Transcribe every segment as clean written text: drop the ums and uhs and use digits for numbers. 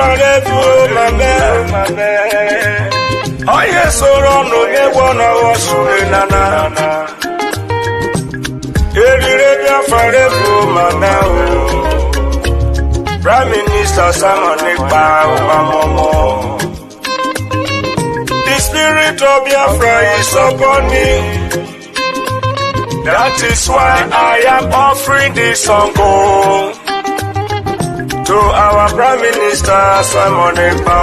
Biafra level, my man. Oh yes, so run no get one of us nana. Biafra level, my man. Prime Minister Simon Ekpa, Momo. The spirit of Biafra is upon me. That is why I am offering this song to our Prime Minister Simon Ekpa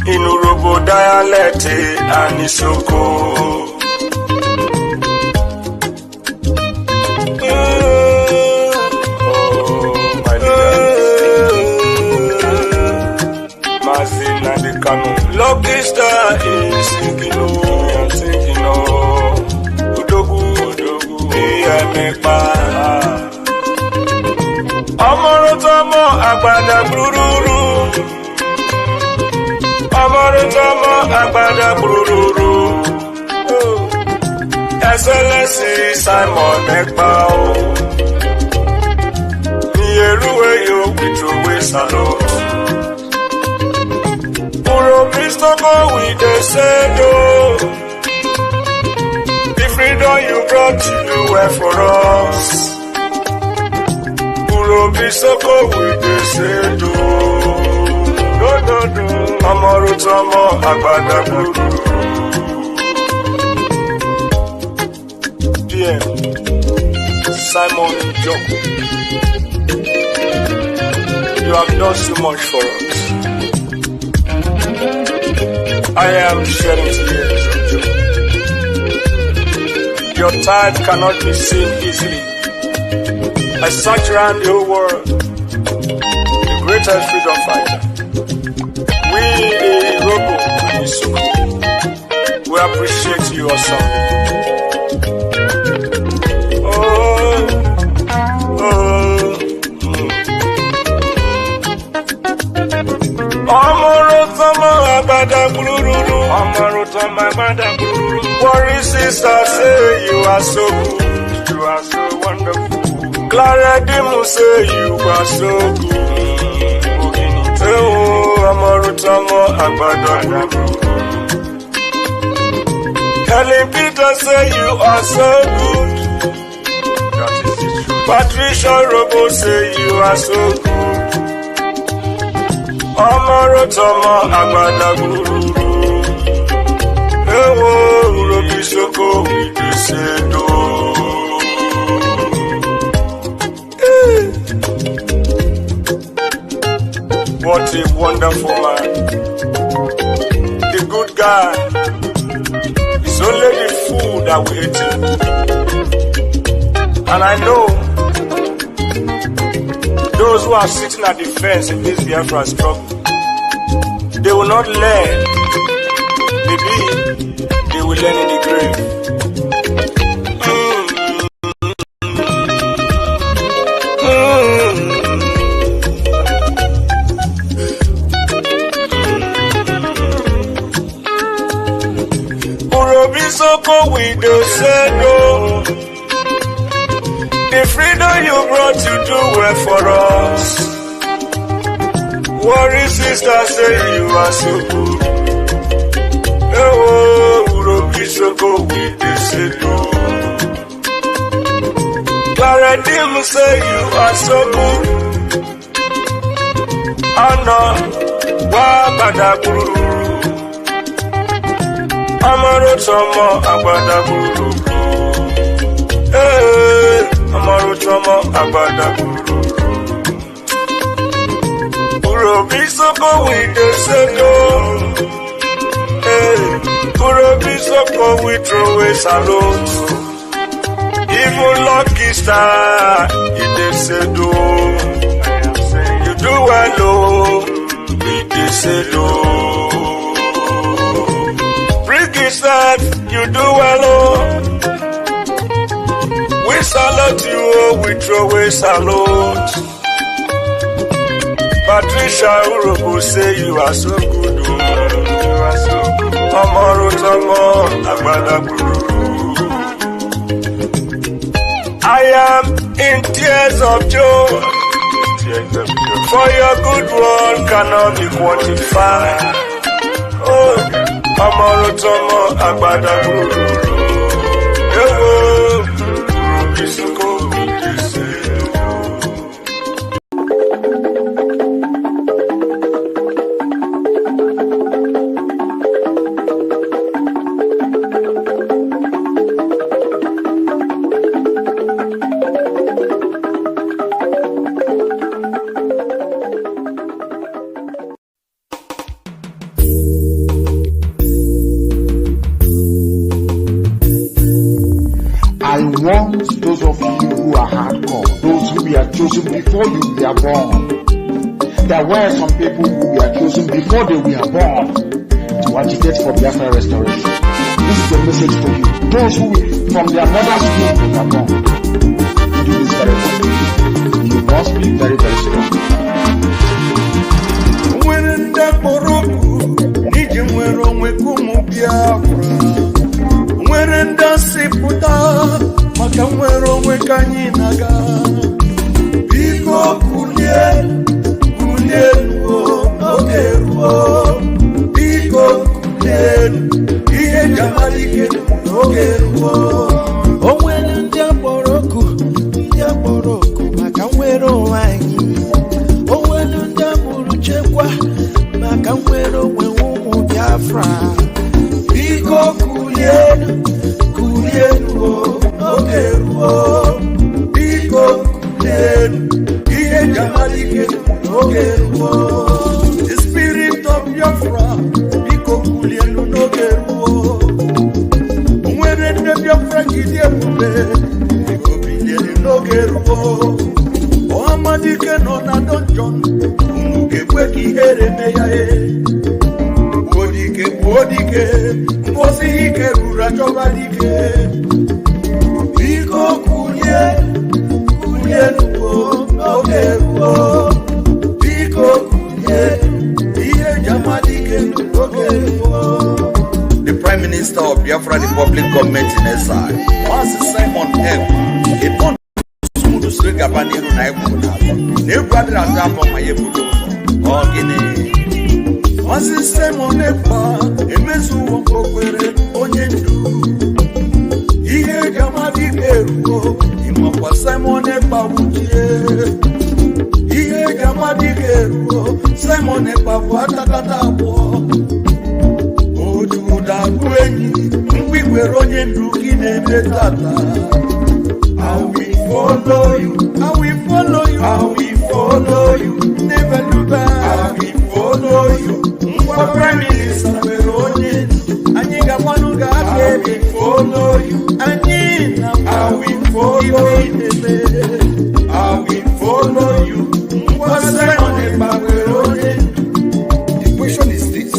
in Urobo dialect and Isoko. Mazina de Kano, Lucky Star is singing, I'm thinking, Ekpa. Amorotomo agbada bururu. Amorotomo agbada bururu. Excellency Simon Ekpa. Nieruwe yo withowe salo. Puro Christopher with the sendo. Freedom you brought to do well for us. Puro Bisoko with the Sedo. No. Amorutamo Agbada Guru. Dear Simon Joe, you have done so much for us. I am shedding tears of joy. Your type cannot be seen easily. I search around the whole world, the greatest freedom fighter. We, the Robo and Isuku, we appreciate you also. Worry sister, say you are so good, you are so wonderful. Clara Dimu say you are so good. Oh, Amorutamo Agbada. Helen Peter say you are so good. That is the truth. Patricia Robo say you are so good. Amorutamo Agbada. Bisoko with the Sedo. What a wonderful man. The good guy. It's only the fool that we hate him. And I know those who are sitting at the fence in this Biafra struggle, they will not learn. Maybe they will learn in the grave. Urobisoko with the Sedo. The freedom you brought to do well for us. Worry sister say you are so good. Urobisoko with the Sedo. Clara Dim say you are so good. Anna Wabadaburu. Amarotomo Agbada Guru. Amarotomo Agbada Guru. Urobisoko with the Sedo. Urobisoko we throw a salute. Even Lucky Star in the Sedo. You do well, in the Sedo. That you do well, we salute you, we throw a salute. Patricia Urobo say you are so good, you are so good. Amorotomo Agbada Guru. I am in tears of joy. For your good work cannot be quantified. Oh, Amorotomo Agbada Guru. I want those of you who are hardcore, those who were chosen before you were born. There were some people who were chosen before they were born to agitate for Biafra restoration. This is a message for you. Those who from their mother's womb they were born. Do this very well. You must be very, very strong. When the Moroku, Nijimwero Mekumu Biafra. When the Siputa, Makamwero Mekanyinaga. Biko Kulien, Kulien, Ogeruo. Biko Kulien, Iye Jamalike, Ogeruo. Oh, when the Moroku, Makamwero Wangi. Oh, when the Muruchekwa, Makamwero Wemu Biafra. Biko Kulien, Ogeruo. Biko Kulien, Iye Jamalike, Ogeruo. The spirit of Biafra, Biko Kulien, Ogeruo. When the Biafra Gideon, Biko Kulien, Ogeruo. Oh, Amadike no na donjon, Umugeweki Eremeyae. Bodike, Mosike, Rurachobalike. Biko Kulien, Ogeruo. Biko Kulien, Iye Jamalike, Ogeruo. The Prime Minister of Biafra Republic Government in exile, Master Simon Ekpa, a bon to Sregabani Runaibu, no brother and grandpa my Ebudo, or Guinea. Master Simon Ekpa, a mesu Okwere, Onyendu. Iye Jamalike, Imapa Simon Ekpa, Iye Jamalike, Simon Ekpa, Watakatabo. Ojuda Gwenyi, Mbiwere Onyendu, Kine Betata. I will follow you, I will follow you, I will follow you, never look back. I will follow you, Prime Minister Veronia, and you got one who got I will follow you, and I will follow you, I will follow you, The question is this: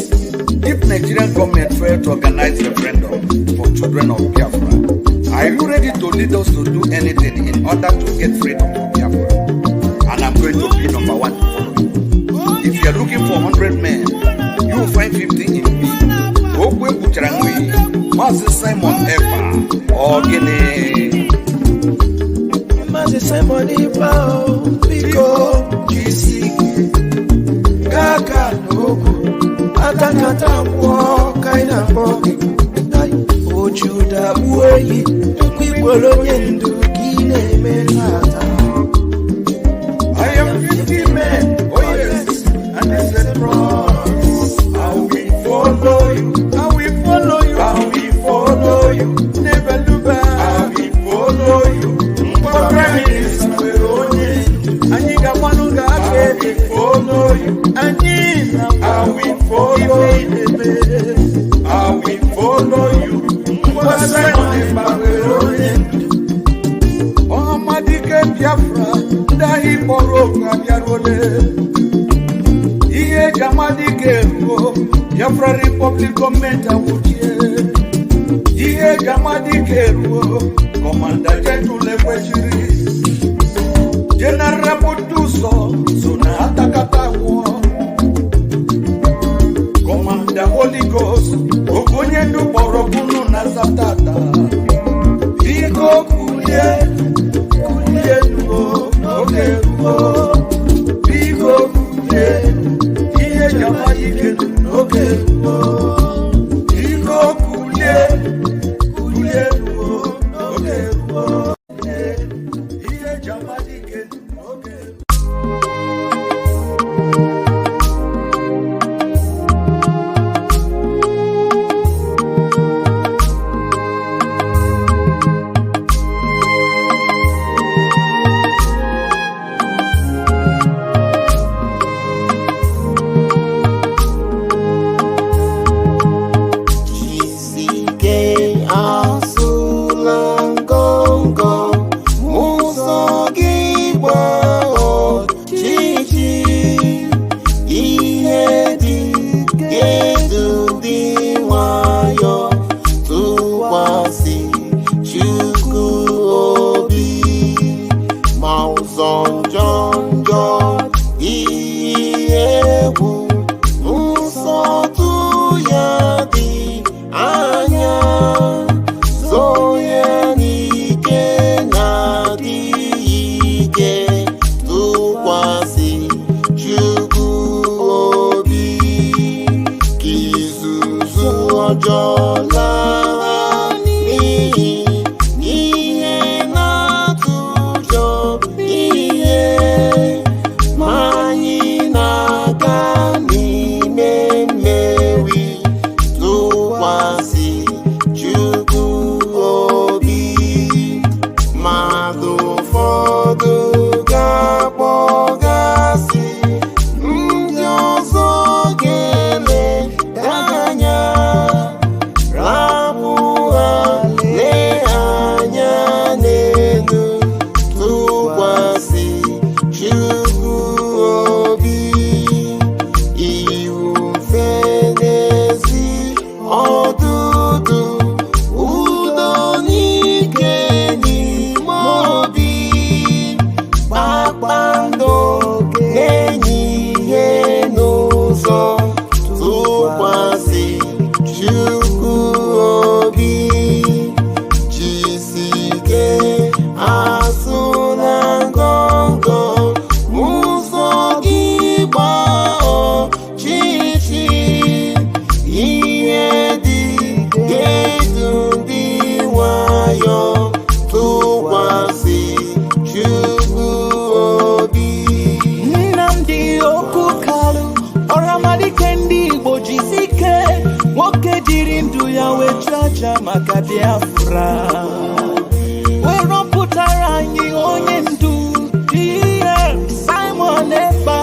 if Nigerian government failed to organize referendum for children of Biafra, are you ready to lead us to do anything in order to get freedom from Biafra? And I'm going to be number one to follow you. If you're looking for 100 men, you will find 50 in me. Ogwe Bucharangwe, Master Simon Ekpa, or Guinea. Master Simon Ekpa, Biko, GC, Kaka, Nogo, Atakata, Kaina, Ojuda, Uwe, Kwiboloyendu, Kine, Menata. I am 50 men, oh yes, and I said, promise. I will follow you, I will follow you, I will follow you, never look back. I will follow you, Prime Minister Veronia, and you got one who got I will follow you, and I will follow you, I will follow you, Oh, Madike Biafra, Dahi Boroka Biarole. Iye Jamadike, Biafra Republic Government Awutie. Iye Jamadike, Commander General Lekwechiri. General Buduso, Zona Atakatawo. Commander Holy Ghost, Okonyendu Borokunu Nazatata. Biko Kulien, Ogeruo. Maka Biafra wero putara anyị onye ndu Simon Ekpa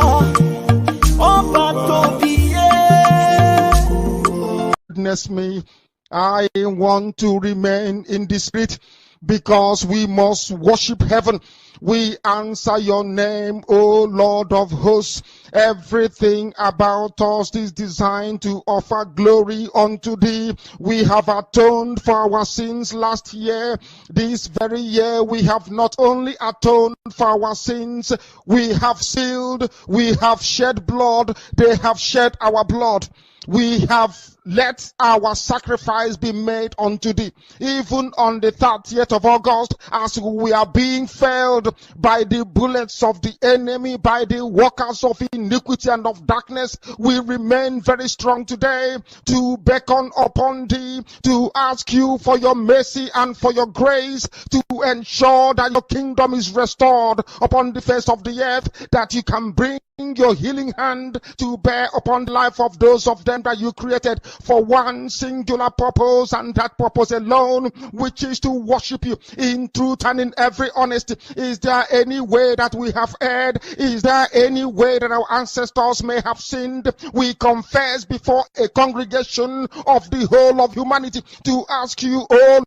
Witness me, I want to remain in the spirit because we must worship heaven. We answer your name, O Lord of hosts. Everything about us is designed to offer glory unto thee. We have atoned for our sins last year. This very year we have not only atoned for our sins, we have sealed, we have shed blood, they have shed our blood. We have let our sacrifice be made unto thee. Even on the 30th of August, as we are being felled by the bullets of the enemy, by the workers of iniquity and of darkness, we remain very strong today to beckon upon thee, to ask you for your mercy and for your grace, to ensure that your kingdom is restored upon the face of the earth, that you can bring your healing hand to bear upon the life of those of them that you created for one singular purpose, and that purpose alone, which is to worship you in truth and in every honesty. Is there any way that we have erred? Is there any way that our ancestors may have sinned? We confess before a congregation of the whole of humanity to ask you, oh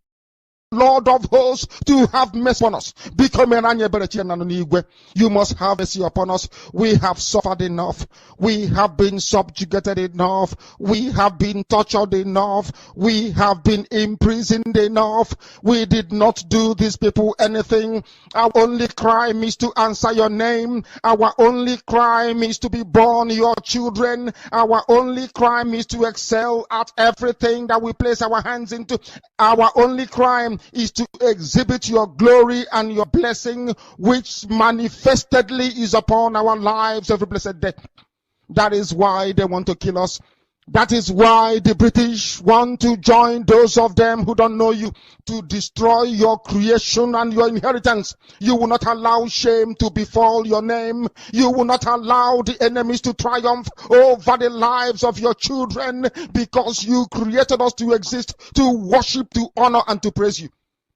Lord of hosts, to have mercy on us. You must have mercy upon us. We have suffered enough. We have been subjugated enough. We have been tortured enough. We have been imprisoned enough. We did not do these people anything. Our only crime is to answer your name. Our only crime is to be born your children. Our only crime is to excel at everything that we place our hands into. Our only crime is to exhibit your glory and your blessing, which manifestedly is upon our lives every blessed day. That is why they want to kill us. That is why the British want to join those of them who don't know you to destroy your creation and your inheritance. You will not allow shame to befall your name. You will not allow the enemies to triumph over the lives of your children, because you created us to exist, to worship, to honor, and to praise you.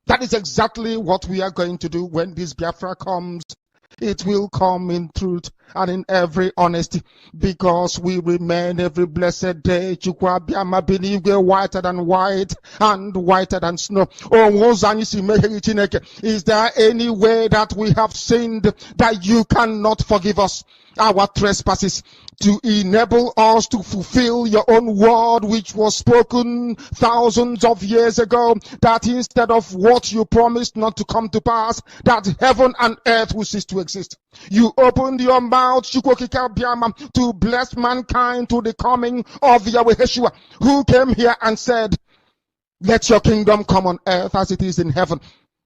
That is exactly what we are going to do when this Biafra comes. It will come in truth and in every honesty, because we remain every blessed day whiter than white and whiter than snow. Is there any way that we have sinned that you cannot forgive us our trespasses, to enable us to fulfill your own word, which was spoken thousands of years ago, that instead of what you promised not to come to pass, that heaven and earth will cease to exist? You opened your mouth to bless mankind to the coming of Yahweh Yeshua, who came here and said, let your kingdom come on earth as it is in heaven.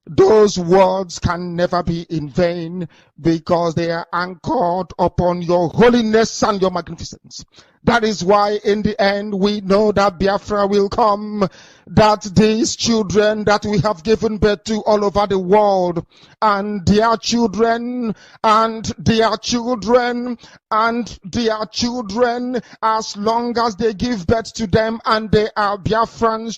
Those words can never be in vain, because they are anchored upon your holiness and your magnificence. That is why in the end we know that Biafra will come, that these children that we have given birth to all over the world, and their children, and their children, and their children, as long as they give birth to them and they are Biafrans,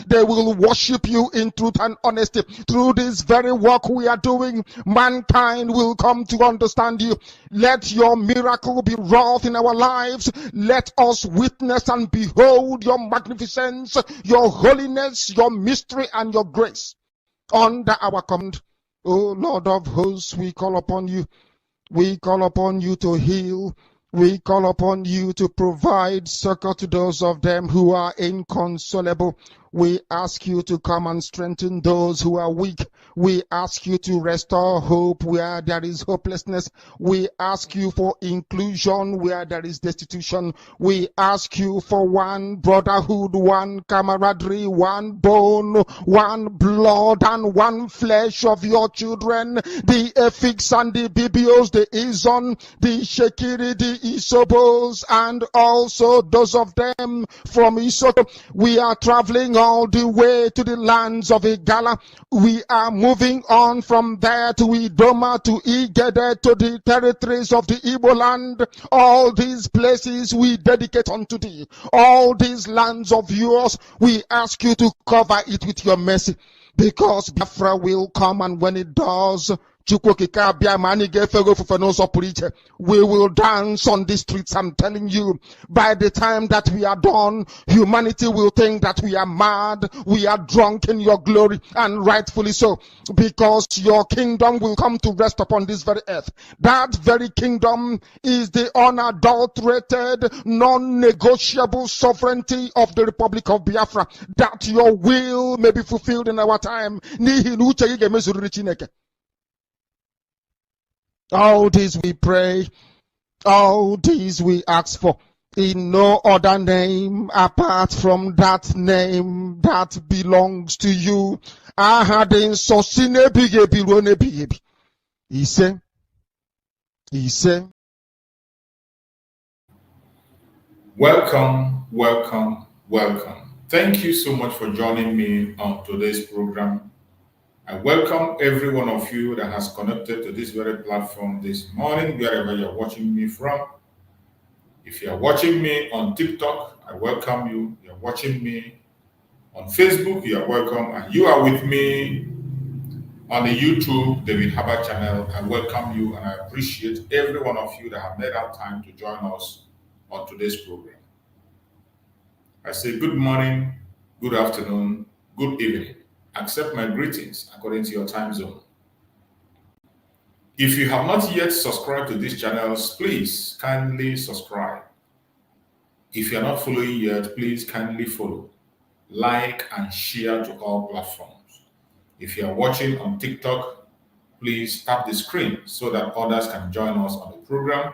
they will worship you in truth and honesty. Through this very work we are doing, mankind will come to understand you. Let your miracle be wrought in our lives. Let us witness and behold your magnificence, your holiness, your mystery, and your grace. Under our command, O Lord of hosts, we call upon you. We call upon you to heal. We call upon you to provide succor to those of them who are inconsolable. We ask you to come and strengthen those who are weak. We ask you to restore hope where there is hopelessness. We ask you for inclusion where there is destitution. We ask you for one brotherhood, one camaraderie, one bone, one blood, and one flesh of your children. The Efiks and the Bibios, the Izon, the Shekiri, the Isobos, and also those of them from Isoko. We are traveling all the way to the lands of Igala. We are moving on from there to Idoma, to Igede, to the territories of the Igbo land. All these places we dedicate unto thee. All these lands of yours, we ask you to cover it with your mercy, because Biafra will come, and when it does, we will dance on the streets. I'm telling you, by the time that we are done, humanity will think that we are mad, we are drunk in your glory, and rightfully so, because your kingdom will come to rest upon this very earth. That very kingdom is the unadulterated, non-negotiable sovereignty of the Republic of Biafra, that your will may be fulfilled in our time. All this we pray, all this we ask for, in no other name apart from that name that belongs to you. He said, Welcome, welcome, welcome. Thank you so much for joining me on today's program. I welcome every one of you that has connected to this very platform this morning, wherever you're watching me from. If you're watching me on TikTok, I welcome you. You're watching me on Facebook, you're welcome. And you are with me on the YouTube, David Haber channel. I welcome you, and I appreciate every one of you that have made out time to join us on today's program. I say good morning, good afternoon, good evening. Accept my greetings according to your time zone. If you have not yet subscribed to these channels, please kindly subscribe. If you're not following yet, please kindly follow, like, and share to all platforms. If you're watching on TikTok, please tap the screen so that others can join us on the program.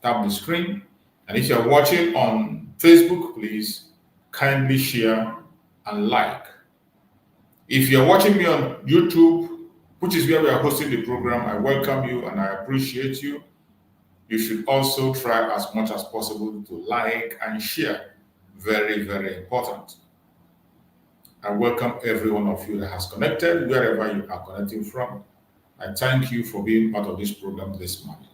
Tap the screen. And if you're watching on Facebook, please kindly share and like. If you're watching me on YouTube, which is where we are hosting the program, I welcome you and I appreciate you. You should also try as much as possible to like and share. Very, very important. I welcome every one of you that has connected, wherever you are connecting from. I thank you for being part of this program this morning.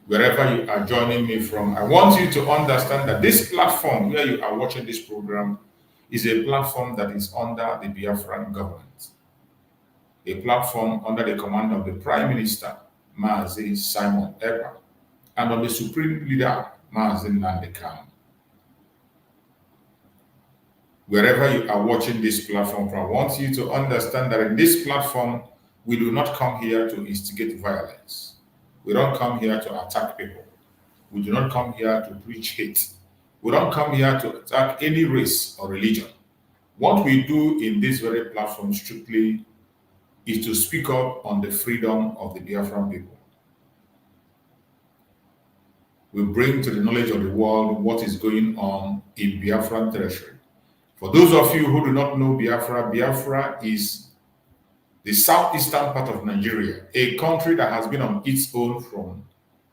Wherever you are joining me from, I want you to understand that this platform where you are watching this program is a platform that is under the Biafran government, a platform under the command of the Prime Minister, Mazi Simon Ekpa, and of the Supreme Leader, Mazi Nnamdi Kanu. Wherever you are watching this platform from, I want you to understand that in this platform, we do not come here to instigate violence. We don't come here to attack people. We do not come here to preach hate. We don't come here to attack any race or religion. What we do in this very platform strictly is to speak up on the freedom of the Biafran people. We bring to the knowledge of the world what is going on in Biafran territory. For those of you who do not know Biafra, Biafra is the southeastern part of Nigeria, a country that has been on its own from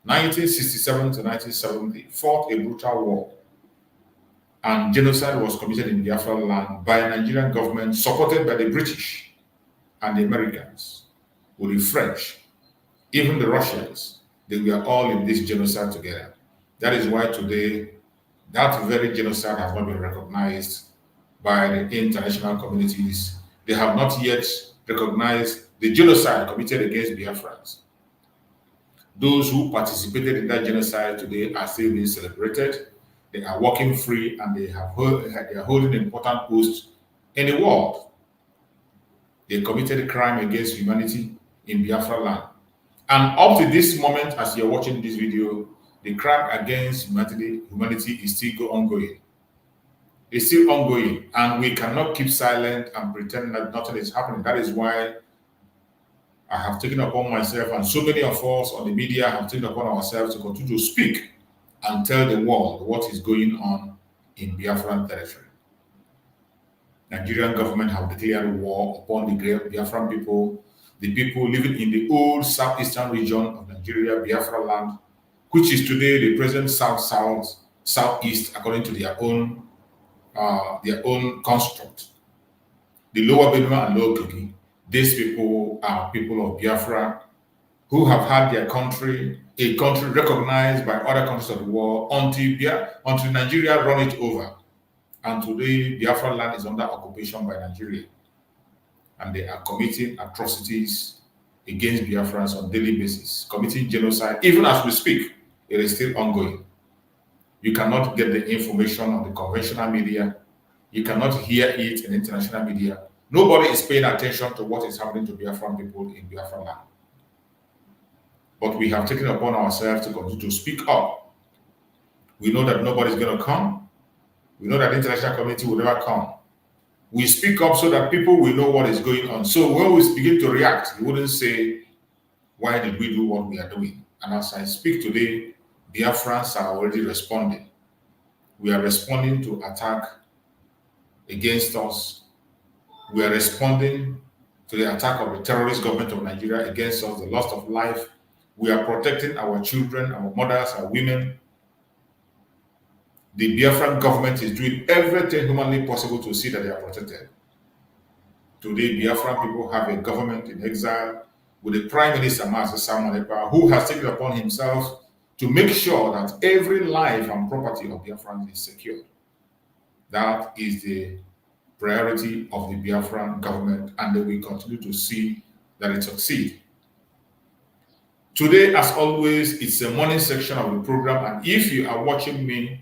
1967 to 1970, fought a brutal war, and genocide was committed in Biafra land by a Nigerian government supported by the British and the Americans, with the French, even the Russians. They were all in this genocide together. That is why today, that very genocide has not been recognized by the international communities. They have not yet recognized the genocide committed against Biafrans. Those who participated in that genocide today are still being celebrated. They are walking free, and they are holding important posts in the world. They committed a crime against humanity in Biafra land. And up to this moment, as you're watching this video, the crime against humanity is still ongoing. It's still ongoing, and we cannot keep silent and pretend that nothing is happening. That is why I have taken upon myself, and so many of us on the media have taken upon ourselves to continue to speak and tell the world what is going on in Biafran territory. Nigerian government have declared war upon the Biafran people, the people living in the old southeastern region of Nigeria, Biafra land, which is today the present southeast, according to their own construct. The Lower Benue and Lower Kogi, these people are people of Biafra who have had their country, a country recognized by other countries of the world until Nigeria run it over. And today, Biafra land is under occupation by Nigeria. And they are committing atrocities against Biafrans on a daily basis, committing genocide. Even as we speak, it is still ongoing. You cannot get the information on the conventional media. You cannot hear it in international media. Nobody is paying attention to what is happening to Biafran people in Biafra land. But we have taken upon ourselves to continue to speak up. We know that nobody is going to come. We know that the international community will never come. We speak up so that people will know what is going on. So when we begin to react, you wouldn't say, why did we do what we are doing? And as I speak today, Biafrans are already responding. We are responding to attack against us. We are responding to the attack of the terrorist government of Nigeria against us, the loss of life. We are protecting our children, our mothers, our women. The Biafran government is doing everything humanly possible to see that they are protected. Today, Biafran people have a government in exile with the Prime Minister, Mazi Simon Ekpa, who has taken upon himself to make sure that every life and property of Biafrans is secured. That is the priority of the Biafran government, and we continue to see that it succeeds. Today, as always, it's a morning section of the program, and if you are watching me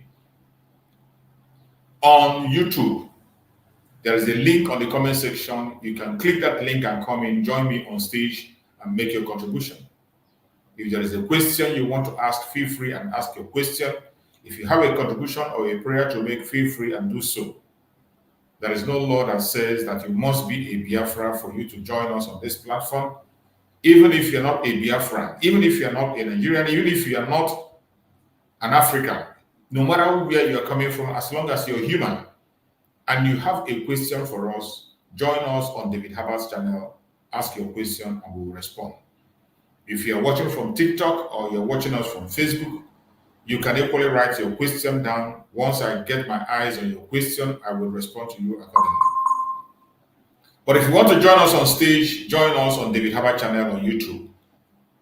on YouTube, there is a link on the comment section. You can click that link and come in, join me on stage and make your contribution. If there is a question you want to ask, feel free and ask your question. If you have a contribution or a prayer to make, feel free and do so. There is no law that says that you must be a Biafra for you to join us on this platform. Even if you're not a Biafran, even if you're not a Nigerian, even if you are not an African, no matter where you are coming from, as long as you're human and you have a question for us, join us on David Harbert's channel, ask your question, and we will respond. If you're watching from TikTok or you're watching us from Facebook, you can equally write your question down. Once I get my eyes on your question, I will respond to you accordingly. But if you want to join us on stage, join us on David Harbour channel on YouTube.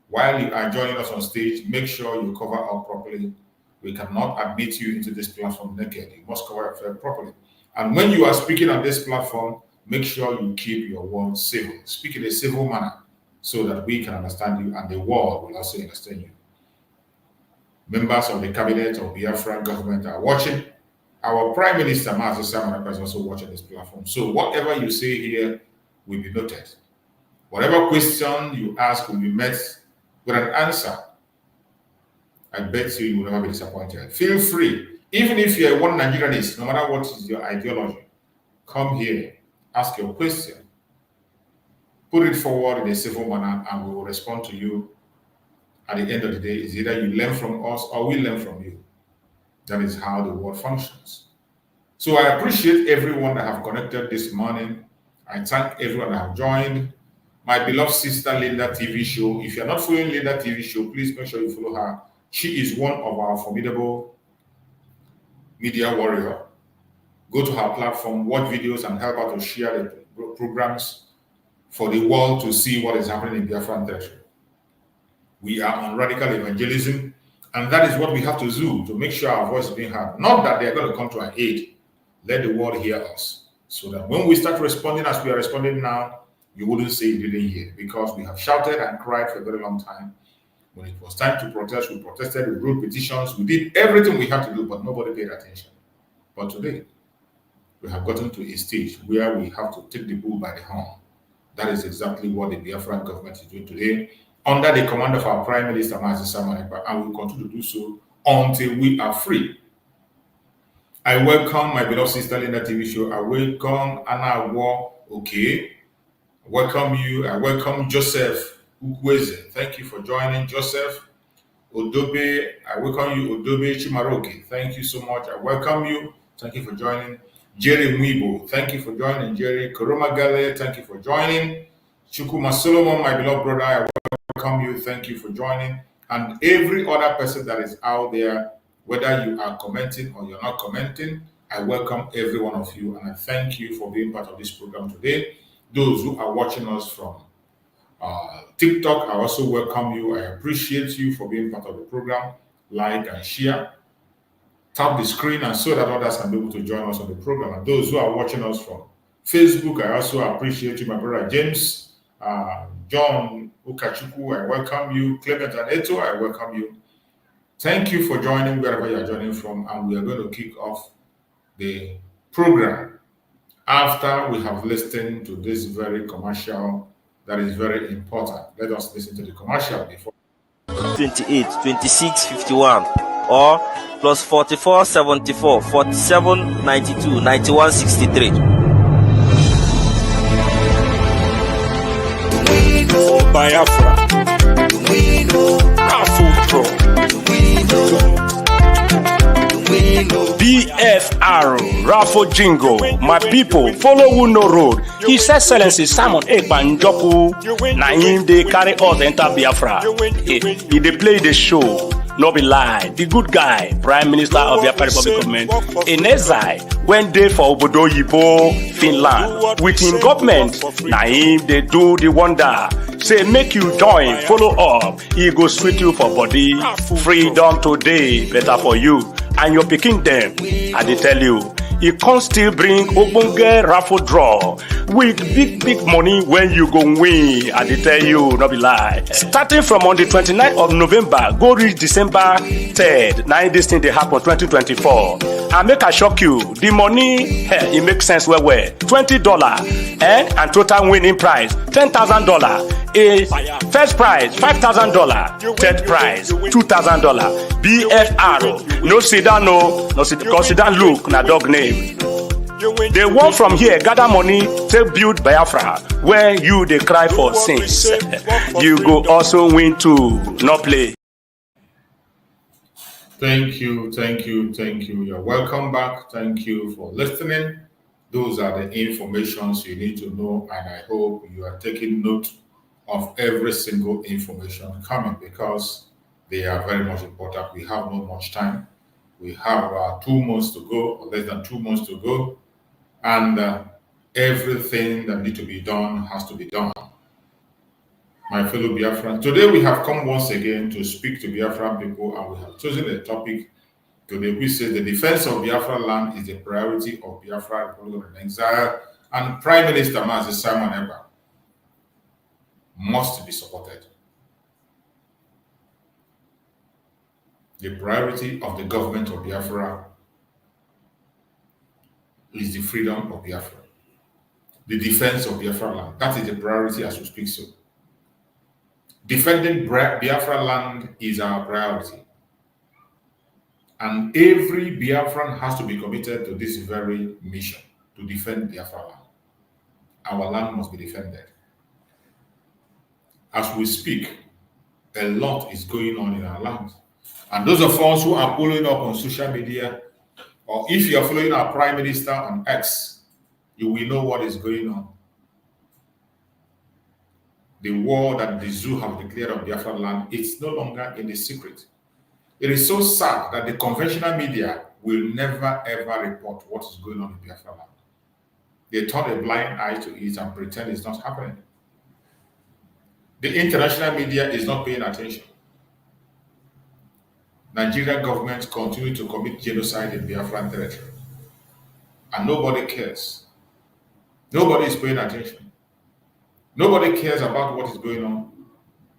While you are joining us on stage, make sure you cover up properly. We cannot admit you into this platform naked. You must cover yourself properly. And when you are speaking on this platform, make sure you keep your words civil. Speak in a civil manner so that we can understand you and the world will also understand you. Members of the cabinet of Biafran government are watching. Our Prime Minister, Master Simon, is also watching this platform. So whatever you say here will be noted. Whatever question you ask will be met with an answer. I bet you will never be disappointed. Feel free. Even if you're one Nigerianist, no matter what is your ideology, come here, ask your question, put it forward in a civil manner, and we will respond to you. At the end of the day, it's either you learn from us or we learn from you. That is how the world functions. So I appreciate everyone that have connected this morning. I thank everyone that have joined. My beloved sister Linda TV show. If you're not following Linda TV show, please make sure you follow her. She is one of our formidable media warrior. Go to her platform, watch videos, and help her to share the programs for the world to see what is happening in Biafran territory. We are on radical evangelism, and that is what we have to do to make sure our voice is being heard. Not that they're going to come to our aid. Let the world hear us, so that when we start responding as we are responding now, you wouldn't say you didn't hear, because we have shouted and cried for a very long time. When it was time to protest, we protested, we wrote petitions, we did everything we had to do, but nobody paid attention. But today, we have gotten to a stage where we have to take the bull by the horn. That is exactly what the Biafran government is doing today, under the command of our Prime Minister, Master Simon Ekpa, and we will continue to do so until we are free. I welcome my beloved sister Linda TV show. I welcome Anna War. Okay. I welcome you. I welcome Joseph Ukweze. Thank you for joining, Joseph. Odobe, I welcome you, Odobe Chimaroke. Thank you so much. I welcome you. Thank you for joining. Jerry Mwibo, thank you for joining. Jerry Koroma Gale, thank you for joining. Chukuma Solomon, my beloved brother, I welcome you. Thank you for joining. And every other person that is out there, whether you are commenting or you're not commenting, I welcome every one of you. And I thank you for being part of this program today. Those who are watching us from TikTok, I also welcome you. I appreciate you for being part of the program. Like and share. Tap the screen and so that others can be able to join us on the program. And those who are watching us from Facebook, I also appreciate you, my brother James, John Ukachuku, I welcome you. Clement and Eto, I welcome you. Thank you for joining wherever you are joining from, and we are going to kick off the program after we have listened to this very commercial that is very important. Let us listen to the commercial before. 28 26 51 or plus 44 74 47 92 91 63. Biafra, Raffle, BFR, Raffle Jingle. My people, follow who no road. His Excellency Simon Ekpa Njoku. Na him they carry us enter Biafra. He they play the show. No be lie. The good guy, Prime Minister of the Republic government, in exile, went there for Obodo Yibo, Finland. With him government, na him they do the wonder. Say make you join, follow up. He go sweet you for body. Freedom today, better for you and your picking them. I dey tell you, he can still bring Obonge raffle draw with big money when you go win. I dey tell you, no be lie. Starting from on the 29th of November, go reach December 3rd. Now this thing they happen 2024. And make I shock you, the money, it makes sense well. $20 and total winning prize $10,000. First prize $5,000. Third prize $2,000. BFR. No sit down, no sit down. Look, na dog name. They walk from here, gather money, to build Biafra, where you they cry for sins. You go also win too. No play. Thank you. You're welcome back. Thank you for listening. Those are the informations you need to know, and I hope you are taking note of every single information coming because they are very much important. We have not much time. We have 2 months to go, or less than 2 months to go, and everything that needs to be done has to be done. My fellow Biafran, today we have come once again to speak to Biafran people, and we have chosen a topic today which says the defense of Biafra land is a priority of Biafra Republic in exile, and Prime Minister Mazi Simon Ekpa must be supported. The priority of the government of Biafra is the freedom of Biafra, the defense of Biafra land. That is the priority as we speak. So, defending Biafra land is our priority. And every Biafran has to be committed to this very mission, to defend Biafra land. Our land must be defended. As we speak, a lot is going on in our land. And those of us who are following up on social media, or if you are following our Prime Minister on X, you will know what is going on. The war that the zoo have declared on Biafra land, it's no longer in the secret. It is so sad that the conventional media will never ever report what is going on in Biafra land. They turn a blind eye to it and pretend it's not happening. The international media is not paying attention. Nigerian government continue to commit genocide in Biafran territory. And nobody cares. Nobody is paying attention. Nobody cares about what is going on.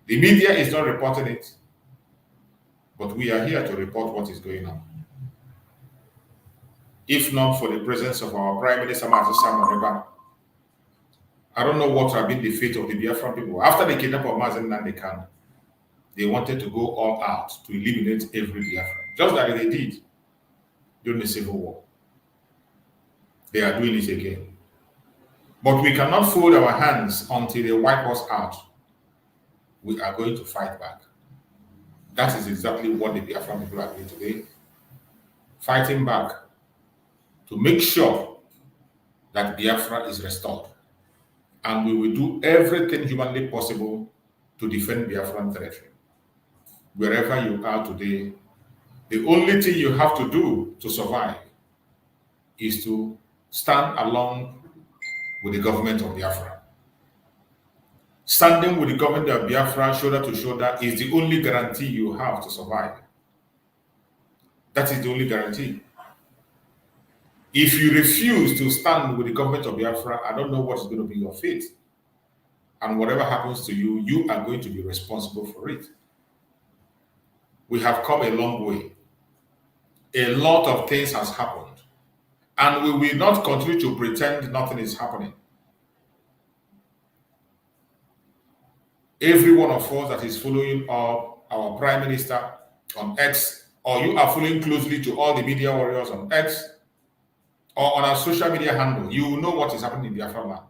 The media is not reporting it. But we are here to report what is going on. If not for the presence of our Prime Minister, Simon Ekpa, I don't know what would have been the fate of the Biafran people. After the kidnapping of Mazen Nandekan, they wanted to go all out to eliminate every Biafran, just like they did during the Civil War. They are doing it again. But we cannot fold our hands until they wipe us out. We are going to fight back. That is exactly what the Biafran people are doing today. Fighting back to make sure that Biafra is restored. And we will do everything humanly possible to defend Biafran territory. Wherever you are today, the only thing you have to do to survive is to stand along with the government of Biafra. Standing with the government of Biafra shoulder to shoulder is the only guarantee you have to survive. That is the only guarantee. If you refuse to stand with the government of Biafra, I don't know what is going to be your fate. And whatever happens to you, you are going to be responsible for it. We have come a long way. A lot of things has happened. And we will not continue to pretend nothing is happening. Every one of us that is following our Prime Minister on X, or you are following closely to all the media warriors on X, or on our social media handle, you will know what is happening in Biafra land.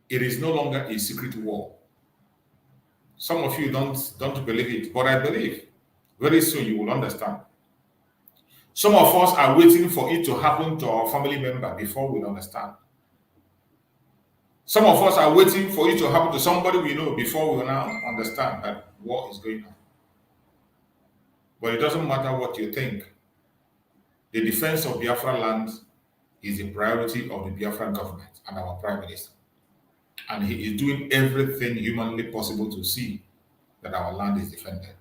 It is no longer a secret war. Some of you don't believe it, but I believe. Very soon you will understand. Some of us are waiting for it to happen to our family member before we understand. Some of us are waiting for it to happen to somebody we know before we now understand that war is going on. But it doesn't matter what you think. The defense of Biafra land is the priority of the Biafran government and our Prime Minister. And he is doing everything humanly possible to see that our land is defended.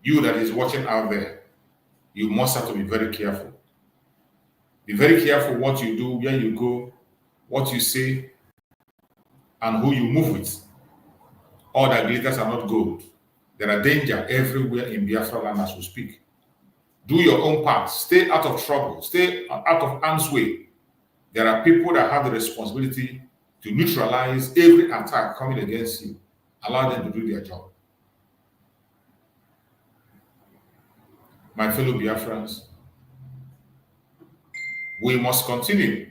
You that is watching out there, you must have to be very careful. Be very careful what you do, where you go, what you say, and who you move with. All that glitters are not gold. There are danger everywhere in Biafra land as we speak. Do your own part. Stay out of trouble. Stay out of harm's way. There are people that have the responsibility to neutralize every attack coming against you. Allow them to do their job. My fellow Biafrans, we must continue,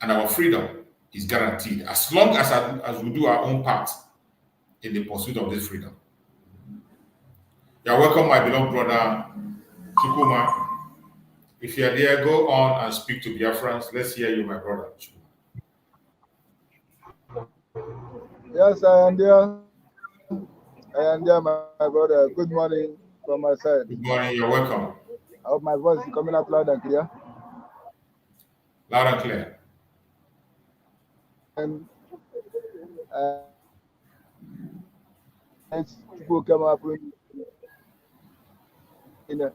and our freedom is guaranteed as long as we do our own part in the pursuit of this freedom. You are welcome, my beloved brother Chukuma. If you are there, go on and speak to Biafrans. Let's hear you, my brother. Yes, I am there. I am there, my brother. Good morning from my side. Good morning. You're welcome. I hope my voice is coming up loud and clear. Loud and clear. And people come up in a,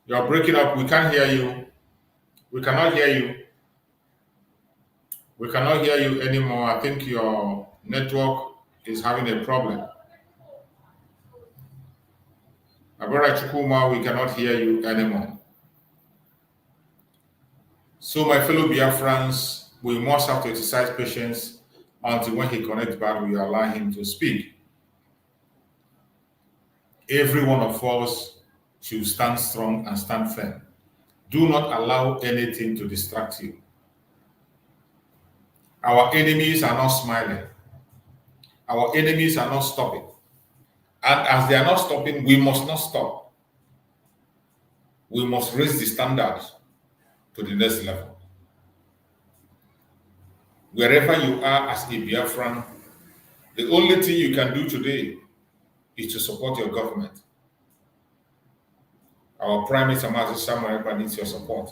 You're breaking up. We can't hear you. We cannot hear you. We cannot hear you anymore. I think your network is having a problem. Aburi Chukuma, we cannot hear you anymore. So, my fellow Biafrans, we must have to exercise patience until when he connects back, we allow him to speak. Every one of us should stand strong and stand firm. Do not allow anything to distract you. Our enemies are not smiling. Our enemies are not stopping. And as they are not stopping, we must not stop. We must raise the standard to the next level. Wherever you are as a Biafran, the only thing you can do today is to support your government. Our Prime Minister Samuel Ekpa needs your support.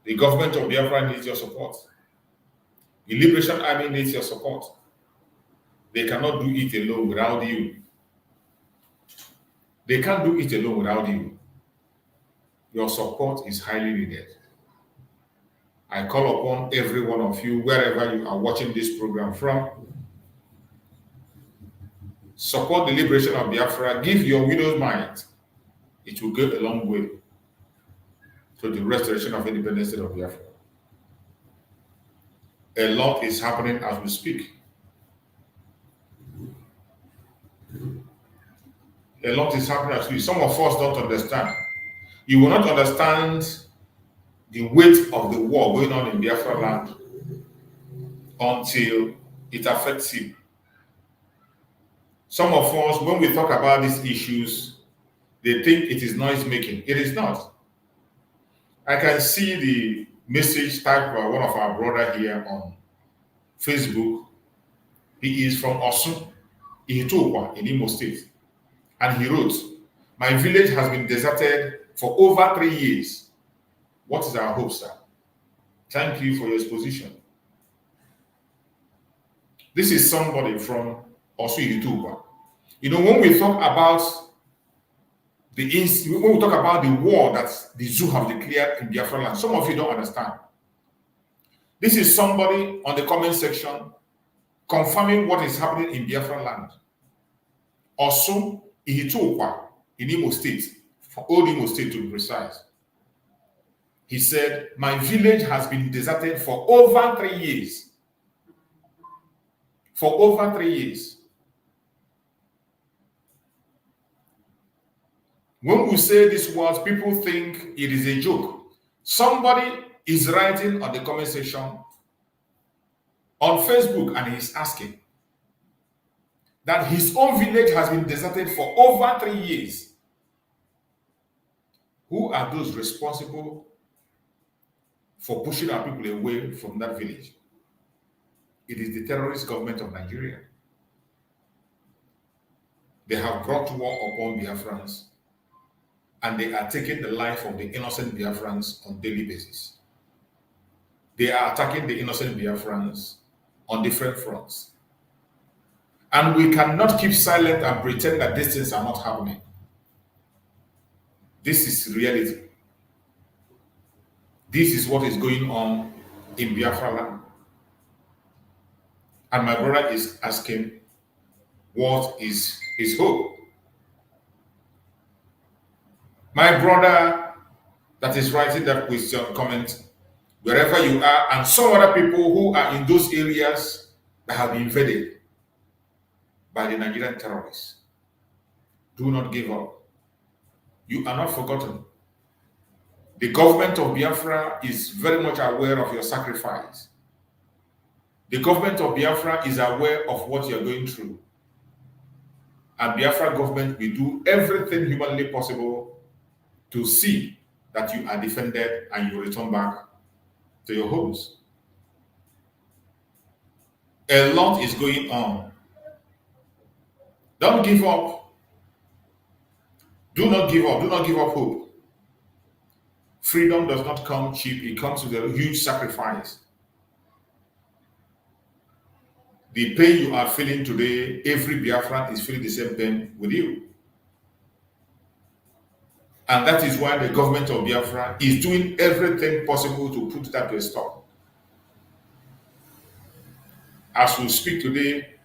The government of Biafra needs your support. The Liberation Army needs your support. They cannot do it alone without you. They can't do it alone without you. Your support is highly needed. I call upon every one of you, wherever you are watching this program from, support the liberation of Biafra. Give your widow's mind. It will go a long way to the restoration of independent state of Biafra. A lot is happening as we speak. A lot is happening as we speak. Some of us don't understand. You will not understand the weight of the war going on in Biafra land until it affects you. Some of us, when we talk about these issues, they think it is noise making. It is not. I can see the message typed by one of our brother here on Facebook. He is from Osun, Ihitokwa in Imo State. And he wrote, "My village has been deserted for over 3 years. What is our hope, sir?" Thank you for your exposition. This is somebody from Osun, Ihitokwa. You know, when we talk about the war that the zoo have declared in Biafra land, some of you don't understand. This is somebody on the comment section confirming what is happening in Biafra land. Also, Ihitokwa in Imo State, for Old Imo State to be precise. He said, "My village has been deserted for over 3 years. For over 3 years. When we say these words, people think it is a joke. Somebody is writing on the comment section on Facebook and he's asking that his own village has been deserted for over 3 years. Who are those responsible for pushing our people away from that village? It is the terrorist government of Nigeria. They have brought war upon Biafrans, and they are taking the life of the innocent Biafrans on a daily basis. They are attacking the innocent Biafrans on different fronts. And we cannot keep silent and pretend that these things are not happening. This is reality. This is what is going on in Biafra land. And my brother is asking, what is his hope? My brother that is writing that question, comment, wherever you are, and some other people who are in those areas that have been invaded by the Nigerian terrorists, do not give up. You are not forgotten. The government of Biafra is very much aware of your sacrifice. The government of Biafra is aware of what you are going through. And Biafra government will do everything humanly possible to see that you are defended and you return back to your homes. A lot is going on. Don't give up. Do not give up. Do not give up hope. Freedom does not come cheap. It comes with a huge sacrifice. The pain you are feeling today, every Biafran is feeling the same pain with you. And that is why the government of Biafra is doing everything possible to put that to a stop. As we speak today,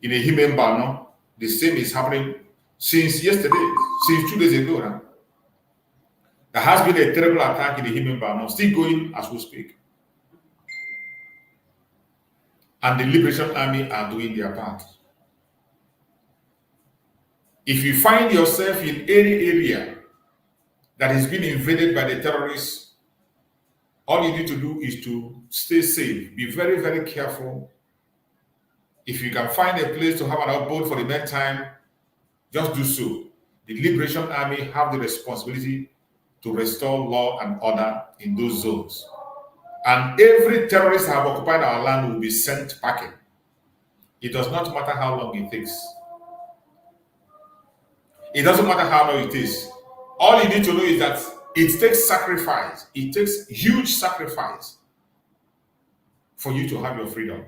in a human Bano, the same is happening since yesterday, since 2 days ago now. There has been a terrible attack in the human Bano, still going as we speak. And the Liberation Army are doing their part. If you find yourself in any area that is being invaded by the terrorists, all you need to do is to stay safe. Be very, very careful. If you can find a place to have an abode for the meantime, just do so. The Liberation Army have the responsibility to restore law and order in those zones. And every terrorist that have occupied our land will be sent packing. It does not matter how long it takes. It doesn't matter how long it is. All you need to know is that it takes sacrifice. It takes huge sacrifice for you to have your freedom.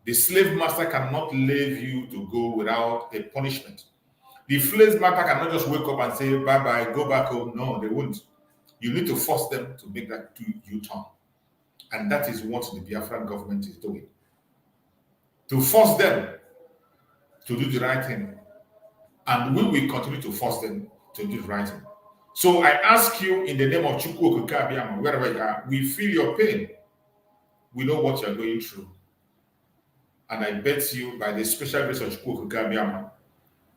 The slave master cannot leave you to go without a punishment. The slave master cannot just wake up and say, bye-bye, go back home. No, they won't. You need to force them to make that U-turn. And that is what the Biafran government is doing. To force them to do the right thing. And we will continue to force them to do the right thing. So I ask you in the name of Chukwu Okukabiyama, wherever you are, we feel your pain. We know what you are going through. And I bet you by the special grace of Chukwu Okukabiyama,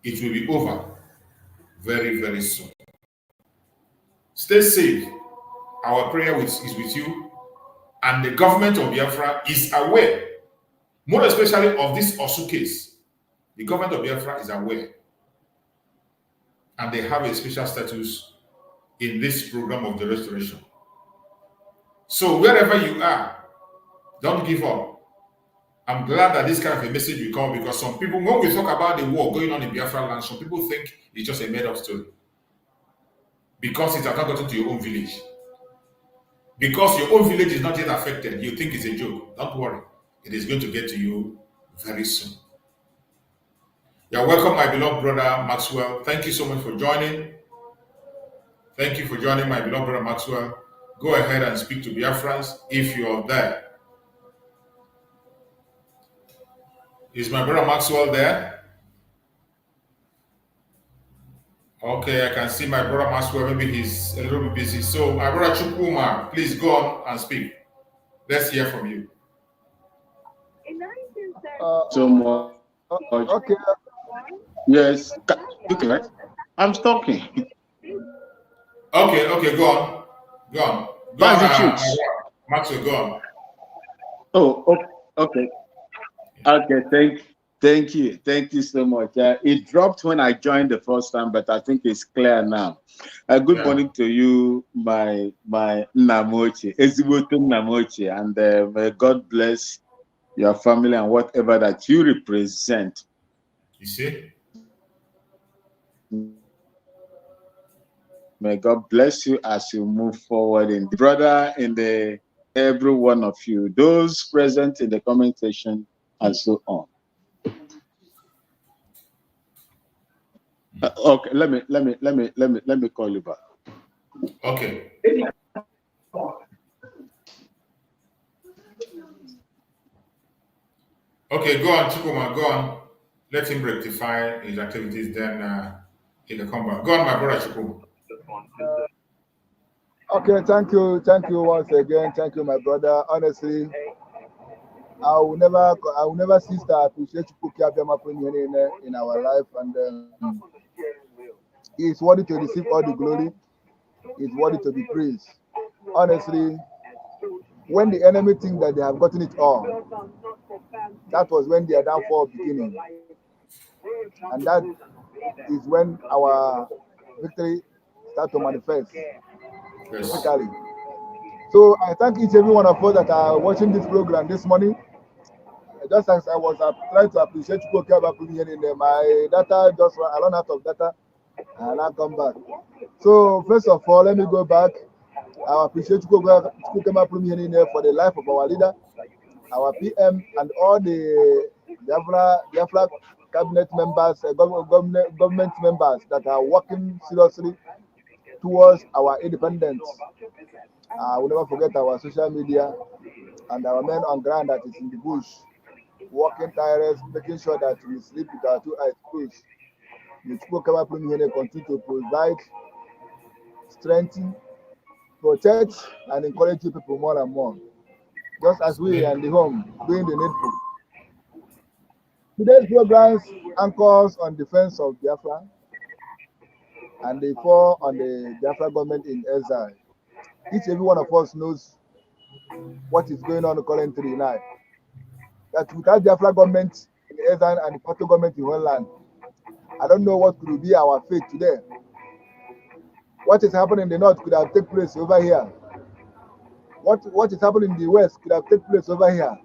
it will be over very, very soon. Stay safe. Our prayer is with you. And the government of Biafra is aware, more especially of this Osu case. The government of Biafra is aware. And they have a special status in this program of the restoration. So wherever you are, don't give up. I'm glad that this kind of a message will come, because some people, when we talk about the war going on in Biafra land, some people think it's just a made-up story. Because it has not gotten to your own village. Because your own village is not yet affected, you think it's a joke. Don't worry. It is going to get to you very soon. You're welcome, my beloved brother Maxwell. Thank you so much for joining. Thank you for joining, my beloved brother Maxwell. Go ahead and speak to Biafrans if you're there. Is my brother Maxwell there? Okay, I can see my brother Maxwell. Maybe he's a little bit busy. So, my brother Chukwuma, please go on and speak. Let's hear from you. So much. Okay. Yes. Okay. I'm talking. Okay, go on. Go on. Go on, Maxwell, go on. Oh, okay. Okay, thank you so much. It dropped when I joined the first time, but I think it's clear now. Good morning to you, my Namochi, Eziboto Namochi, and may God bless your family and whatever that you represent. You see? May God bless you as you move forward in the brother, in the every one of you, those present in the comment section, and so on. Okay, let me call you back. Okay. Okay, go on, Chukuma, go on. Let him rectify his activities, then he can come back. Go on, my brother Chukuma. Okay, thank you once again. Thank you, my brother. Honestly, I will never cease to appreciate you in our life, and he's worthy to receive all the glory. He's worthy to be praised. Honestly, when the enemy think that they have gotten it all, that was when their downfall beginning, and that is when our victory start to manifest Yes. physically. So I thank each and every one of us that are watching this program this morning. Just as I was trying to appreciate you about putting in there, my data just I run out of data and I come back. So first of all, let me go back. I appreciate you putting in there for the life of our leader, our PM, and all the Biafra cabinet members, government members that are working seriously towards our independence. We'll never forget our social media and our men on ground that is in the bush, working tireless, making sure that we sleep with our 2 eyes closed. The Chukwu continue to provide, strengthen, protect, and encourage people more and more. Just as we are in the home doing the needful. Today's programs anchors on defense of Biafra and the fall on the Biafra government in exile. Each and every one of us knows what is going on currently now. That without Biafra government in exile and the Porto government in one land, I don't know what could be our fate today. What is happening in the north could have taken place over here. What is happening in the west could have taken place over here.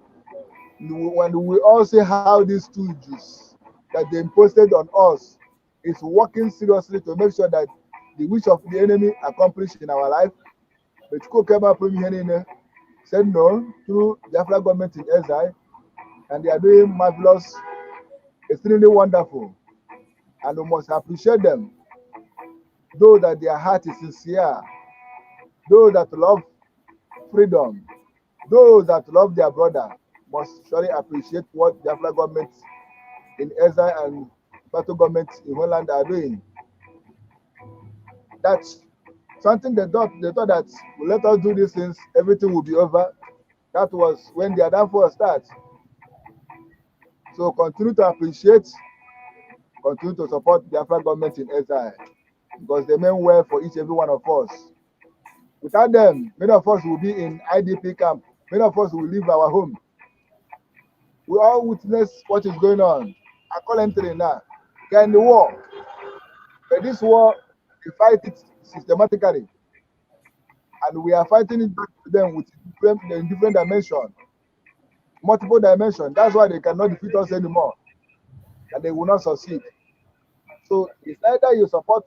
When we all see how these two Jews that they imposed on us is working seriously to make sure that the wish of the enemy accomplished in our life. But Chukwu said no to the Biafra government in exile, and they are doing marvelous, extremely wonderful, and we must appreciate them. Though that their heart is sincere, those that love freedom, those that love their brother must surely appreciate what the Biafra government in exile and Porto government in Holland are doing. That's something they thought that let us do these things, everything will be over. That was when their downfall starts. So continue to appreciate, continue to support the Biafra government in exile because they mean well for each and every one of us. Without them, many of us will be in IDP camp. Many of us will leave our home. We all witness what is going on. I call entering now. We are in the war. But this war, we fight it systematically. And we are fighting it back to them with different dimensions, multiple dimensions. That's why they cannot defeat us anymore. And they will not succeed. So it's either you support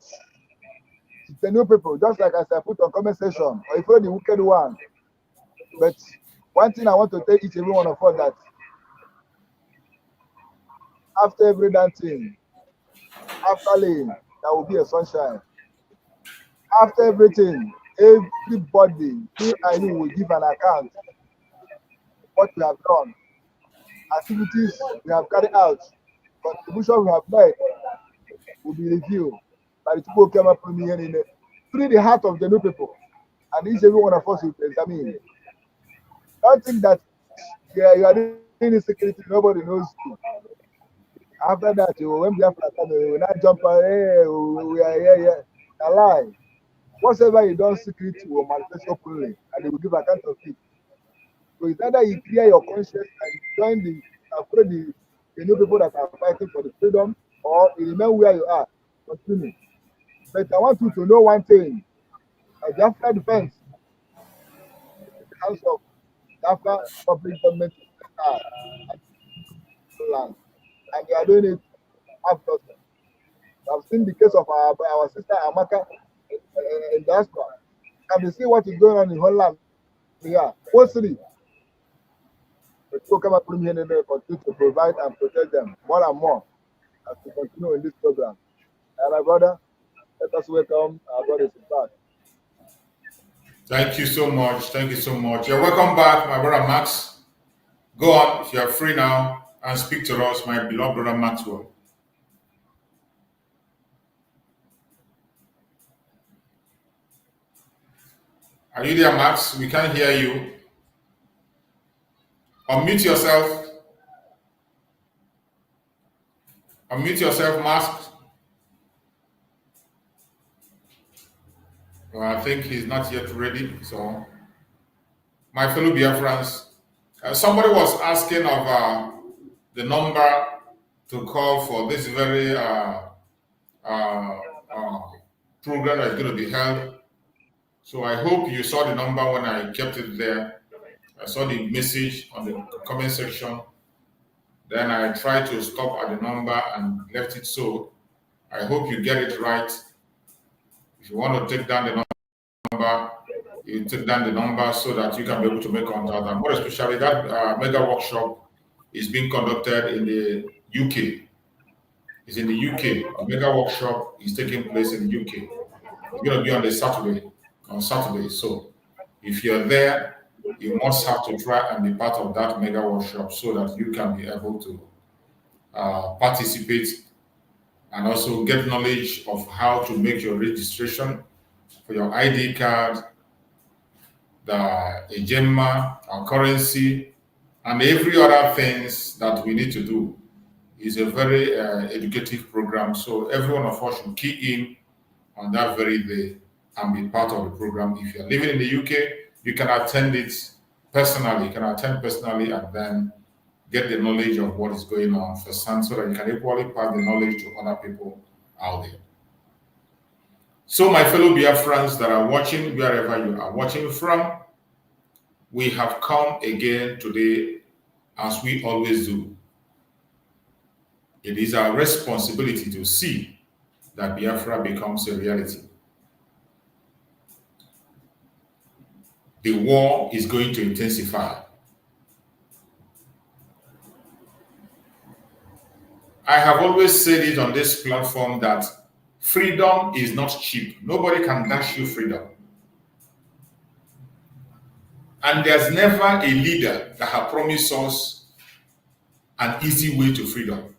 the new people, just like as I put on comment section, or you follow the wicked one. But one thing I want to tell each and every one of us that after every damn thing, after laying, there will be a sunshine. After everything, everybody, me and you will give an account of what we have done, activities we have carried out, contribution we have made will be reviewed by the people who came up from here in the free the heart of the new people, and each every one of us will examine. Don't think that you are doing this security, nobody knows you. After that, when Biafra come, we will not jump, hey, we are here. A lie. Whatever you don't secret will manifest openly, and they will give account of it. So it's either you clear your conscience and join the new people that are fighting for the freedom, or you remain where you are. Continue. But I want you to know one thing. Biafra defense, the house of Biafra public government land, and they are doing it after. I've seen the case of our sister Amaka in diaspora. And we see what is going on in Holland. Yeah, mostly. The people come up from here and they continue to provide and protect them more and more as we continue in this program. And my brother, let us welcome our brothers back. Thank you so much. Thank you so much. You're welcome back, my brother Max. Go on if you are free now and speak to us, my beloved brother Maxwell. Are you there, Max? We can't hear you. Unmute yourself. Unmute yourself, Max. Well, I think he's not yet ready. So, my fellow Biafrans, somebody was asking of the number to call for this very program that is going to be held. So I hope you saw the number when I kept it there. I saw the message on the comment section. Then I tried to stop at the number and left it so. I hope you get it right. If you want to take down the number, you take down the number so that you can be able to make contact. And more especially, that mega workshop is being conducted in the UK. It's in the UK. A mega workshop is taking place in the UK. It's going to be on Saturday. So if you're there, you must have to try and be part of that mega workshop so that you can be able to participate and also get knowledge of how to make your registration for your ID card, the Ejema, our currency, and every other things that we need to do. Is a very educative program. So every one of us should key in on that very day and be part of the program. If you're living in the UK, you can attend it personally. You can attend personally and then get the knowledge of what is going on firsthand so that you can equally pass the knowledge to other people out there. So my fellow Biafrans that are watching, wherever you are watching from, we have come again today as we always do. It is our responsibility to see that Biafra becomes a reality. The war is going to intensify. I have always said it on this platform that freedom is not cheap. Nobody can dash you freedom. And there's never a leader that has promised us an easy way to freedom.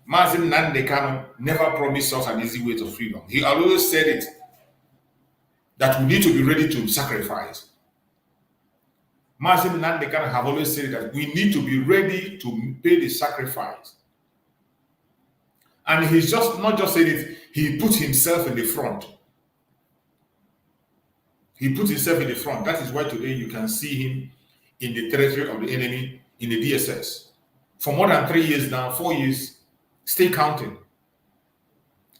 Mazin Nandekano never promised us an easy way to freedom. He always said it, that we need to be ready to sacrifice. Mazin Nandekano have always said that we need to be ready to pay the sacrifice. And he's just not just said it, he put himself in the front. He put himself in the front. That is why today you can see him in the territory of the enemy in the DSS. For more than 3 years now, 4 years, stay counting.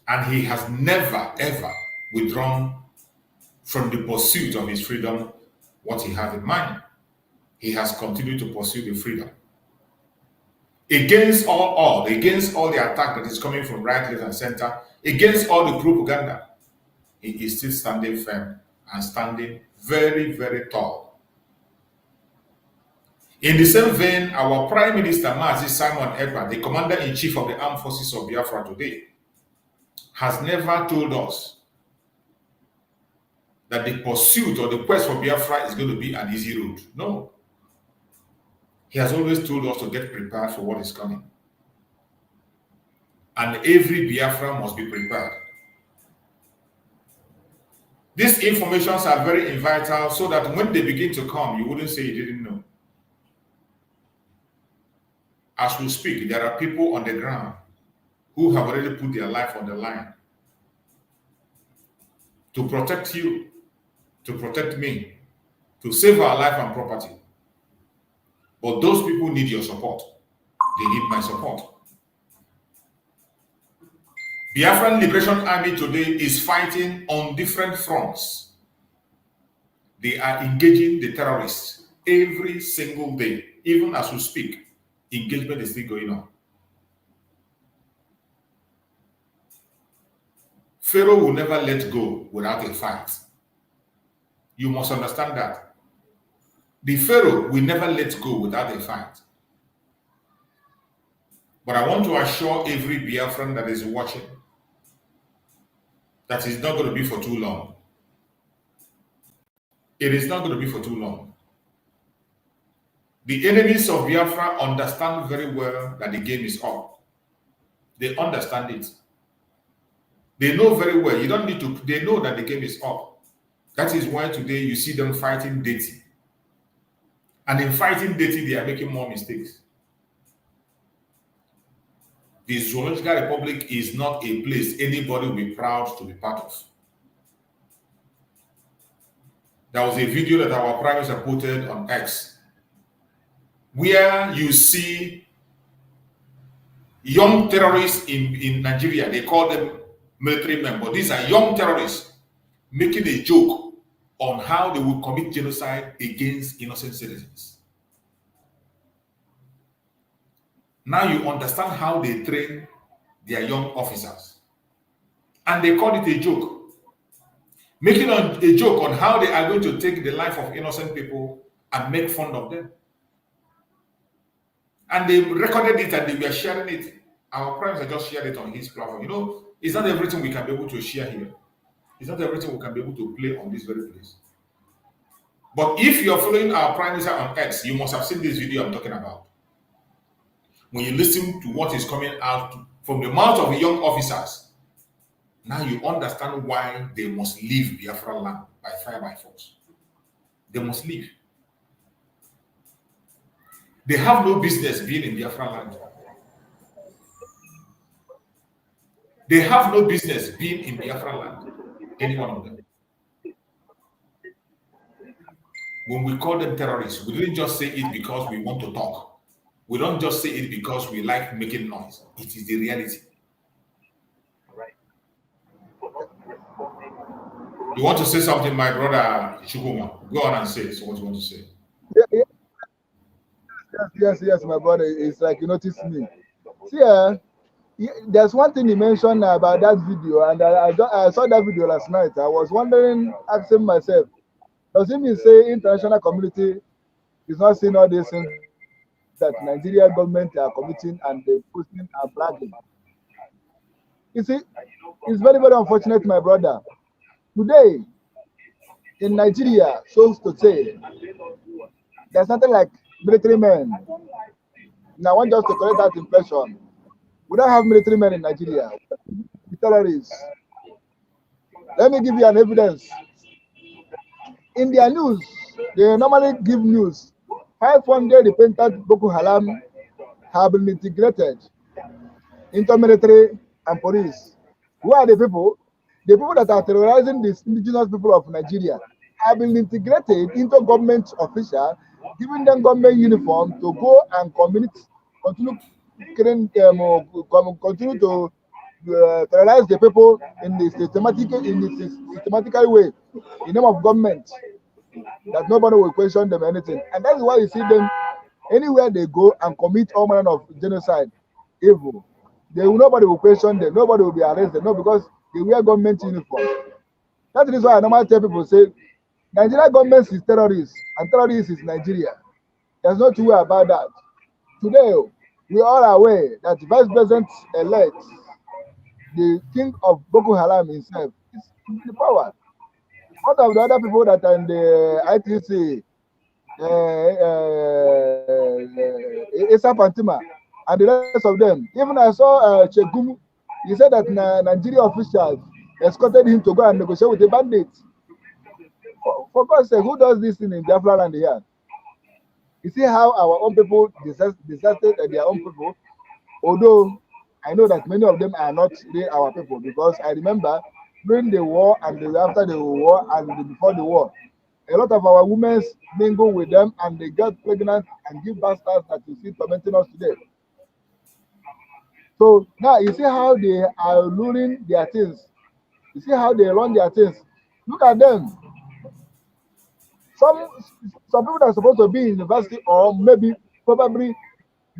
And he has never, ever withdrawn from the pursuit of his freedom what he had in mind. He has continued to pursue the freedom. Against all odds, against all the attack that is coming from right, left, and center, against all the propaganda, he is still standing firm and standing very, very tall. In the same vein, our Prime Minister, Mazi Simon Ekpa, the Commander-in-Chief of the Armed Forces of Biafra today, has never told us that the pursuit or the quest for Biafra is going to be an easy road. No. He has always told us to get prepared for what is coming. And every Biafra must be prepared. These informations are very vital so that when they begin to come, you wouldn't say you didn't know. As we speak, there are people on the ground who have already put their life on the line to protect you, to protect me, to save our life and property. But those people need your support. They need my support. Biafran Liberation Army today is fighting on different fronts. They are engaging the terrorists every single day. Even as we speak, engagement is still going on. Pharaoh will never let go without a fight. You must understand that. The Pharaoh will never let go without a fight. But I want to assure every Biafran that is watching that it's not going to be for too long. It is not going to be for too long. The enemies of Biafra understand very well that the game is up. They understand it. They know very well. You don't need to, they know that the game is up. That is why today you see them fighting dirty. And in fighting dirty, they are making more mistakes. The Zoological Republic is not a place anybody will be proud to be part of. There was a video that our Prime Minister posted on X, where you see young terrorists in Nigeria. They call them military men, but these are young terrorists making a joke on how they will commit genocide against innocent citizens. Now you understand how they train their young officers. And they call it a joke. Making a joke on how they are going to take the life of innocent people and make fun of them. And they recorded it and they were sharing it. Our friends have just shared it on his platform. You know, it's not everything we can be able to share here. It's not everything we can be able to play on this very place. But if you're following our Prime Minister on X, you must have seen this video I'm talking about. When you listen to what is coming out from the mouth of the young officers, now you understand why they must leave Biafra land by fire by force. They must leave. They have no business being in Biafra land. They have no business being in Biafra land, any one of them. When we call them terrorists, we didn't just say it because we want to talk. We don't just say it because we like making noise. It is the reality. You want to say something, my brother Shukuma? Go on and say what you want to say. Yes, my brother. It's like you noticed me. See, there's one thing you mentioned about that video, and I saw that video last night. I was wondering, asking myself, does it mean say international community is not seeing all these things that Nigeria government are committing and they posting and bragging? You see, it's very, very unfortunate, my brother. Today, in Nigeria, so to say, there's nothing like military men. Now, I want just to correct that impression. We don't have military men in Nigeria. The terrorists. Let me give you an evidence. In their news, they normally give news. 500 repentant Boko Haram have been integrated into military and police. Who are the people? The people that are terrorizing the indigenous people of Nigeria have been integrated into government officials, giving them government uniform to go and continue to terrorize the people in the systematical way, in name of government, that nobody will question them anything. And that's why you see them anywhere they go and commit all manner of genocide, evil. Nobody will question them, nobody will be arrested, no, because they wear government uniform. That is why I normally tell people, say, Nigeria government is terrorists, and terrorists is Nigeria. There's no two way about that. Today, we all are aware that Vice President-elect, the king of Boko Haram himself, is in the power. What of the other people that are in the ITC, Esa Pantima, and the rest of them? Even I saw Chekumu, he said that Nigeria officials escorted him to go and negotiate with the bandits. For God's sake, who does this thing in Biafra land here? You see how our own people deserted their own people, although I know that many of them are not really our people, because I remember during the war and after the war and before the war, a lot of our women mingle with them and they get pregnant and give bastards that you see tormenting us today. So now you see how they are luring their things. You see how they run their things. Look at them. Some people that are supposed to be in university or maybe probably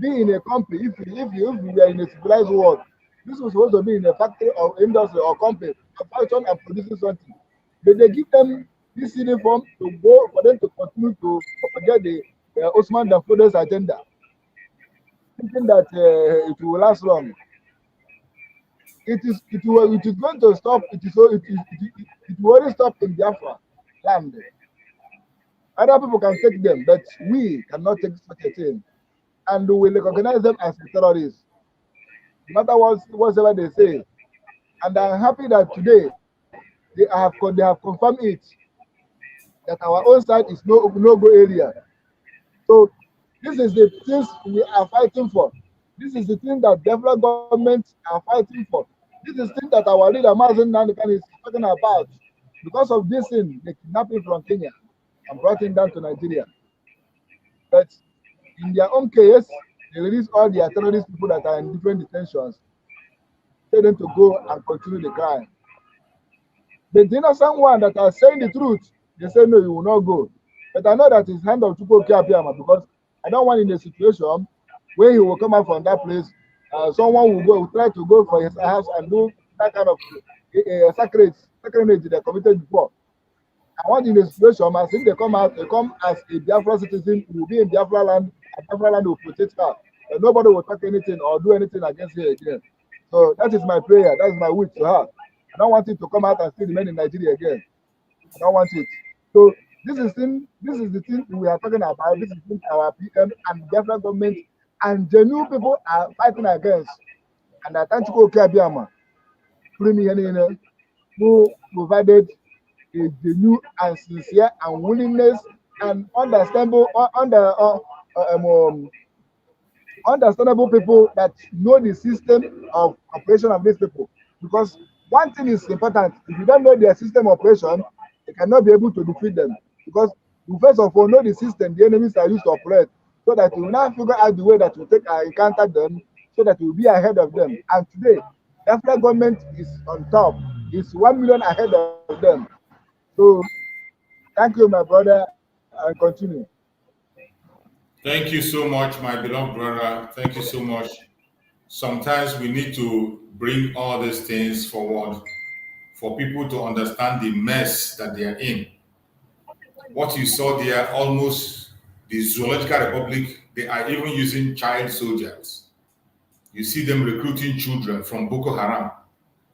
be in a company. If you are in a civilized world, this was supposed to be in a factory or industry or company, a function and producing something. But they give them this uniform to go for them to continue to propagate the Osman Dan Fodo's agenda, thinking that it will last long. It is going to stop. It will only stop in Biafra land. Other people can take them, but we cannot take such a thing, and we will recognize them as terrorists, no matter whatever they say. And I'm happy that today they have confirmed it, that our own side is no-go area. So this is the things we are fighting for. This is the thing that Biafra government are fighting for. This is the thing that our leader Mazen Nandekan is talking about. Because of this thing, they kidnapped him from Kenya and brought him down to Nigeria. But in their own case, they release all their terrorist people that are in different detentions. tell them to go and continue the crime. But the innocent one that are saying the truth, they say no, you will not go. But I know that it's hand of Chukwuka Abiyama, because I don't want in a situation where he will come out from that place, someone will try to go for his house and do that kind of sacrilege they committed before. I want in a situation, as if they come out, they come as a Biafra citizen, who will be in Biafra land, and Biafra land will protect her. And nobody will talk anything or do anything against her again. So that is my prayer, that is my wish to her. I don't want it to come out and still remain in Nigeria again. I don't want it. So this is the thing we are talking about. This is what our PM and Biafra government and genuine people are fighting against. And I thank you, Abiyama, who provided a genuine and sincere and willingness and understandable people that know the system of operation of these people. Because one thing is important: if you don't know their system operation, you cannot be able to defeat them. Because you first of all know the system the enemies are used to operate, so that you will now figure out the way that you take encounter them, so that you will be ahead of them. And today, the African government is on top; is 1 million ahead of them. So, thank you, my brother, and continue. Thank you so much, my beloved brother. Thank you so much. Sometimes we need to bring all these things forward for people to understand the mess that they are in. What you saw there, almost the Zoological Republic, they are even using child soldiers. You see them recruiting children from Boko Haram.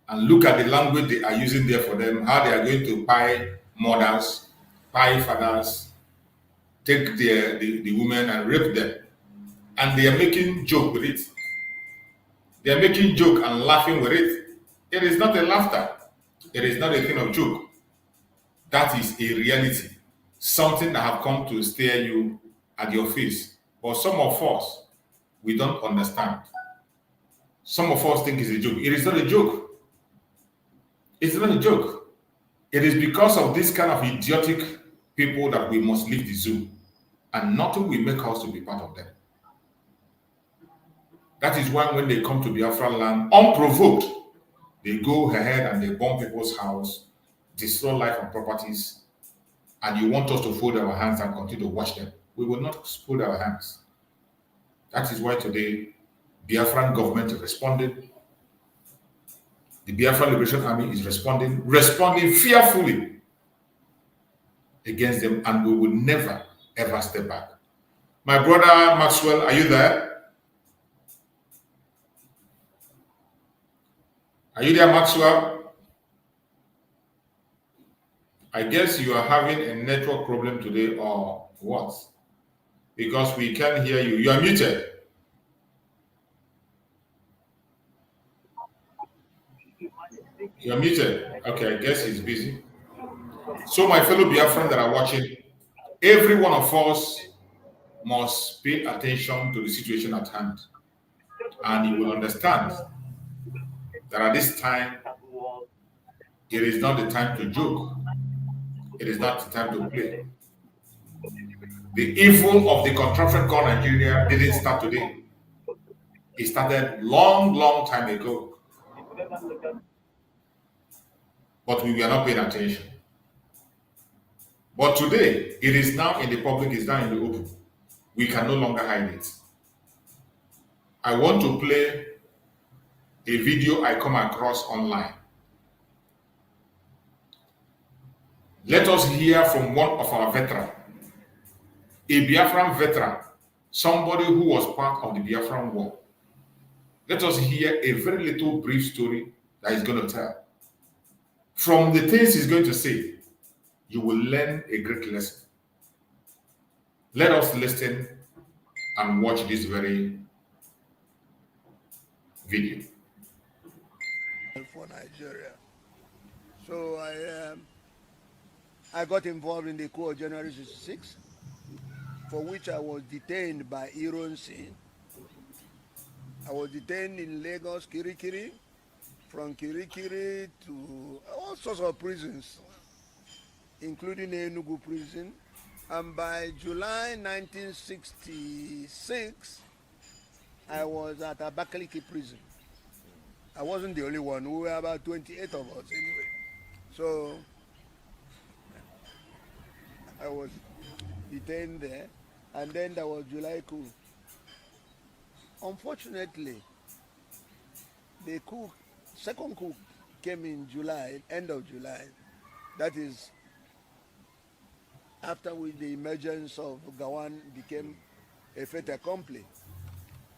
And look at the language they are using there for them, how they are going to buy mothers, buy fathers, take the women and rape them. And they are making joke with it. They are making joke and laughing with it. It is not a laughter. It is not a thing of joke. That is a reality. Something that have come to stare you at your face. But some of us, we don't understand. Some of us think it's a joke. It is not a joke. It's not a joke. It is because of this kind of idiotic people that we must leave the zoo. And nothing will make us to be part of them. That is why when they come to Biafran land, unprovoked, they go ahead and they bomb people's house, destroy life and properties, and you want us to fold our hands and continue to watch them. We will not fold our hands. That is why today, Biafran government is responding. The Biafran Liberation Army is responding fearfully against them, and we will never, ever step back. My brother Maxwell, are you there? Are you there, Maxwell? I guess you are having a network problem today, or what? Because we can't hear you. You are muted. You're muted. Okay, I guess he's busy. So my fellow Biafrans that are watching, every one of us must pay attention to the situation at hand. And you will understand that at this time, it is not the time to joke. It is not the time to play. The evil of the contraption called Nigeria didn't start today. It started long, long time ago. But we were not paying attention. But today, it is now in the public, it's now in the open. We can no longer hide it. I want to play a video I come across online. Let us hear from one of our veterans, a Biafran veteran, somebody who was part of the Biafran war. Let us hear a very little brief story that he's going to tell. From the things he's going to say, you will learn a great lesson. Let us listen and watch this very video. For Nigeria. So I got involved in the coup of January 66, for which I was detained by Ironsi. I was detained in Lagos, Kirikiri, from Kirikiri to all sorts of prisons, including Enugu prison. And by July 1966, I was at Abakaliki prison. I wasn't the only one. We were about 28 of us anyway. So I was detained there, and then there was July coup. Unfortunately, the coup, second coup came in July, end of July. That is after which the emergence of Gawan became a fait accompli.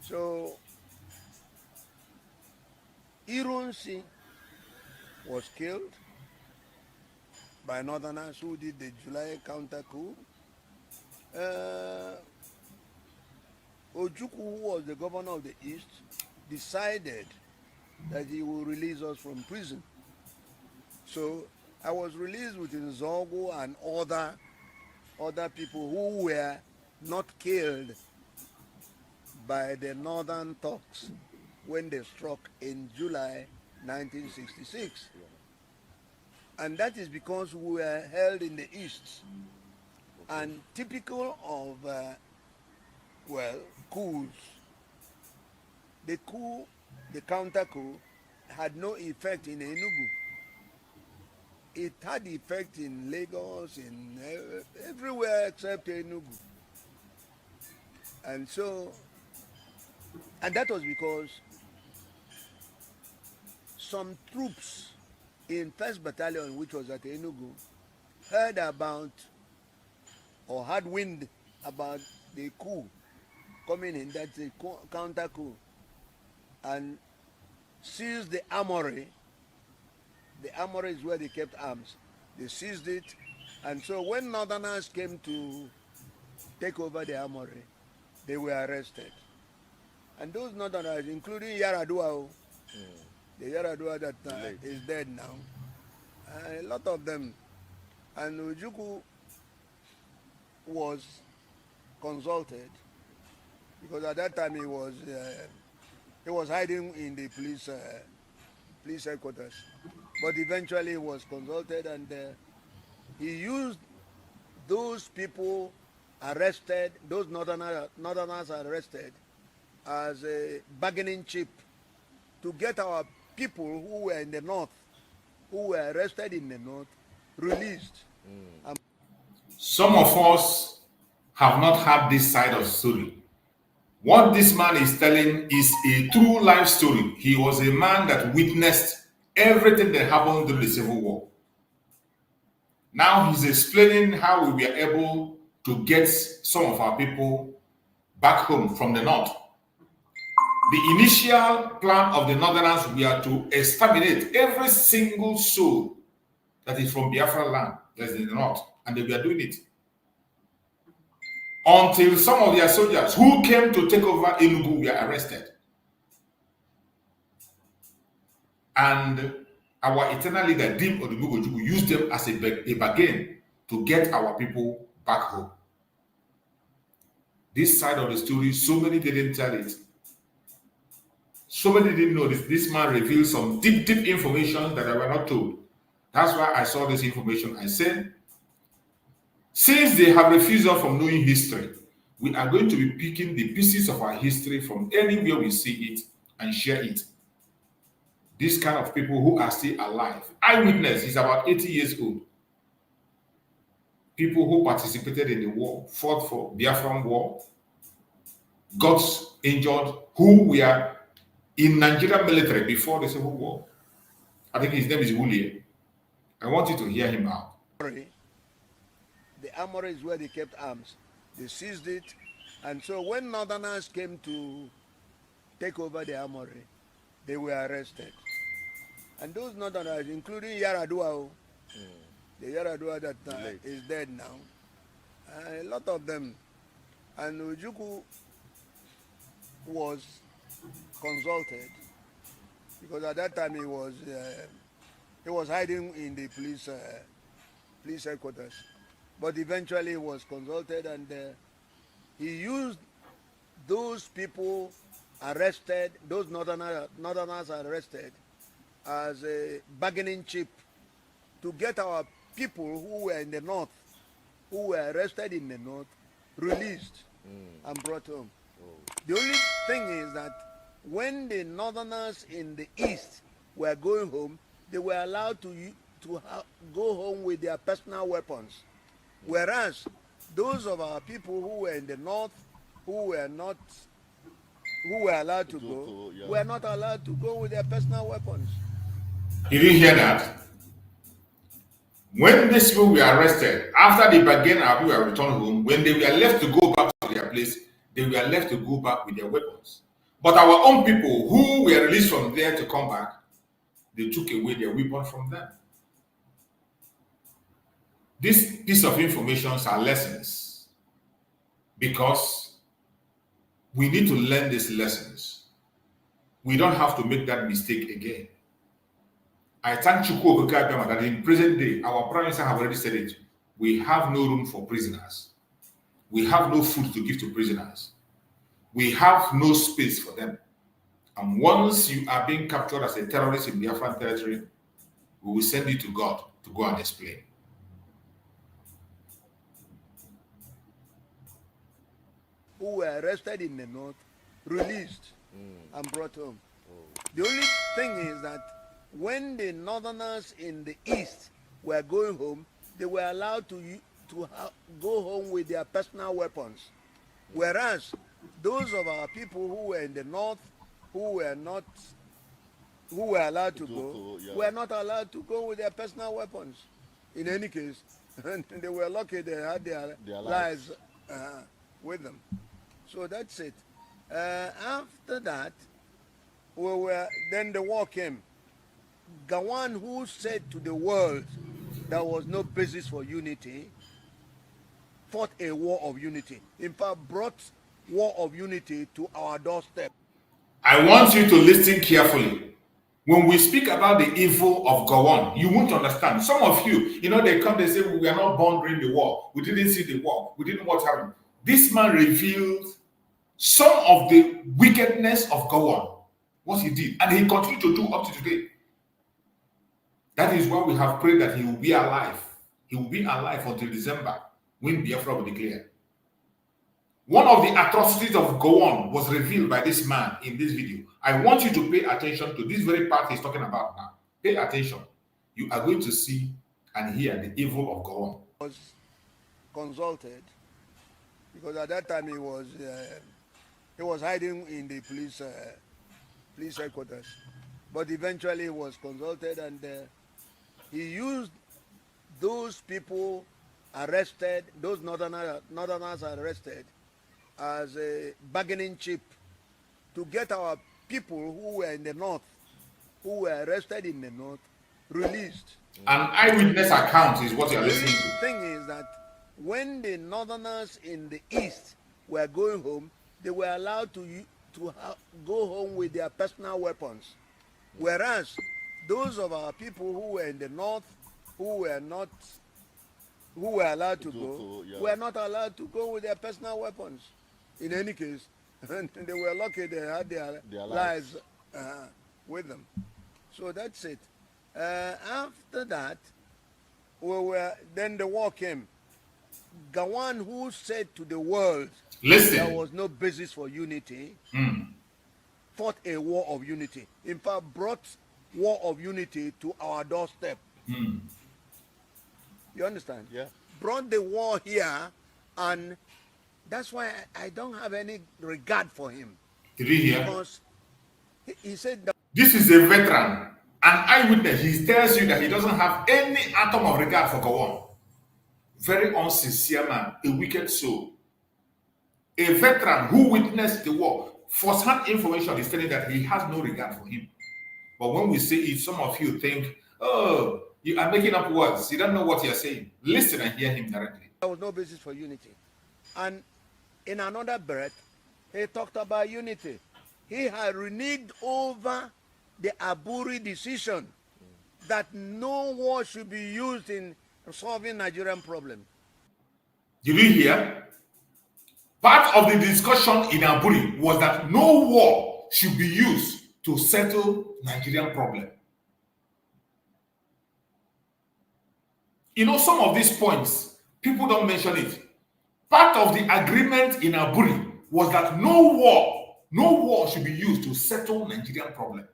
So Irunsi was killed by Northerners who did the July counter coup. Ojukwu, who was the governor of the East, decided that he will release us from prison. So I was released with Nzogu and other people who were not killed by the Northern Turks when they struck in July 1966. And that is because we were held in the East. And typical of, coups, the counter coup, had no effect in Enugu. It had effect in Lagos, in everywhere except Enugu. And so, and that was because some troops in 1st Battalion, which was at Enugu, heard about or had wind about the coup coming in, that's a counter coup, and seized the armory. The armory is where they kept arms. They seized it, and so when Northerners came to take over the armory, they were arrested. And those Northerners, including Yaradua, the Yaradua that is dead now, a lot of them. And Ojukwu was consulted because at that time he was hiding in the police headquarters. But eventually he was consulted, and he used those people arrested, those Northerners arrested, as a bargaining chip to get our people who were in the north, who were arrested in the north, released. Some of us have not had this side of the story. What this man is telling is a true life story. He was a man that witnessed everything that happened during the Civil War. Now he's explaining how we were able to get some of our people back home from the north. The initial plan of the Northerners were to exterminate every single soul that is from Biafra land, that is in the north, and they were doing it. Until some of their soldiers who came to take over Enugu were arrested. And our eternal leader, Dim Odumugojuku, used them as a bargain to get our people back home. This side of the story, so many didn't tell it. So many didn't know this. This man revealed some deep information that I were not told. That's why I saw this information. I said, since they have refused us from knowing history, we are going to be picking the pieces of our history from anywhere we see it and share it. This kind of people who are still alive. Eyewitness is about 80 years old. People who participated in the war, fought for Biafran war, got injured, who were in Nigerian military before the Civil War. I think his name is William. I want you to hear him out. The armory is where they kept arms. They seized it, and so when Northerners came to take over the armory, they were arrested. And those Northerners, including Yaradua, the Yaradua that is dead now, a lot of them. And Ojukwu was consulted because at that time he was hiding in the police headquarters. But eventually he was consulted, and he used those people arrested, those Northerners arrested, as a bargaining chip to get our people who were in the north, who were arrested in the north, released and brought home. The only thing is that when the northerners in the east were going home, they were allowed to go home with their personal weapons. Whereas those of our people who were in the north, who were allowed to go, were not allowed to go with their personal weapons. Did you hear that? When these people were arrested, after they began Aburi were returned home, when they were left to go back to their place, they were left to go back with their weapons. But our own people who were released from there to come back, they took away their weapons from them. This piece of information are lessons, because we need to learn these lessons. We don't have to make that mistake again. I thank Chukwu Okeke that in present day, our Prime Minister have already said it, we have no room for prisoners. We have no food to give to prisoners. We have no space for them. And once you are being captured as a terrorist in Biafran territory, we will send you to God to go and explain. Who were arrested in the north, released and brought home. The only thing is that when the northerners in the east were going home, they were allowed to go home with their personal weapons. Whereas those of our people who were in the north, who were allowed to go, were not allowed to go with their personal weapons. In any case, they were lucky they had their lives with them. So that's it. After that, then the war came. Gawan, who said to the world there was no basis for unity, fought a war of unity. In fact, brought war of unity to our doorstep. I want you to listen carefully. When we speak about the evil of Gawan, you won't understand. Some of you, they come, they say, we are not born during the war. We didn't see the war. We didn't know what happened. This man revealed some of the wickedness of Gawan, what he did, and he continued to do up to today. That is why we have prayed that he will be alive. He will be alive until December, when Biafra will declare. One of the atrocities of Gawan was revealed by this man in this video. I want you to pay attention to this very part he's talking about now. Pay attention. You are going to see and hear the evil of Gawan. Was consulted, because at that time he was hiding in the police headquarters. But eventually he was consulted, and he used those people arrested, those northerners arrested, as a bargaining chip to get our people who were in the north, who were arrested in the north, released. An eyewitness account is what you're listening to. The thing is that when the northerners in the east were going home, they were allowed to go home with their personal weapons. Whereas those of our people who were in the north, who were allowed to go, were not allowed to go with their personal weapons. In any case, they were lucky they had their lives with them. So that's it. After that, then the war came. Gawan, who said to the world there was no basis for unity, fought a war of unity. In fact, brought war of unity to our doorstep. You understand? Yeah. Brought the war here, and that's why I don't have any regard for him. Did you hear? Because he said that this is a veteran, an eyewitness. He tells you that he doesn't have any atom of regard for Gawan. Very unsincere man, a wicked soul. A veteran who witnessed the war. First-hand information is telling that he has no regard for him. But when we say it, some of you think, oh, you are making up words. You don't know what you're saying. Listen and hear him directly. there was no basis for unity. And in another breath, he talked about unity. He had reneged over the Aburi decision that no war should be used in solving Nigerian problem. Did you hear? Part of the discussion in Aburi was that no war should be used to settle Nigerian problem. You know, some of these points, people don't mention it. Part of the agreement in Aburi was that no war No war should be used to settle Nigerian problem.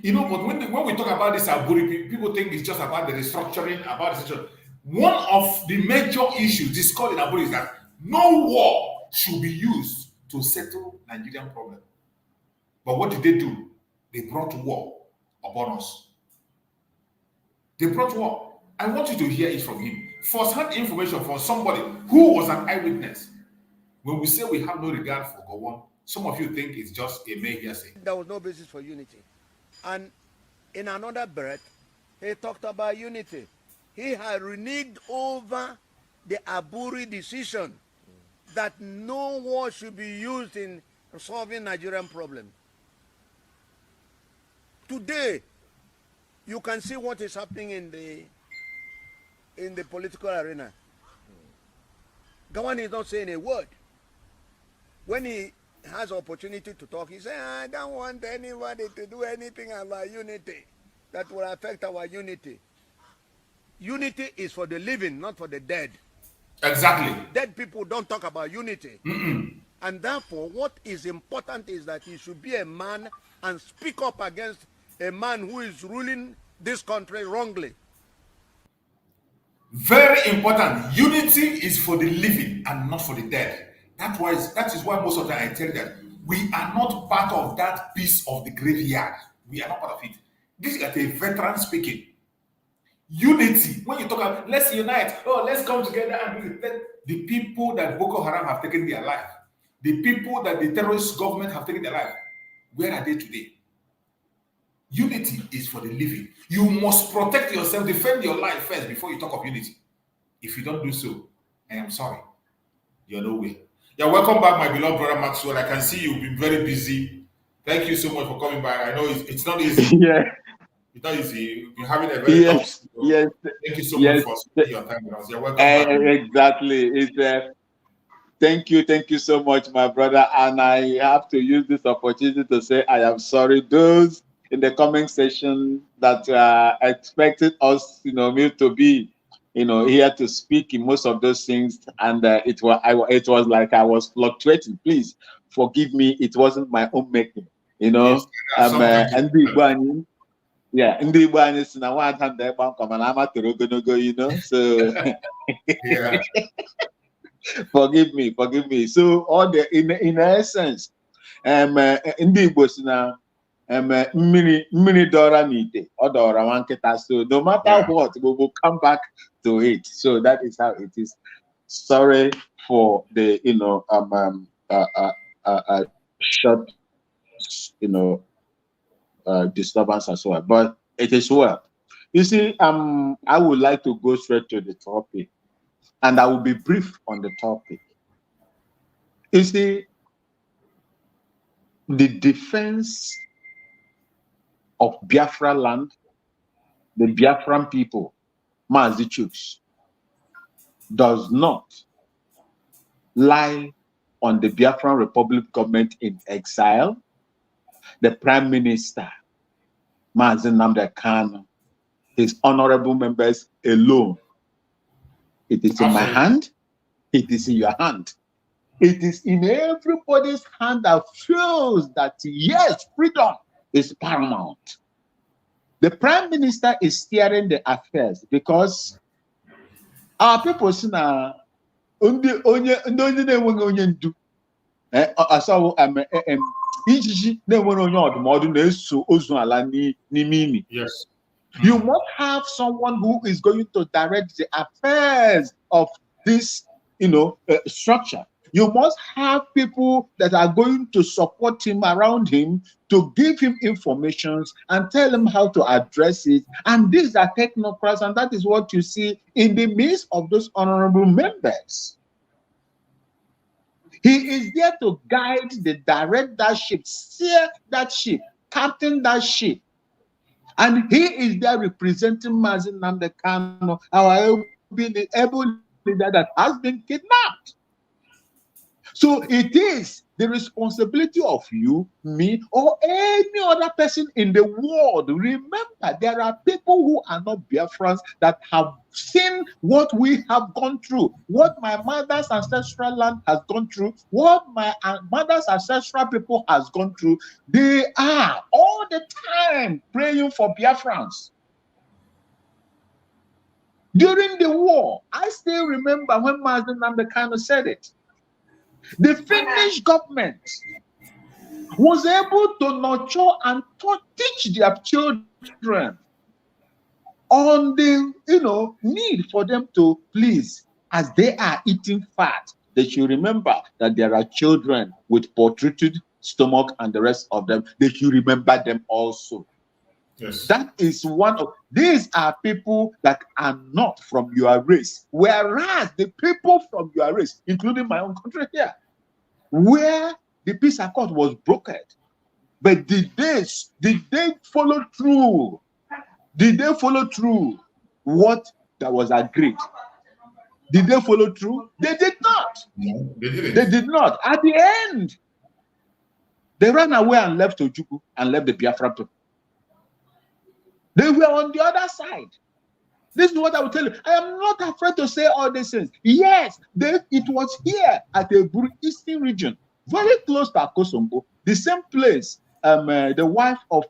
You know, but when we talk about this Aburi, people think it's just about the restructuring, about the situation. One of the major issues discussed in Aburi is that no war should be used to settle Nigerian problem. But what did they do? They brought war upon us. They brought war. I want you to hear it from him. First-hand information from somebody who was an eyewitness. When we say we have no regard for Gowon, some of you think it's just a mere hearsay. There was no basis for unity. And in another breath, he talked about unity. He had reneged over the Aburi decision that no war should be used in solving Nigerian problem. Today, you can see what is happening in the political arena. Gowon is not saying a word. When he has opportunity to talk, he says, I don't want anybody to do anything about unity that will affect our unity. Unity is for the living, not for the dead. Exactly. Dead people don't talk about unity. And therefore, what is important is that he should be a man and speak up against a man who is ruling this country wrongly. Very important. Unity is for the living and not for the dead. That is why most of the time I tell you that we are not part of that piece of the graveyard. We are not part of it. This is like a veteran speaking. Unity. When you talk about let's unite, let's come together and do it. The people that Boko Haram have taken their life, the people that the terrorist government have taken their life, where are they today? Unity is for the living. You must protect yourself, defend your life first before you talk of unity. If you don't do so, I am sorry. You're nowhere. Yeah, welcome back, my beloved brother Maxwell. I can see you've been very busy. Thank you so much for coming back. I know it's not easy. Yeah. It's not easy. You're having a very tough schedule. Yes. Thank you so much for spending your time with us. You're welcome back. Exactly. It's thank you so much, my brother. And I have to use this opportunity to say I am sorry. Those in the comment section that expected us, me to be, here to speak in most of those things, and it was like I was fluctuating. Please forgive me. It wasn't my own making, Yes, and the yeah, in the one is now one time they come and I'm at the so yeah. forgive me. So all the in essence, in the was now mini Dora Nite or Dora Wanketa. So no matter what, we will come back to it. So that is how it is. Sorry for the short disturbance as well, but it is well. You see, I would like to go straight to the topic, and I will be brief on the topic. You see, the defense of Biafra land, the Biafran people, Mazichus, does not lie on the Biafran Republic government in exile, the Prime Minister, Mazi Nnamdi Kanu, his honorable members alone. It is in my hand. It is in your hand. It is in everybody's hand that feels that, yes, freedom is paramount. The Prime Minister is steering the affairs because our people now, Yes. You must have someone who is going to direct the affairs of this, structure. You must have people that are going to support him around him to give him information and tell him how to address it. And these are technocrats, and that is what you see in the midst of those honorable members. He is there to guide, direct that ship, steer that ship, captain that ship. And he is there representing Mazi Nnamdi Kanu, our able leader that has been kidnapped. So it is the responsibility of you, me, or any other person in the world. Remember, there are people who are not Biafrans that have seen what we have gone through, what my mother's ancestral land has gone through, what my mother's ancestral people has gone through. They are all the time praying for Biafrans. During the war, I still remember when Mazen Namdekano said it. The Finnish government was able to nurture and teach their children on the need for them to please, as they are eating fat, they should remember that there are children with protruded stomach and the rest of them. They should remember them also. Yes. That is one of these are people that are not from your race, whereas the people from your race, including my own country here, where the peace accord was brokered, but did they follow through? Did they follow through what that was agreed? Did they follow through? They did not. No, they didn't. They did not. At the end, they ran away and left Ojukwu and left the Biafra people. They were on the other side. This is what I will tell you. I am not afraid to say all these things. Yes, it was here at the Aburi Eastern region, very close to Akosombo, the same place. The wife of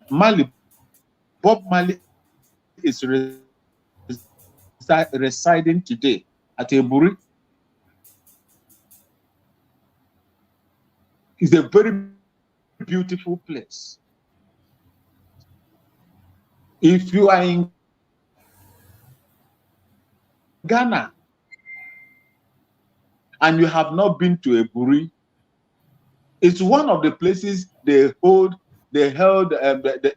Mali, Bob Mali, is residing today at Aburi. It's a very beautiful place. If you are in Ghana and you have not been to Aburi, it's one of the places they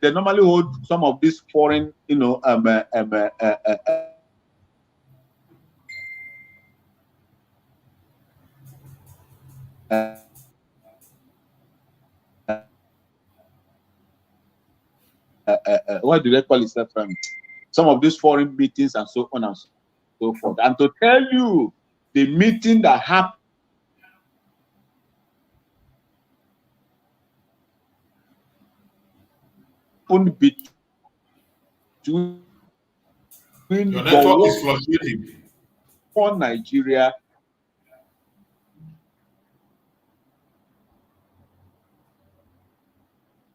normally hold some of these foreign, what do they call it? Some of these foreign meetings and so on and so forth. And to tell you, the meeting that happened between your network is fluctuating for Nigeria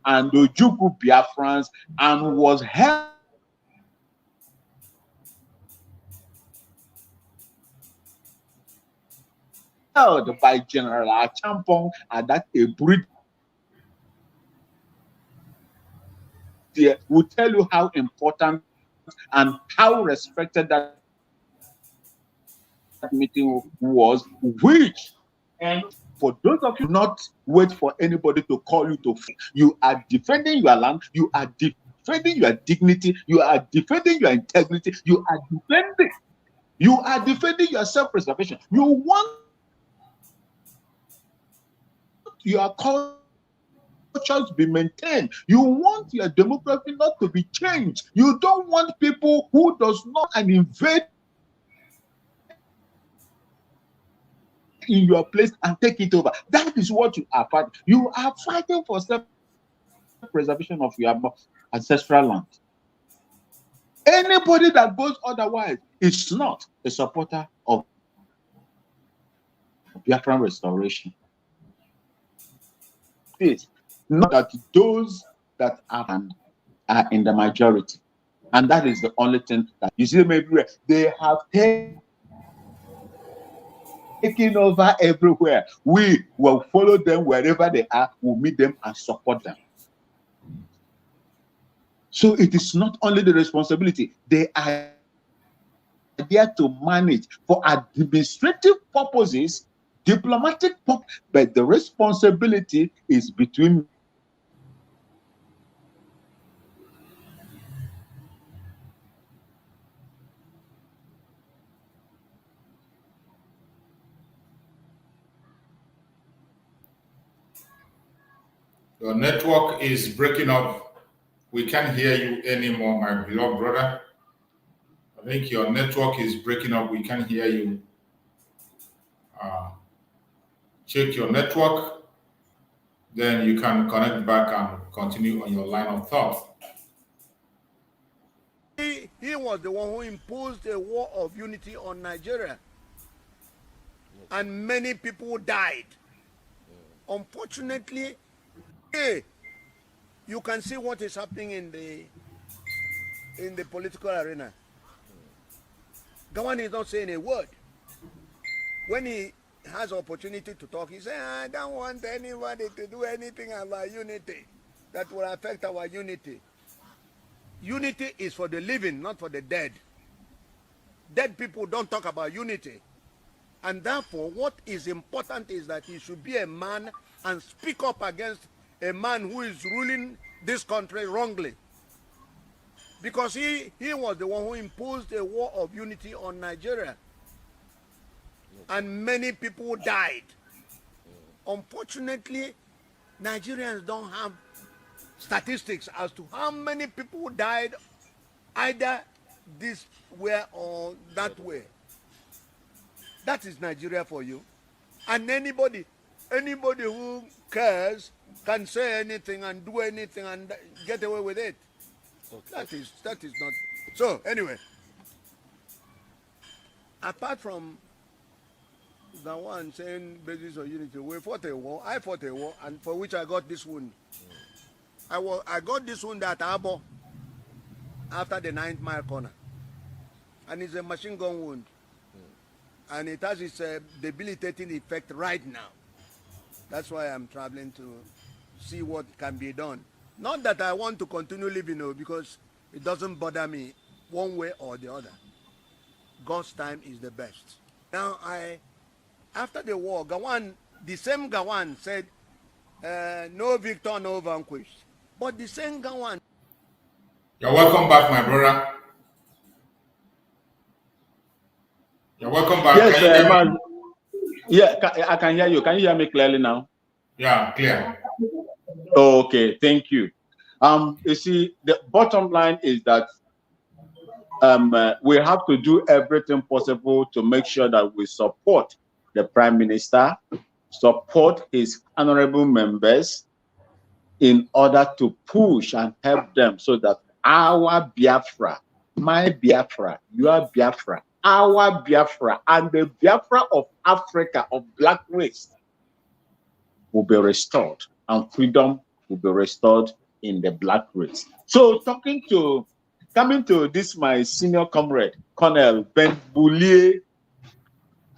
and the Ojukwu Biafrans, and was held by General Achampong at that Aburi. Will tell you how important and how respected that meeting was, which, and for those of you not wait for anybody to call you to, you are defending your land, you are defending your dignity, you are defending your integrity, you are defending your self-preservation. You want your culture to be maintained. You want your demography not to be changed. You don't want people who does not invade in your place and take it over. That is what you are fighting. You are fighting for self-preservation of your ancestral land. Anybody that goes otherwise is not a supporter of Biafran restoration. Please, not that those that are in the majority, and that is the only thing that you see. Maybe they have taken over everywhere. We will follow them wherever they are. We'll meet them and support them. So it is not only the responsibility, they are there to manage for administrative purposes, diplomatic purposes, but the responsibility is between Your network is breaking up. We can't hear you anymore, my beloved brother. I I think your network is breaking up. We can't hear you. Check your network. Then you can connect back and continue on your line of thought. He was the one who imposed a war of unity on Nigeria. And many people died. Unfortunately, you can see what is happening in the political arena. Gawan is not saying a word. When he has opportunity to talk, he says, I don't want anybody to do anything about unity that will affect our unity. Unity is for the living, not for the dead. Dead people don't talk about unity. And therefore, what is important is that he should be a man and speak up against a man who is ruling this country wrongly. Because he was the one who imposed a war of unity on Nigeria. And many people died. Unfortunately, Nigerians don't have statistics as to how many people died either this way or that way. That is Nigeria for you. And anybody who cares can say anything and do anything and get away with it. Okay. That is not. So anyway, apart from the one saying basis of unity, we fought a war. I fought a war, and for which I got this wound. I got this wound at Abo after the 9th mile corner, and it's a machine gun wound, and it has its debilitating effect right now. That's why I'm traveling to see what can be done. Not that I want to continue living, because it doesn't bother me one way or the other. God's time is the best. Now, after the war, the same Gawan said, no victor, no vanquished. But the same Gawan. You're welcome back, my brother. You're welcome back. Yes, man. Yeah, I can hear you. Can you hear me clearly now? Yeah, clear. Okay, thank you. You see, the bottom line is that we have to do everything possible to make sure that we support the Prime Minister, support his honorable members in order to push and help them so that our Biafra, my Biafra, your Biafra, our Biafra, and the Biafra of Africa, of black race, will be restored, and freedom will be restored in the black race. So coming to this, my senior comrade, Colonel Ben Boulier,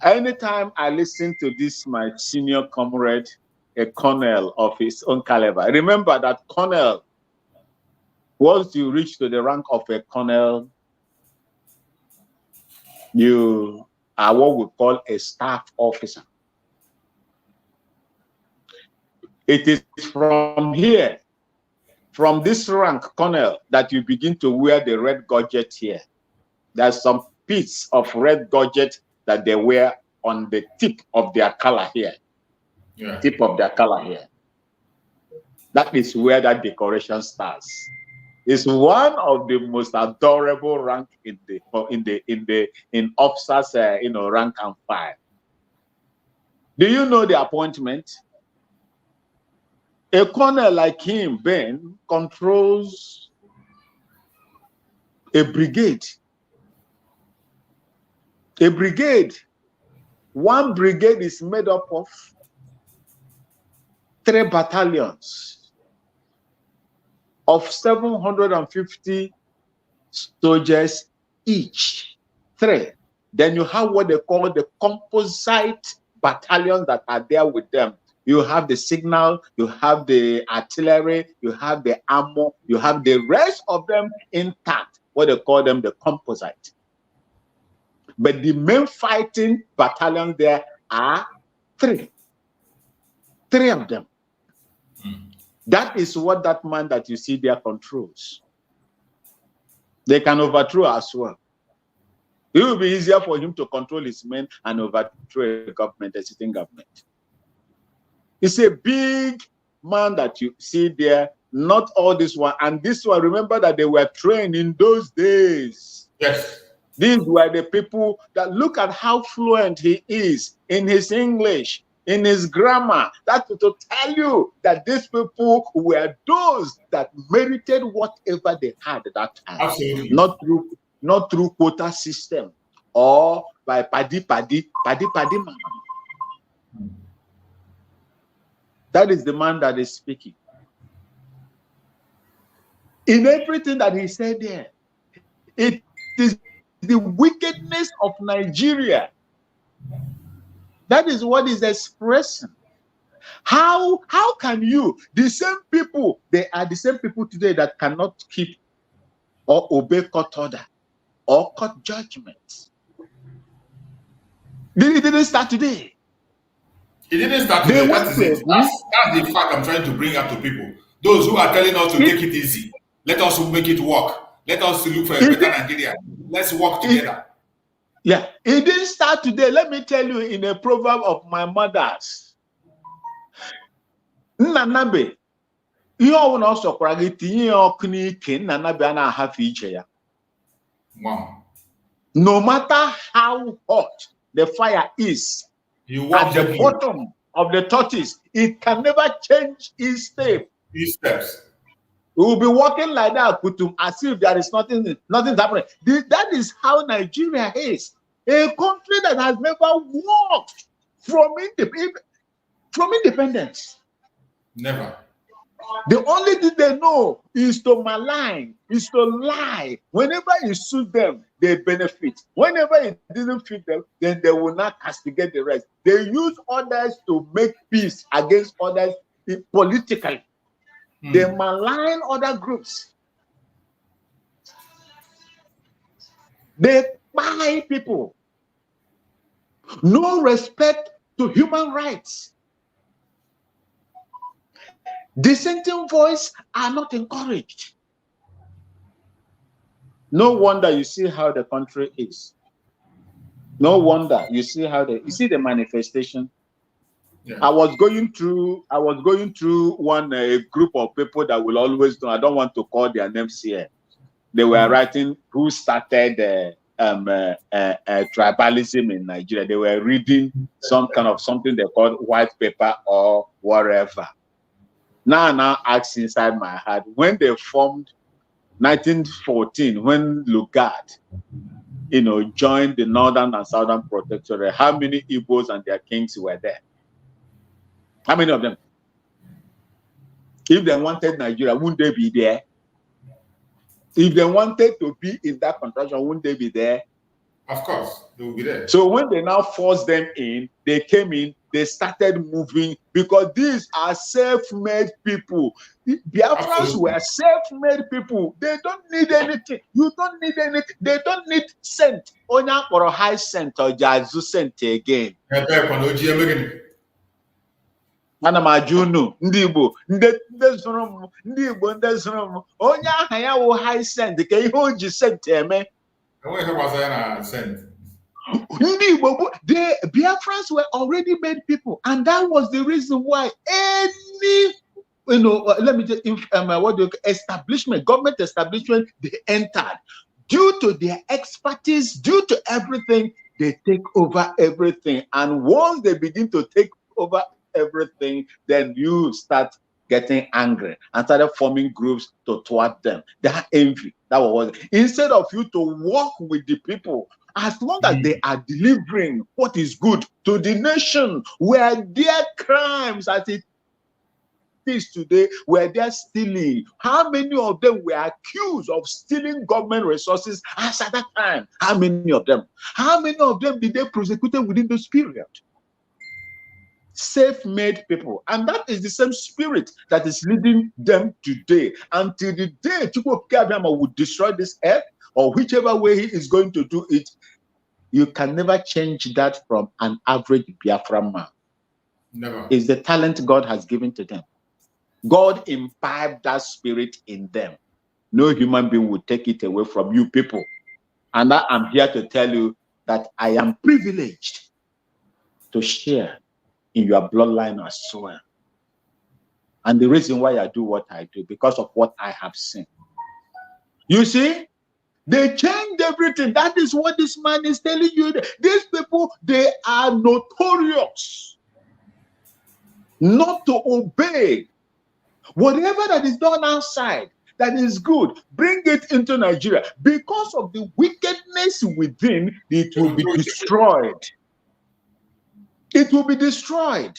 anytime I listen to this, my senior comrade, a colonel of his own caliber, remember that colonel, once you reach to the rank of a colonel, you are what we call a staff officer. It is from here, from this rank, colonel, that you begin to wear the red gorget here. There's some piece of red gorget that they wear on the tip of their collar here. Yeah. Tip of their collar here. That is where that decoration starts. It's one of the most adorable rank in officers, rank and file. Do you know the appointment? A colonel like him, Ben, controls a brigade. A brigade. One brigade is made up of 3 battalions of 750 soldiers each. 3. Then you have what they call the composite battalions that are there with them. You have the signal, you have the artillery, you have the ammo, you have the rest of them intact, what they call them the composite. But the main fighting battalion there are 3. 3 of them. That is what that man that you see there controls. They can overthrow as well. It will be easier for him to control his men and overthrow a government, a sitting government. It's a big man that you see there, not all this one. And this one, remember that they were trained in those days. Yes. These were the people that look at how fluent he is in his English, in his grammar. That's to tell you that these people were those that merited whatever they had at that time. Absolutely. Not through quota system or by paddy man. That is the man that is speaking. In everything that he said there, it is the wickedness of Nigeria. That is what is expressing. How can you, the same people, they are the same people today that cannot keep or obey court order or court judgments. It didn't start today. It didn't start today. That is it. That's the fact I'm trying to bring up to people. Those who are telling us to take it easy. Let us make it work. Let us look for a better Nigeria. Let's work together. Yeah, it didn't start today. Let me tell you in a proverb of my mother's. Nanabe, you all know so kragiti okni nanabe ana half each ya. Wow. No matter how hot the fire is, at the bottom of the tortoise, it can never change its step. Its steps. We will be walking like that, as if there is nothing happening. That is how Nigeria is. A country that has never walked from independence. Never. The only thing they know is to malign, is to lie. Whenever it suits them, they benefit. Whenever it didn't fit them, then they will not castigate the rest. They use others to make peace against others politically. They malign other groups. They buy people. No respect to human rights. Dissenting voices are not encouraged. No wonder you see how the country is. No wonder you see how you see the manifestation. Yeah. I was going through one group of people that will always know. I don't want to call their names here. They were writing who started tribalism in Nigeria. They were reading some kind of something they called white paper or whatever. Now ask inside my heart, when they formed 1914, when Lugard, joined the Northern and Southern Protectorate, how many Igbos and their kings were there? How many of them? If they wanted Nigeria, wouldn't they be there? If they wanted to be in that contraction, wouldn't they be there? Of course, they will be there. So when they now forced them in, they came in, they started moving because these are self-made people. Biafrans were self-made people. They don't need anything. You don't need anything. They don't need cent. Onya or a high cent or jazu cent again. Ana m ajụ unu ndị Igbo ndị Igbo ndị zụrụ m onye aha ya wụ high cent ka ihe o ji cent eme. Ndị Igbo, the Biafrans were already made people, and that was the reason why any government establishment they entered, due to their expertise, due to everything, they take over everything. And once they begin to take over everything, then you start getting angry and started forming groups to thwart them. That envy, that was instead of you to work with the people, as long as they are delivering what is good to the nation, where their crimes as it is today, where they're stealing. How many of them were accused of stealing government resources as at that time? How many of them? How many of them did they prosecute within this period? Self-made people, and that is the same spirit that is leading them today until the day Chukwu Abiyama would destroy this earth, or whichever way he is going to do it. You can never change that from an average Biafran man. Never. It's the talent God has given to them. God imbibed that spirit in them. No human being will take it away from you people. And I'm here to tell you that I am privileged to share in your bloodline as well. And the reason why I do what I do, because of what I have seen. You see, They changed everything. That is what this man is telling you. These people, they are notorious not to obey. Whatever that is done outside that is good, bring it into Nigeria. Because of the wickedness within, it will be destroyed. It will be destroyed.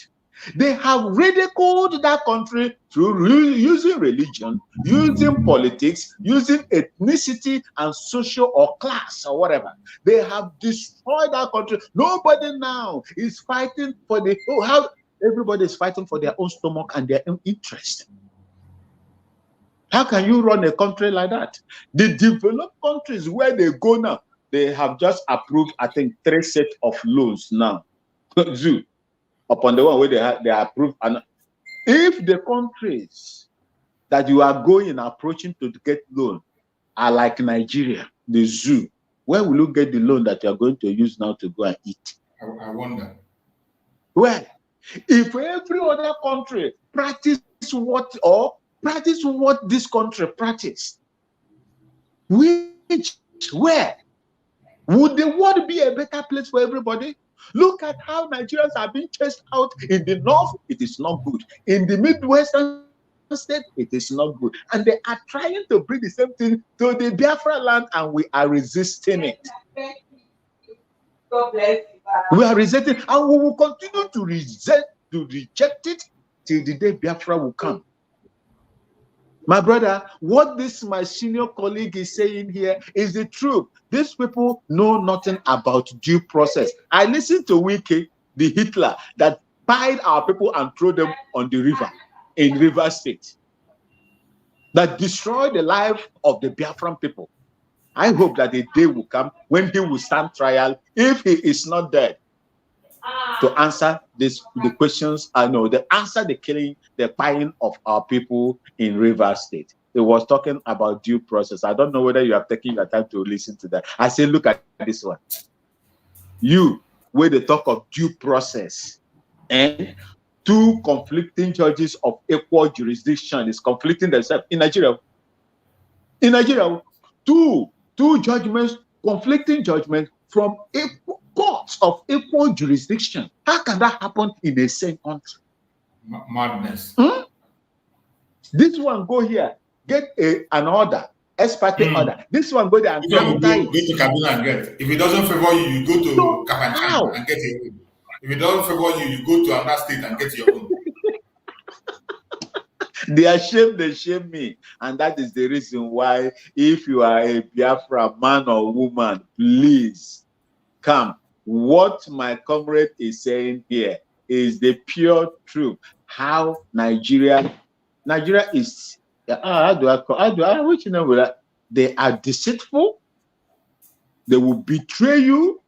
They have ridiculed that country through using religion, using politics, using ethnicity and social or class or whatever. They have destroyed that country. Nobody now is fighting for everybody is fighting for their own stomach and their own interest. How can you run a country like that? The developed countries where they go now, they have just approved, I think, 3 sets of loans now. Zoo. Upon the one where they approve. And if the countries that you are approaching to get loan are like Nigeria, the zoo, where will you get the loan that you are going to use now to go and eat? I wonder. Well, if every other country practice what this country practiced, where would the world be a better place for everybody? Look at how Nigerians are being chased out in the north. It is not good. In the Midwestern state, it is not good. And they are trying to bring the same thing to the Biafra land, and we are resisting it. God bless you. We are resisting, and we will continue to reject it till the day Biafra will come. My brother, what my senior colleague is saying here is the truth. These people know nothing about due process. I listened to Wiki, the Hitler that tied our people and threw them on the river in River State, that destroyed the life of the Biafran people. I hope that the day will come when he will stand trial, if he is not dead, to answer the questions. Answer the killing, the buying of our people in River State. It was talking about due process. I don't know whether you have taken your time to listen to that. I say, look at this one. You, where they talk of due process, and 2 conflicting judges of equal jurisdiction is conflicting themselves in Nigeria. In Nigeria, two judgments, conflicting judgments from equal courts of equal jurisdiction. How can that happen in the same country? Madness. This one go here, get an order, ex parte order. This one go there and go to Kaduna and get. If it doesn't favor you, you go to Kafanchan and get your own. If it doesn't favor you, you go to another state and get your own. They shame me. And that is the reason why, if you are a Biafra man or woman, please come. What my comrade is saying here is the pure truth. How Nigeria is, which number? They are deceitful, they will betray you,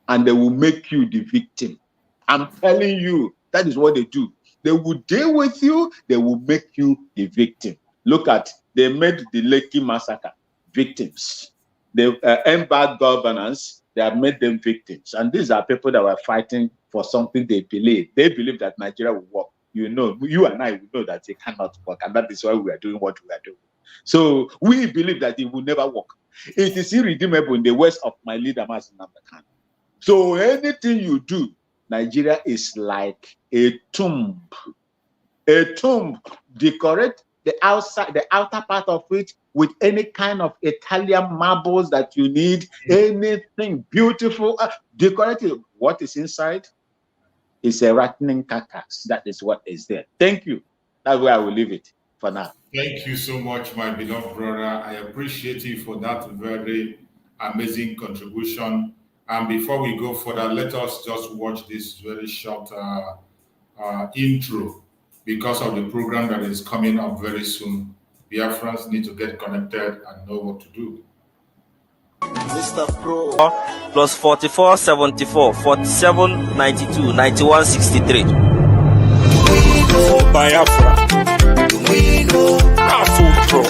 and they will make you the victim. I'm telling you, that is what they do. They will deal with you, they will make you the victim. Look at, they made the Lekki massacre victims. They bad governance, they have made them victims. And these are people that were fighting for something they believe. They believe that Nigeria will work. You know, you and I know that it cannot work, and that is why we are doing what we are doing. So we believe that it will never work. It is irredeemable in the words of my leader, Master Namdekan. So anything you do, Nigeria is like a tomb. A tomb. Decorate the outside, the outer part of it with any kind of Italian marbles that you need, anything beautiful, decorate it. What is inside is a rotting carcass. That is what is there. Thank you. That's where I will leave it for now. Thank you so much, my beloved brother. I appreciate you for that very amazing contribution. And before we go further, let us just watch this very short intro, because of the program that is coming up very soon. Biafrans need to get connected and know what to do. Mr. Pro plus 44 74 47 92 91 63. For Biafra, Raffle Pro,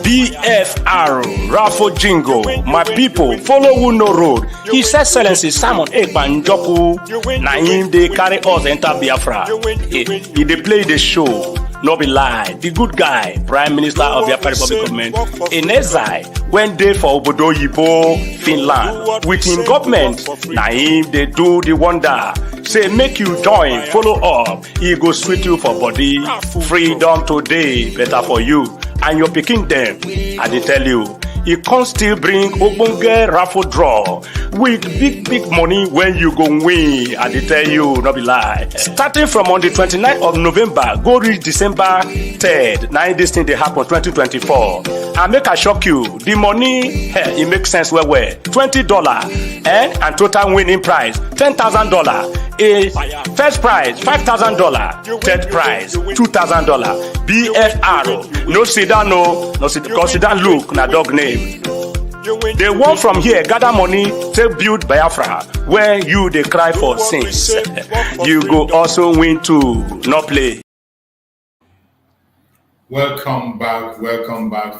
BFR, Raffle Jingo. My people, follow who no road. His Excellency Simon Ekpa Njoku. Na him they carry us enter Biafra. He they play the show. no be lie. The good guy, Prime Minister of the Republic Government, in exile, went there for Obodo Yibo, Finland. With him government, na him they do the wonder. Say make you join, follow up. He go sweet you for body. Freedom today, better for you and your pikin them. I dey tell you. He can still bring ogbonge raffle draw with big money when you go win. I dey tell you, no be lie. Starting from on the 29th of November, go reach December 3rd. Now this thing dey happen 2024. And make I shock you, the money, it makes sense well. $20 and total winning prize $10,000. A first prize $5,000, third prize $2,000. BFR, no sit down, no sit because sit down look na dog name. They want from here gather money to build Biafra, where you they cry for sins. You go also win too, no play. Welcome back.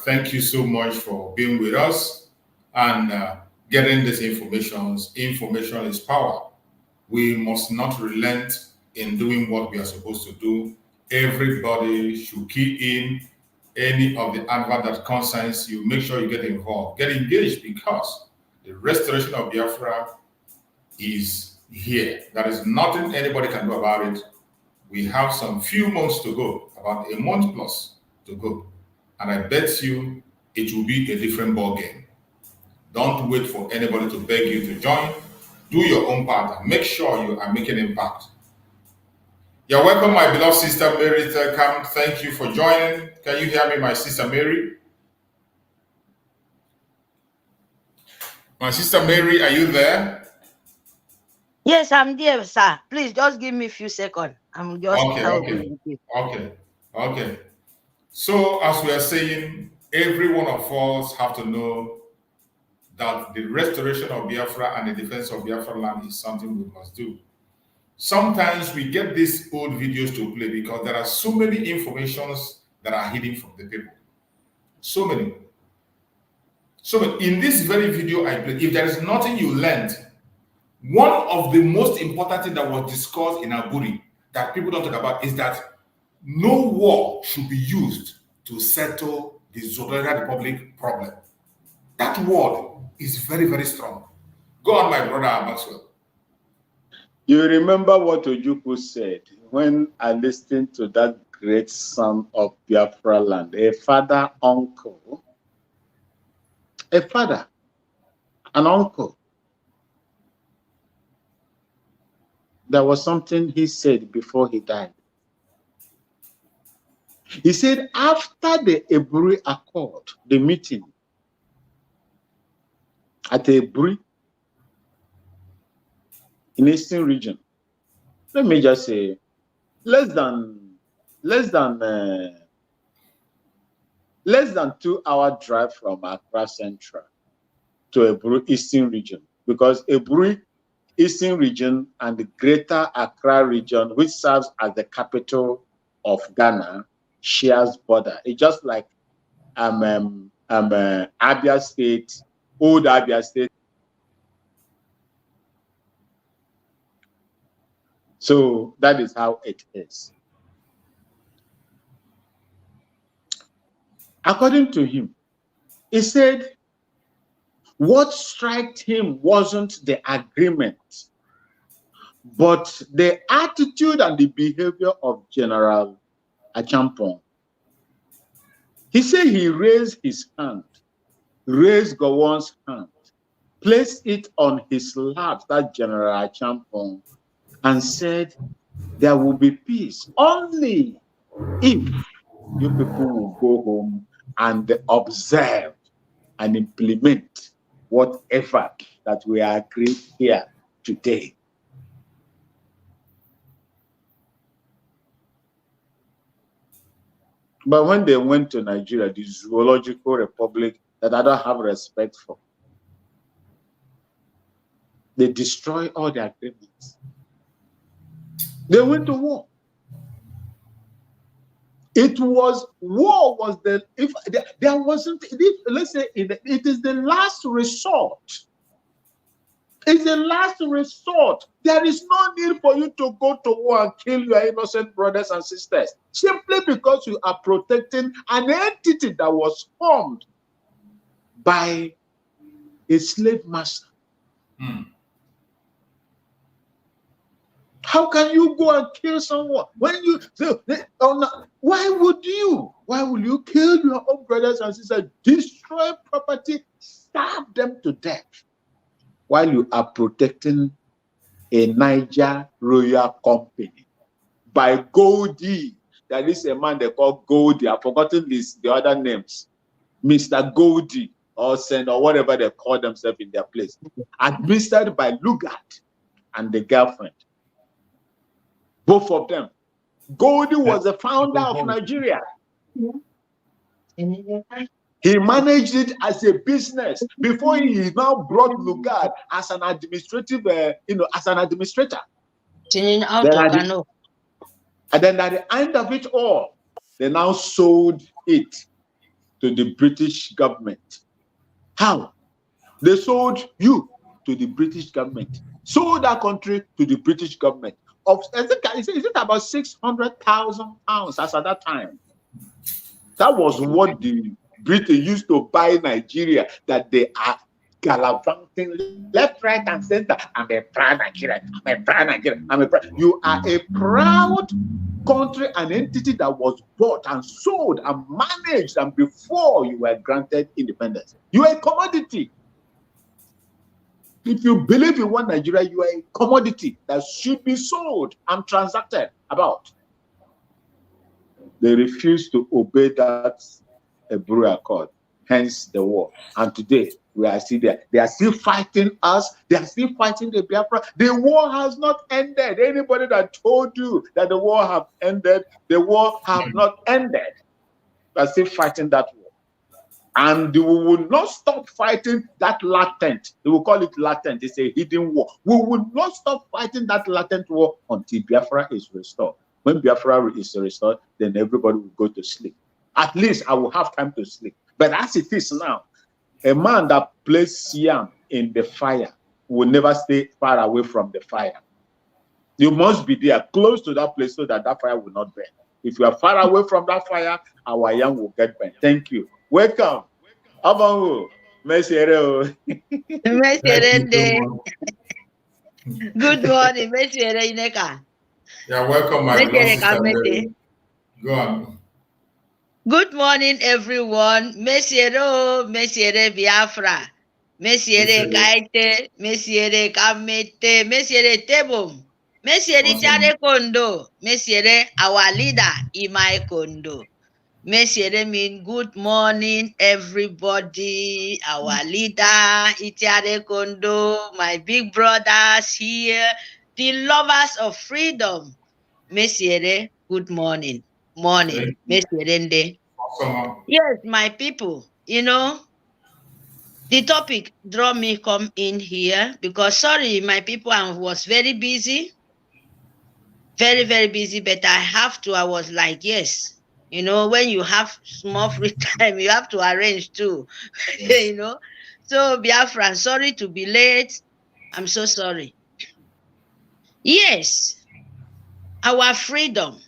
Thank you so much for being with us and getting this information. Information is power. We must not relent in doing what we are supposed to do. Everybody should key in any of the advert that concerns you. Make sure you get involved, get engaged, because the restoration of Biafra is here. There is nothing anybody can do about it. We have some few months to go, about a month plus to go. And I bet you it will be a different ball game. Don't wait for anybody to beg you to join. Do your own part and make sure you are making impact. You're welcome, my beloved sister Mary Thurkamp. Thank you for joining. Can you hear me, my sister Mary? My sister Mary, are you there? Yes, I'm there, sir. Please just give me a few seconds. I'm just Okay. So, as we are saying, every one of us have to know that the restoration of Biafra and the defense of Biafra land is something we must do. Sometimes we get these old videos to play because there are so many informations that are hidden from the people. So many. In this very video I played, if there is nothing you learned, one of the most important things that was discussed in Aburi that people don't talk about is that no war should be used to settle the Zodera Republic problem. That word is very, very strong. Go on, my brother Maxwell. You remember what Ojukwu said when I listened to that great son of Biafra land, a father, uncle, a father, an uncle. There was something he said before he died. He said after the Aburi Accord, the meeting at Aburi in Eastern region, let me just say less than 2-hour drive from Accra Central to Aburi Eastern region, because Aburi Eastern region and the Greater Accra region, which serves as the capital of Ghana, shares border. It's just like Abia State, old Abia State. So that is how it is. According to him, he said what struck him wasn't the agreement, but the attitude and the behavior of General Achampong. He said he raised his hand, raised Gowon's hand, placed it on his lap, that General Achampong, and said, there will be peace only if you people will go home and observe and implement whatever that we agree here today. But when they went to Nigeria, the zoological republic that I don't have respect for, they destroy all the agreements. They went to war. It was war was the if there wasn't if, let's say it is the last resort. It's a last resort. There is no need for you to go to war and kill your innocent brothers and sisters simply because you are protecting an entity that was formed by a slave master. How can you go and kill someone when you? Why would you? Why will you kill your own brothers and sisters, destroy property, starve them to death, while you are protecting a Niger Royal Company by Goldie? There is a man they call Goldie. I've forgotten the other names, Mr. Goldie or Sen or whatever they call themselves in their place, administered by Lugard and the girlfriend. Both of them. Goldie was the founder of Nigeria. He managed it as a business before he now brought Lugard as an administrative, as an administrator. And then at the end of it all, they now sold it to the British government. How? They sold you to the British government. Sold that country to the British government. Is it about 600,000 pounds as at that time? That was what the Britain used to buy Nigeria, that they are gallivanting left, right, and center. I'm a proud Nigerian. I'm a proud Nigerian. You are a proud country, an entity that was bought and sold and managed, and before you were granted independence. You are a commodity. If you believe in one Nigeria, you are a commodity that should be sold and transacted about. They refused to obey that Aburi Accord, hence the war. And today, we are still there. They are still fighting us. They are still fighting the Biafra. The war has not ended. Anybody that told you that the war have ended, the war have not ended. They are still fighting that war. And we will not stop fighting that latent. They will call it latent. It's a hidden war. We will not stop fighting that latent war until Biafra is restored. When Biafra is restored, then everybody will go to sleep. At least I will have time to sleep. But as it is now, a man that plays yam in the fire will never stay far away from the fire. You must be there, close to that place, so that that fire will not burn. If you are far away from that fire, our yam will get burnt. Thank you. Welcome. Abangu. Mesiere. Good morning, Mesiere Ineka. Yeah, welcome, my sister. Go on. Good morning, everyone. Mesiere Biafra. Mesiere Kaite. Mesiere Kamete. Mesiere Tebum. Mesiere Chare Kondo. Mesiere our leader, Imai Kondo. Mesiere mean good morning, everybody. Our leader, Itiare Kondo, my big brothers here, the lovers of freedom. Mesiere, good morning. Morning. Mesiere Nde. Yes, my people, the topic draw me come in here because, sorry, my people, I was very busy. Very, very busy, but I was like, yes. When you have small free time, you have to arrange too, So, Biafran, sorry to be late. I'm so sorry. Yes, our freedom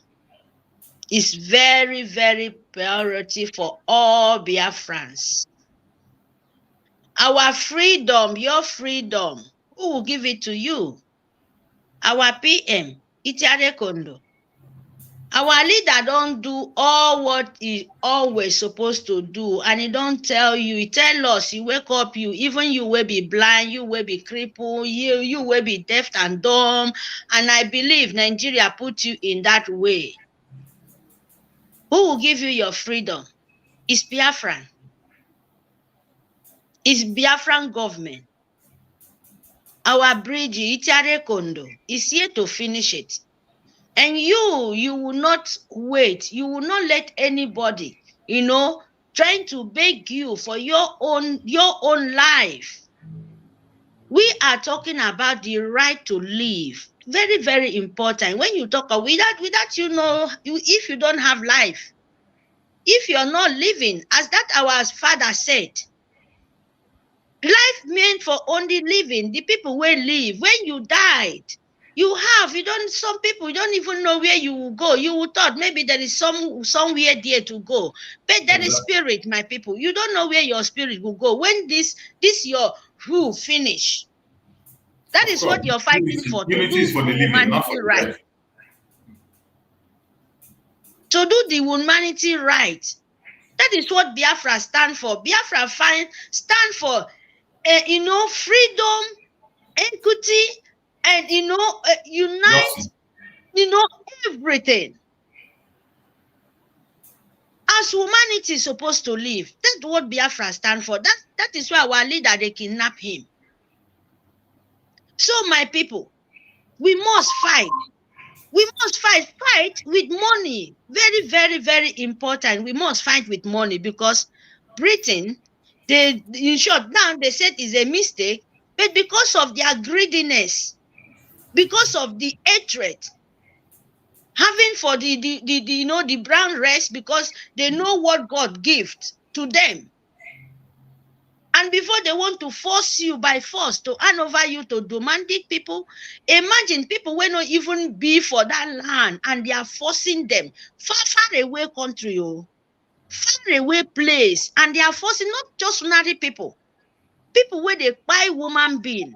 is very, very priority for all Biafrans. Our freedom, your freedom, who will give it to you? Our PM, Itiare Kondo. Our leader don't do all what he always supposed to do, and he don't tell you. He tell us, he wake up you, even you will be blind, you will be crippled, you will be deaf and dumb. And I believe Nigeria put you in that way. Who will give you your freedom? It's Biafran. It's Biafran government. Our Brgie, Itiare Kondo, is here to finish it. And you will not wait. You will not let anybody, trying to beg you for your own life. We are talking about the right to live. Very, very important. When you talk without if you don't have life, if you're not living, as that our father said, Life meant for only living. The people will live. When you died, some people, you don't even know where you will go. You will thought maybe there is somewhere there to go. But there is spirit, my people. You don't know where your spirit will go. When this your who finish. That is what you're fighting for. To do is for the living, not for the right. dead. To do the humanity right. That is what Biafra stand for. Biafra stand for, freedom, equity, and unite, everything. As humanity is supposed to live, that's what Biafra stand for. That is why our leader, they kidnap him. So my people, we must fight. We must fight with money. Very, very, very important. We must fight with money because Britain, in short, now they said it's a mistake, but because of their greediness, because of the hatred, having for the brown race, because they know what God gives to them. And before they want to force you by force to hand over you to domestic people, imagine people will not even be for that land and they are forcing them far away country, far away place, and they are forcing not just ordinary people where they buy woman being.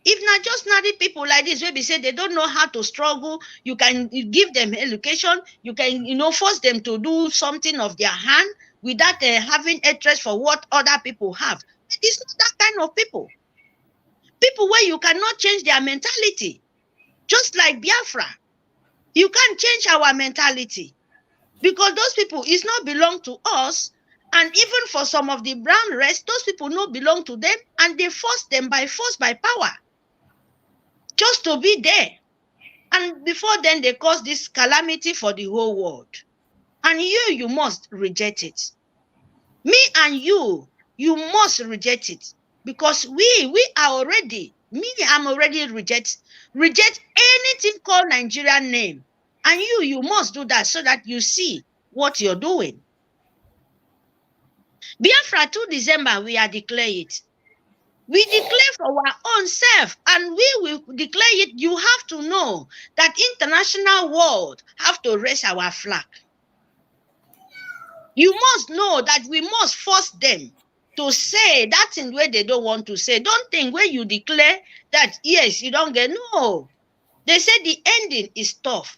If not just ordinary people like this, where they say they don't know how to struggle, you can give them education, you can force them to do something of their hand without having interest for what other people have. It's not that kind of people. People where you cannot change their mentality. Just like Biafra. You can't change our mentality. Because those people is not belong to us. And even for some of the brown race, those people not belong to them. And they force them by force, by power. Just to be there. And before then, they cause this calamity for the whole world. And you must reject it. Me and you must reject it because we are already, I'm already reject anything called Nigerian name. And you must do that so that you see what you're doing. Biafra 2 December, we are declare it. We declare for our own self and we will declare it. You have to know that international world have to raise our flag. You must know that we must force them to say that thing where they don't want to say. Don't think when you declare that, yes, you don't get, no. They said the ending is tough.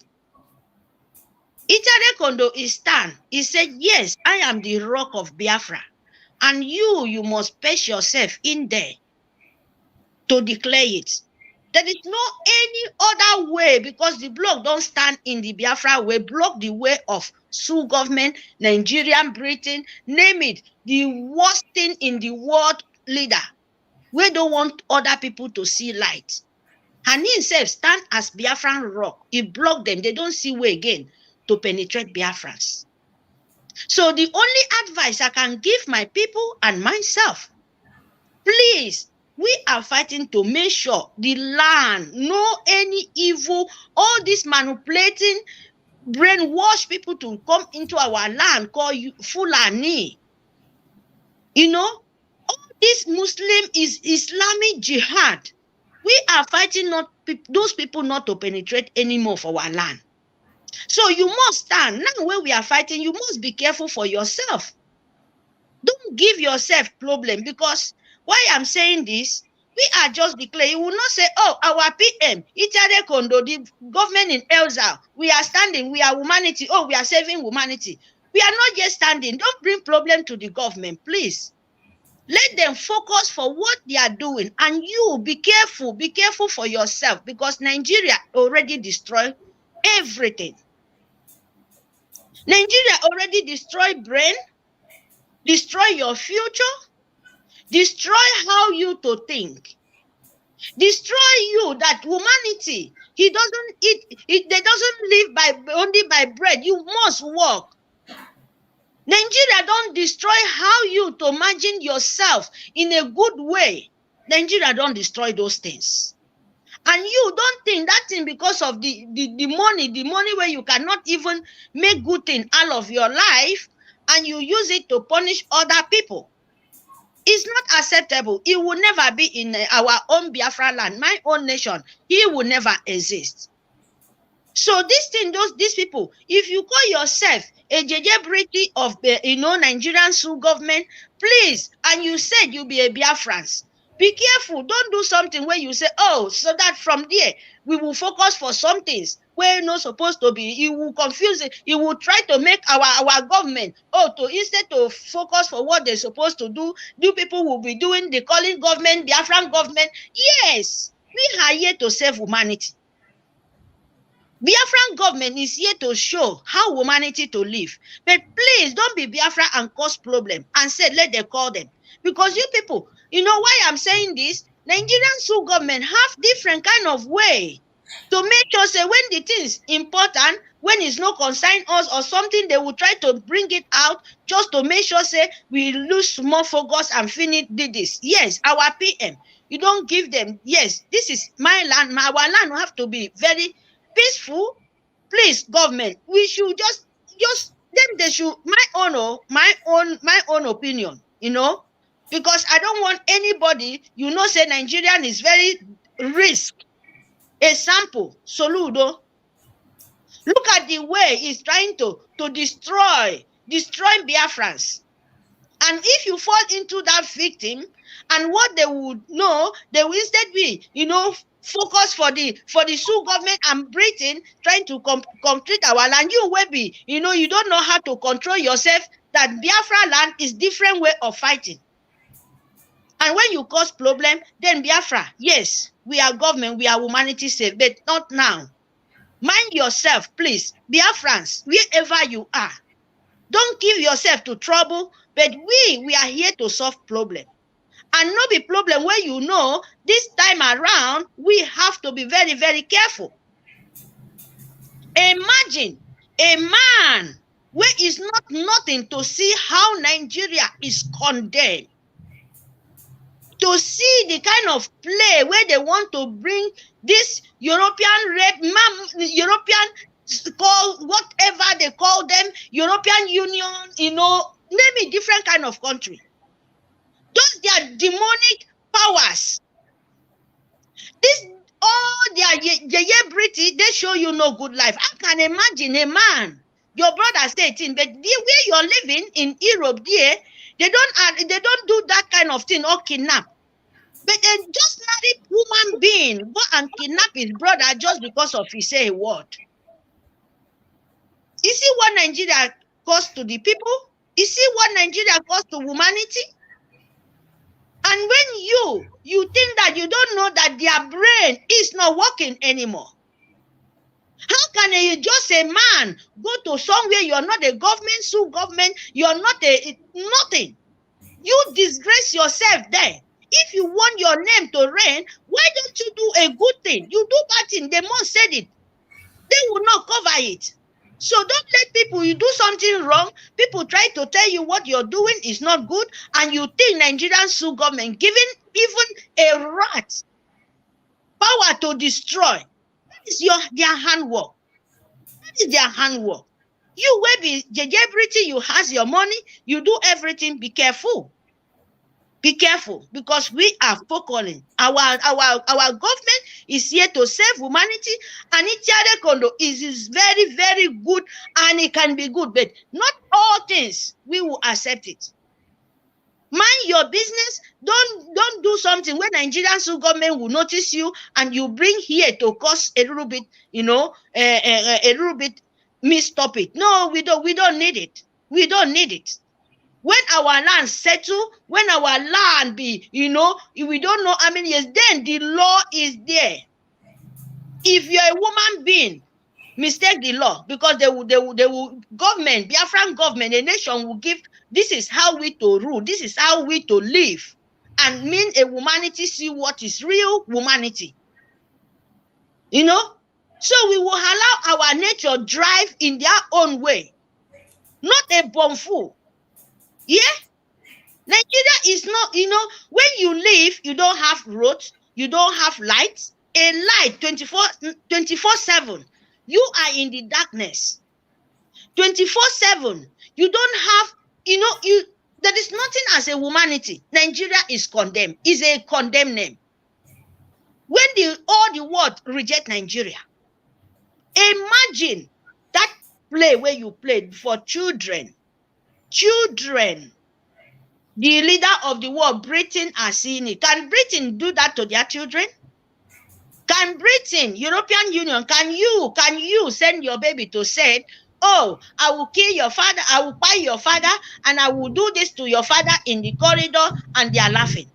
Ichare Kondo is stand. He said, yes, I am the rock of Biafra. And you must place yourself in there to declare it. There is no any other way because the bloc don't stand in the Biafra way, block the way of Sioux government, Nigerian, Britain, name it, the worst thing in the world leader. We don't want other people to see light. And he himself stand as Biafran rock. He block them. They don't see way again to penetrate Biafrans. So the only advice I can give my people and myself, please, we are fighting to make sure the land, no any evil, all this manipulating, brainwash people to come into our land, call you Fulani. All this Muslim is Islamic jihad. We are fighting those people not to penetrate anymore for our land. So you must stand. Now when we are fighting, you must be careful for yourself. Don't give yourself problem because why I'm saying this, we are just declaring. You will not say, oh, our PM, Itade Kondo, the government in Elza, we are standing, we are humanity, oh, we are saving humanity. We are not just standing. Don't bring problem to the government, please. Let them focus for what they are doing. And you, be careful for yourself because Nigeria already destroyed everything. Nigeria already destroyed brain, destroy your future, destroy how you to think, destroy you that humanity. They doesn't live only by bread. You must work. Nigeria don't destroy how you to imagine yourself in a good way. Nigeria don't destroy those things. And you don't think that thing because of the money where you cannot even make good thing out of your life and you use it to punish other people. It's not acceptable. It will never be in our own Biafra land, my own nation. He will never exist. So these people, if you call yourself a JJ of the Nigerian government, please, and you said you be a Biafrans, be careful. Don't do something where you say, oh, so that from there we will focus for some things where not supposed to be. You will confuse it. You will try to make our government, instead to focus for what they're supposed to do, people will be doing the calling government, Biafran government. Yes, we are here to save humanity. Biafran government is here to show how humanity to live. But please don't be Biafra and cause problem and say, let them call them. Because you people, you know why I'm saying this? Nigerian government have different kind of way to make sure, say, when the things important, when it's not concern us or something, they will try to bring it out just to make sure, say, we lose more focus and finish this. Yes, our PM, you don't give them, yes, this is my land, our land will have to be very peaceful. Please, government, we should just them, they should, my own opinion, because I don't want anybody, say Nigerian is very risk. Example, Soludo. Look at the way he's trying to destroy Biafrans. And if you fall into that victim, and what they would know, they will instead be, focus for the Sioux government and Britain trying to complete our land. You will be, you don't know how to control yourself, that Biafra land is different way of fighting. And when you cause problem, then Biafra, yes, we are government, we are humanity safe, but not now. Mind yourself, please. Biafrans, wherever you are, don't give yourself to trouble, but we are here to solve problem. And not be problem where this time around, we have to be very, very careful. Imagine a man where is not nothing to see how Nigeria is condemned. To see the kind of play where they want to bring this European call whatever they call them, European Union, name it different kind of country. Those their demonic powers. This all their British, they show you no good life. I can imagine a man, your brother said it, but the way you're living in Europe there, they don't do that kind of thing or kidnap. But they just marry human being, go and kidnap his brother just because of he say a word. You see what Nigeria costs to the people? You see what Nigeria costs to humanity? And when you think that you don't know that their brain is not working anymore. How can just a man go to somewhere you're not a government, Sioux government, you're not nothing. You disgrace yourself there. If you want your name to reign, why don't you do a good thing? You do bad thing. The man said it. They will not cover it. So don't let people, you do something wrong, people try to tell you what you're doing is not good, and you think Nigerian Sioux government giving even a rat power to destroy. That is their handwork. That is their handwork. You will be JJ, you has your money, you do everything, be careful. Be careful, because we are focusing. Our government is here to save humanity, and Itiare Kondo is very, very good, and it can be good, but not all things we will accept it. Mind your business. Don't do something where Nigerian government will notice you and you bring here to cause a little bit, a little bit misstop it. No, we don't need it. We don't need it. When our land settle, when our land be, we don't know how many years, then the law is there. If you're a woman being, mistake the law, because they will government, Biafran government, a nation will give, this is how we to rule, this is how we to live, and mean a humanity see what is real humanity. So we will allow our nature drive in their own way, not a bomb-fool. Yeah? Nigeria is not, when you live, you don't have roads, you don't have lights, a light 24/7. You are in the darkness. 24/7. You don't have, There is nothing as a humanity. Nigeria is condemned. Is a condemned name. When all the world reject Nigeria, imagine that play where you played for children. Children. The leader of the world, Britain, are seeing it. Can Britain do that to their children? Can Britain, European Union, can you send your baby to say, oh, I will kill your father, I will buy your father, and I will do this to your father in the corridor, and they are laughing.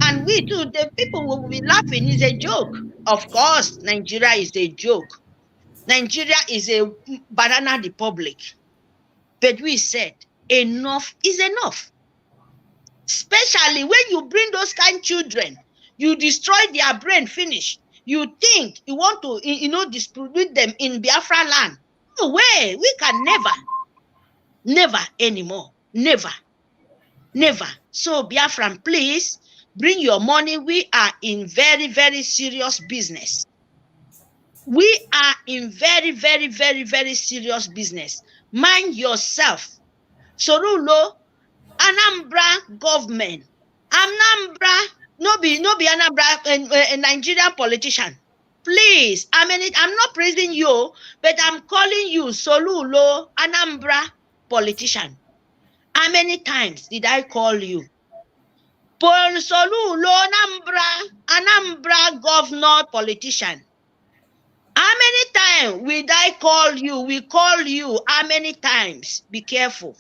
And we too, the people will be laughing. It's a joke. Of course, Nigeria is a joke. Nigeria is a banana republic. But we said, enough is enough. Especially when you bring those kind of children, you destroy their brain, finish. You think you want to, distribute them in Biafra land. No way. We can never anymore. Never. So Biafran, please bring your money. We are in very, very serious business. We are in very, very, very, very serious business. Mind yourself. Sorulo, Anambra government. Anambra, no be Anambra, a Nigerian politician. Please, I'm not praising you, but I'm calling you Solulo, Anambra politician. How many times did I call you? Pon Solulo, Anambra governor politician. How many times will I call you? We call you how many times? Be careful.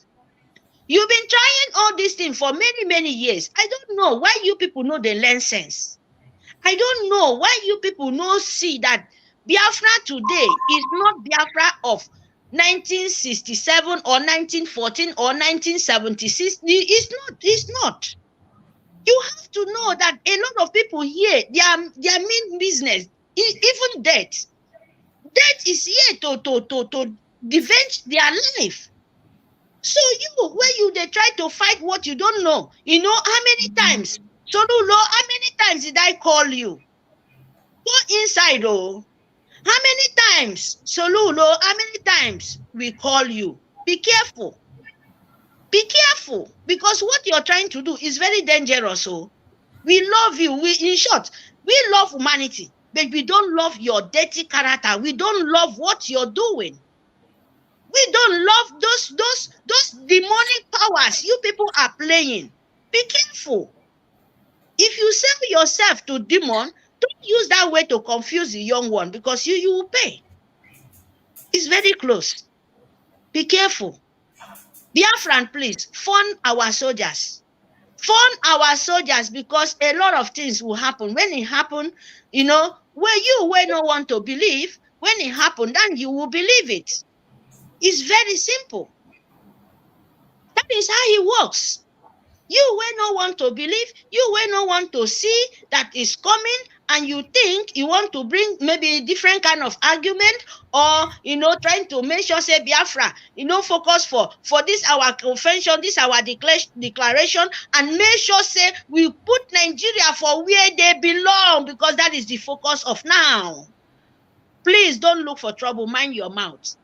You've been trying all these things for many, many years. I don't know why you people know the learn sense. I don't know why you people know see that Biafra today is not Biafra of 1967 or 1914 or 1976. It's not. You have to know that a lot of people here, their main business, even death. Death is here to defend their life. So they try to fight what you don't know. You know how many times? Solulo, how many times did I call you? Go inside, oh. How many times? Solulo, how many times we call you? Be careful. Be careful. Because what you're trying to do is very dangerous. Oh. We love you. In short, we love humanity. But we don't love your dirty character. We don't love what you're doing. We don't love those demonic powers you people are playing. Be careful. If you sell yourself to demon, don't use that way to confuse the young one because you will pay. It's very close. Be careful. Biafran, please, fund our soldiers. Fund our soldiers because a lot of things will happen. When it happens, where you will not want to believe, when it happens, then you will believe it. It's very simple. That is how it works. You will not want to believe, you will not want to see that is coming, and you think you want to bring maybe a different kind of argument or, trying to make sure, say, Biafra, focus for this our convention, this our declaration, and make sure, say, we put Nigeria for where they belong because that is the focus of now. Please don't look for trouble, mind your mouth.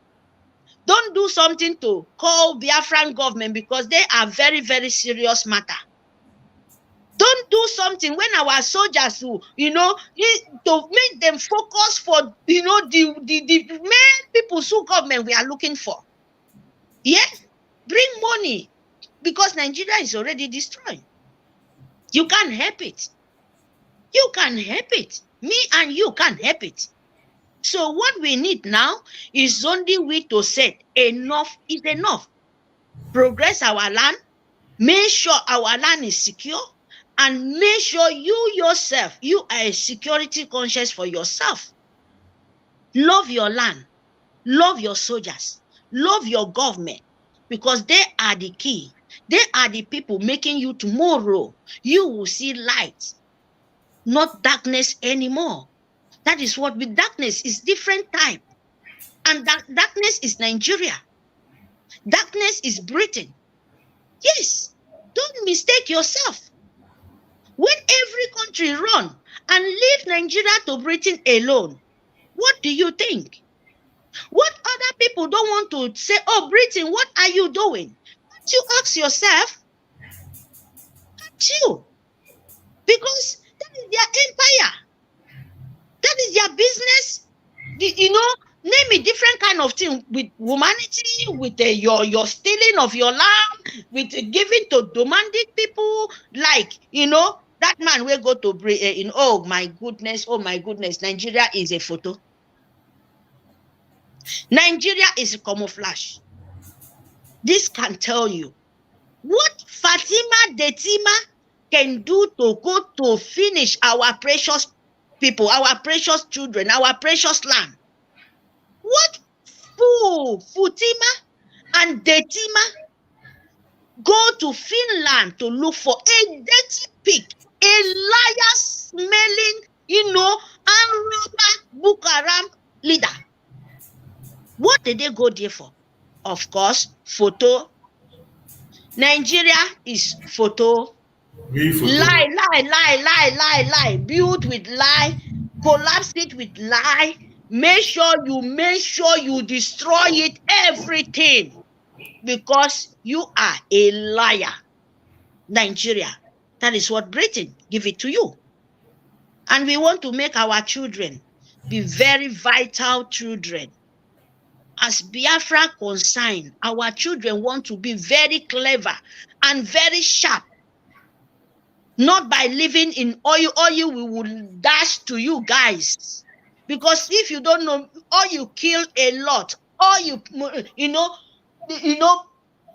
Don't do something to call Biafran government because they are very, very serious matter. Don't do something when our soldiers who, to make them focus for, the main people who government we are looking for. Yes, bring money because Nigeria is already destroyed. You can't help it. You can't help it. Me and you can't help it. So what we need now is only we to say enough is enough. Progress our land, make sure our land is secure, and make sure you yourself, you are a security conscious for yourself. Love your land, love your soldiers, love your government, because they are the key. They are the people making you tomorrow. You will see light, not darkness anymore. That is what with darkness is different type. And that darkness is Nigeria. Darkness is Britain. Yes, don't mistake yourself. When every country run and leave Nigeria to Britain alone, what do you think? What other people don't want to say, oh, Britain, what are you doing? Don't you ask yourself, Chill. Because that is their empire. That is their business. Name a different kind of thing with humanity, with your stealing of your land, with giving to demanding people, like, that man will go to oh my goodness, Nigeria is a photo. Nigeria is a camouflage. This can tell you what Fatima Detima can do to go to finish our precious people, our precious children, our precious land. What Fatima and Detima go to Finland to look for a dirty pig, a liar smelling, and robber Boko Haram leader. What did they go there for? Of course, photo. Nigeria is photo. Lie. Build with lie. Collapse it with lie. Make sure you destroy it, everything. Because you are a liar. Nigeria. That is what Britain give it to you. And we want to make our children be very vital children. As Biafra concerned, our children want to be very clever and very sharp. Not by living in oil. Oil we will dash to you guys. Because if you don't know, oil kill a lot. Oil,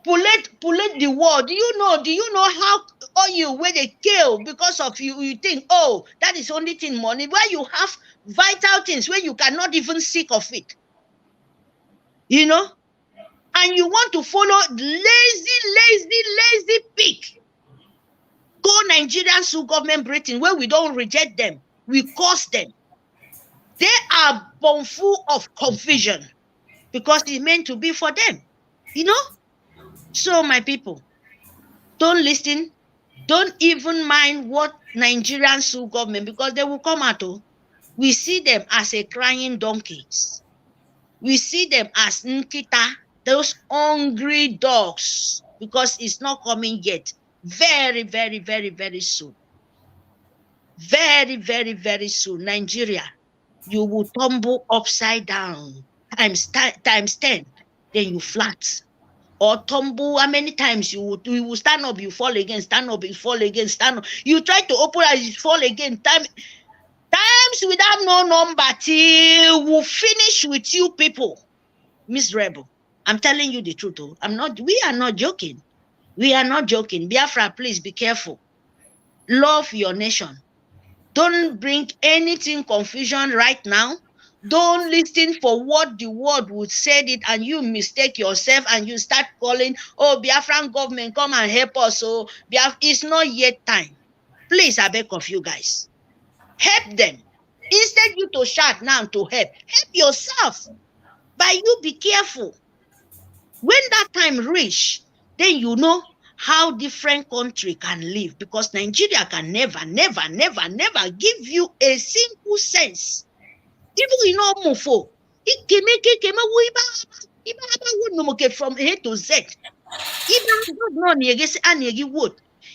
polluted the world. Do you know how oil where they kill because of you think, oh, that is only thing money, where you have vital things where you cannot even seek of it. And you want to follow lazy pig. Go Nigerian sue government Britain where we don't reject them. We curse them. They are born full of confusion because it's meant to be for them. So my people, don't listen. Don't even mind what Nigerian sue government, because they will come out. We see them as a crying donkeys. We see them as nkita, those hungry dogs, because it's not coming yet. Very, very, very, very soon. Very, very, very soon. Nigeria, you will tumble upside down times 10, then you flat. Or tumble, how many times you will stand up, you fall again, stand up, you fall again, stand up. You try to open eyes, you fall again. Times without no number till we finish with you people. Miserable. I'm telling you the truth. We are not joking. We are not joking. Biafra, please be careful. Love your nation. Don't bring anything confusion right now. Don't listen for what the world would say it and you mistake yourself and you start calling, oh, Biafran government, come and help us. So it's not yet time. Please, I beg of you guys. Help them. Instead you to shout now to help yourself. But you be careful. When that time reach, then you know how different country can live, because Nigeria can never give you a single sense. Even mufo. From A to Z. Even governor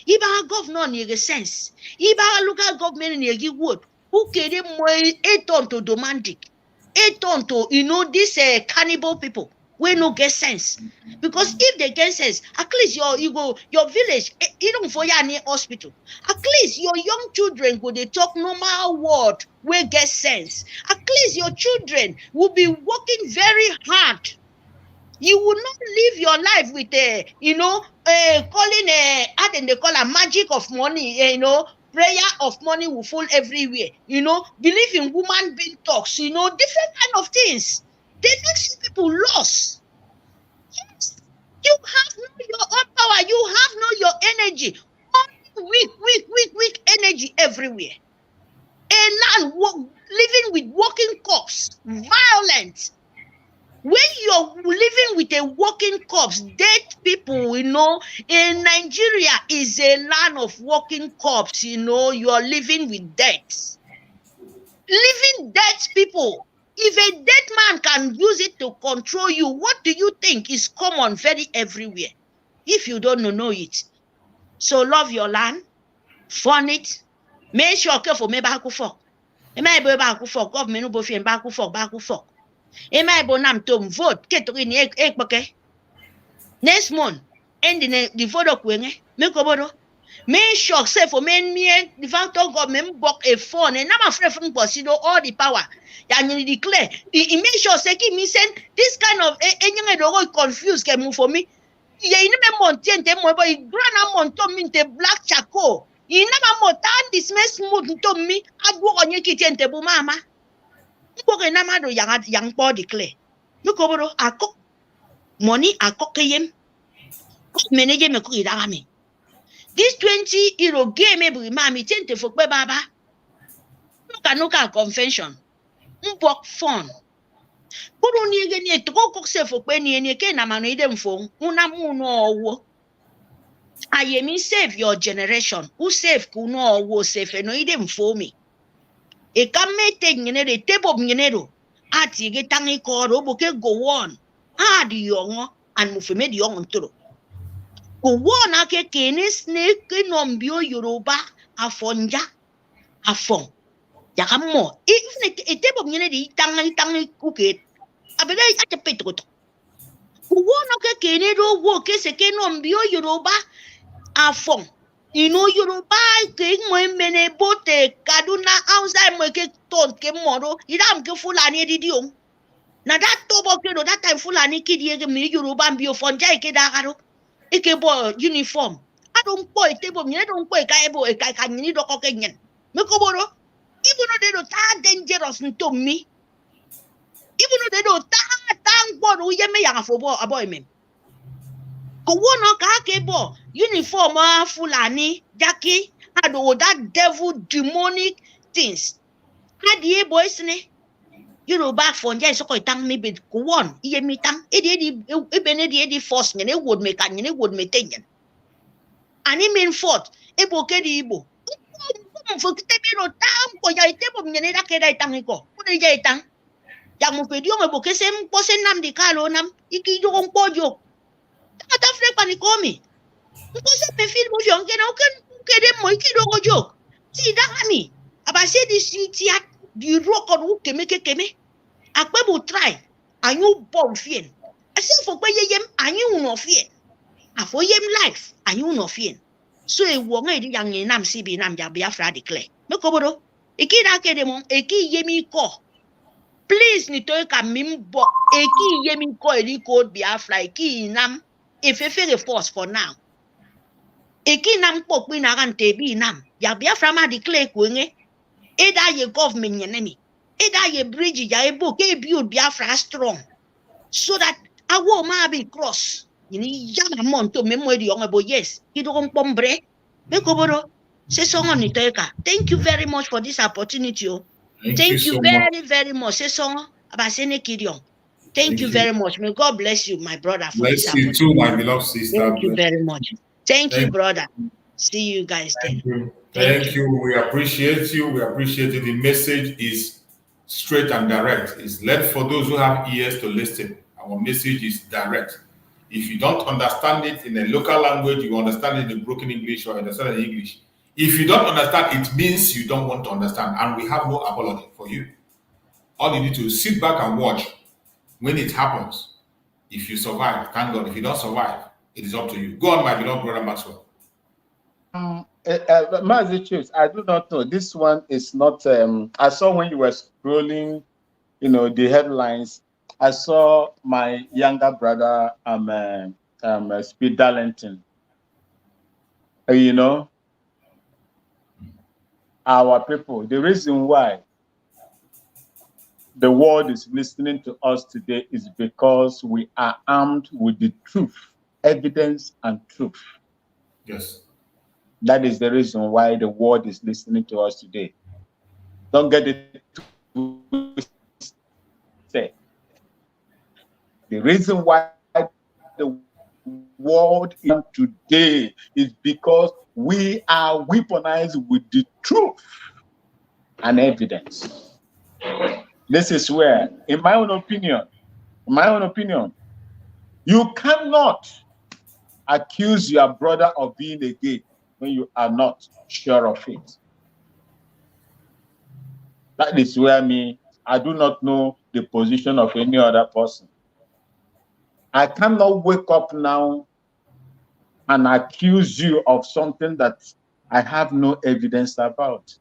Iba governor near sense. Iba local government near wood. Who carry more 8 ton to domestic, 8 ton to this cannibal people. We no get sense, because if they get sense, at least your village, even for your near hospital, at least your young children go they talk normal word. We get sense. At least your children will be working very hard. You will not live your life with calling and they call a magic of money. Prayer of money will fall everywhere. Believe in woman being talks. Different kind of things. They make people lost. Yes, you have no your own power. You have no your energy. Only weak energy everywhere. A land living with walking corpse, violent. When you're living with a walking corpse, dead people, in Nigeria is a land of walking corpse. You are living with death. Living dead people. If a dead man can use it to control you, what do you think is common very everywhere? If you don't know it. So love your land, fund it. Make sure for me back for. It might be back for government no bofi and back for. It might be nam to vote. Get to in Ekpa. Next month, ending the vote of Wenge. Make over. Make sure say for men me the factor government book a phone and I'm afraid from consider all the power. And you declare the make sure say me send this kind of anything confused can move for me. Yeah, you never mountain them but grand amount to me the black charcoal. You never mountain this mess smooth to me. I go on your kitchen table, mama. Book a namado young boy declare. Look over I cook money, I cook him. Manager me cook it army. This 20 euro game every mammy tente for baba. Look at convention. Work fun. Put on you again to go cook for penny and you can amano them phone. Unamuno. I am save your generation. Who save kuno wo save and no them for me. A come taking a table of Minero. At you get tangy cord, oboke go on. Ah, the young and move made young too. Go on, I can snake in bio Yoruba, a fonja, a fon. Yakamo, even a table of Mineri, tangy cook it. I bet I at a petrot. Go on, I can walk a second on bio Yoruba, a fon. You know Yoruba, king my mene bote, Kaduna outside my cake ton came moro, you don't get full an idiom. Now that tobo that time full an kid me Yoruba and bio fonja kedaro. Ikebo uniform. I don't boy table me, I don't boy kaibo, I can need a cocaine. Mekoboro, even though they don't are dangerous to me. Even though they don't thank God, we may have for a boy me. Go on, kakebo, uniform, fulani, Jackie, had all that devil demonic things. Had ye boys ne? You know, back for Jay so tang me bit go on, ye me tang, it force me, it would make and it would maintain. And it mean fort, a bokedi ibo. For Tebino Tam, for Yay table, Yaneda Tango, put a jay tang. Yamupedio, a bokesem, posenam di calonam, iki don't podio. Not afraid panicomi. Because I feel more young and I can get them my kid or joke. See that me. About say this yet the rock on who can make a keme. A quibble try. I knew bomb fear. I said for yem, I knew no fear. A for yem life, I knew no fear. So a woman young in Nam Sibi Nam Biafra declare. No comodo. A kid academon, a key yemi ko. Please, Nitoka Mimbo, a key yemi ko, a code Biafra, key nam. If you feel a force for now, a key nam pop win arante be nam, ya Biafra ma declare quinge, either ye government enemy, either ye bridge ya book, a build Biafra strong, so that I will ma be cross. You need young amount to memory young about yes, you don't pombre, Mekoboro, say song on Nitoka. Thank you very much for this opportunity. Thank you very, very much. Say song about Sene Kidion. Thank you very much. May God bless you, my brother. For bless you too, my beloved sister. Thank you very much. Thank you, brother. See you guys then. Thank you. We appreciate you. We appreciate it. The message is straight and direct. It's led for those who have ears to listen. Our message is direct. If you don't understand it in a local language, you understand it in broken English or understand it in English. If you don't understand, it means you don't want to understand. And we have no apology for you. All you need to sit back and watch. When it happens, if you survive, thank God. If you don't survive, it is up to you. Go on, my beloved brother Maxwell. Mazichus, I do not know. This one is not. I saw when you were scrolling, the headlines. I saw my younger brother, Speed Darlington. Our people. The reason why the world is listening to us today is because we are armed with the truth, evidence, and truth. Yes. That is the reason why the world is listening to us today. Don't get it twisted. The reason why the world is today is because we are weaponized with the truth and evidence. This is where, in my own opinion, you cannot accuse your brother of being a gay when you are not sure of it. That is where I do not know the position of any other person. I cannot wake up now and accuse you of something that I have no evidence about.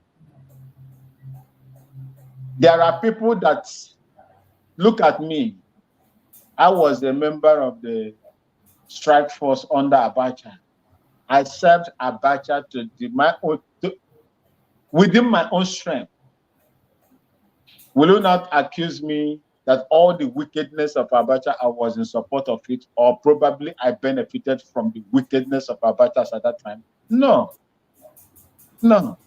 There are people that look at me. I was a member of the strike force under Abacha. I served Abacha within my own strength. Will you not accuse me that all the wickedness of Abacha, I was in support of it, or probably I benefited from the wickedness of Abacha at that time? No. No.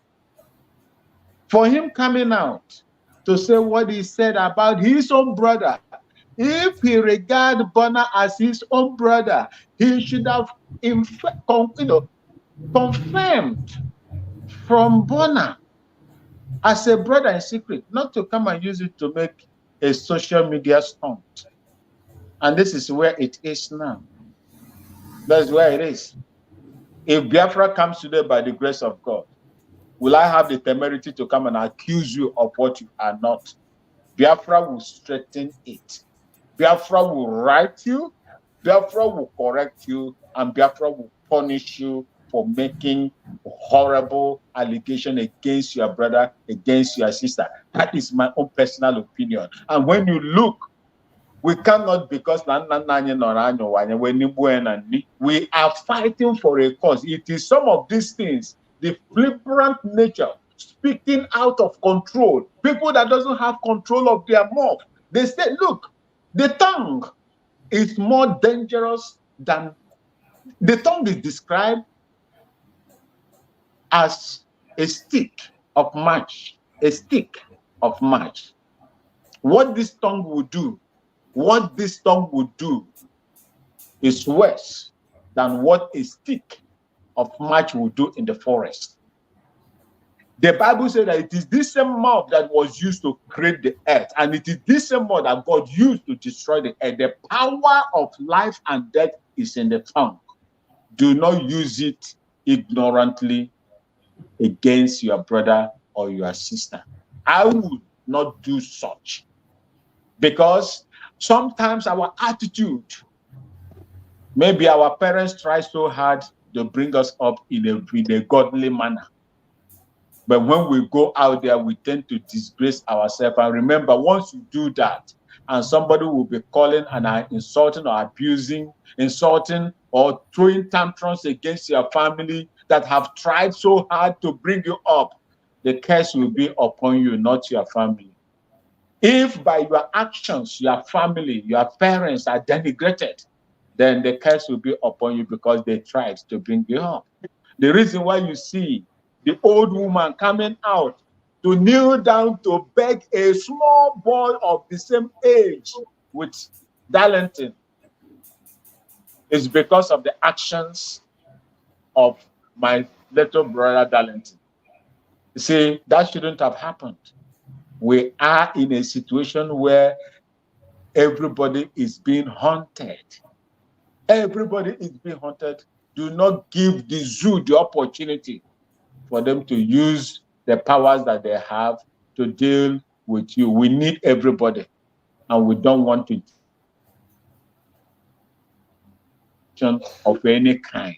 For him coming out to say what he said about his own brother, if he regards Bona as his own brother, he should have confirmed from Bona as a brother in secret, not to come and use it to make a social media stunt. And this is where it is now. That's where it is. If Biafra comes today by the grace of God, will I have the temerity to come and accuse you of what you are not? Biafra will straighten it. Biafra will right you. Biafra will correct you. And Biafra will punish you for making horrible allegation against your brother, against your sister. That is my own personal opinion. And when you look, we cannot, because we are fighting for a cause. It is some of these things, the flippant nature, speaking out of control, people that doesn't have control of their mouth. They say, look, the tongue is more dangerous than, the tongue is described as a stick of match, a stick of match. What this tongue will do, is worse than what a stick of match will do in the forest. The Bible says that it is this same mouth that was used to create the earth, and it is this same mouth that God used to destroy the earth. The power of life and death is in the tongue. Do not use it ignorantly against your brother or your sister. I would not do such, because sometimes our attitude, maybe our parents try so hard to bring us up in a godly manner. But when we go out there, we tend to disgrace ourselves. And remember, once you do that, and somebody will be calling and insulting or abusing, insulting or throwing tantrums against your family that have tried so hard to bring you up, the curse will be upon you, not your family. If by your actions, your family, your parents are denigrated, then the curse will be upon you because they tried to bring you up. The reason why you see the old woman coming out to kneel down to beg a small boy of the same age with Darlington is because of the actions of my little brother Darlington. You see, that shouldn't have happened. We are in a situation where everybody is being haunted. Everybody is being haunted. Do not give the zoo the opportunity for them to use the powers that they have to deal with you. We need everybody, and we don't want to of any kind.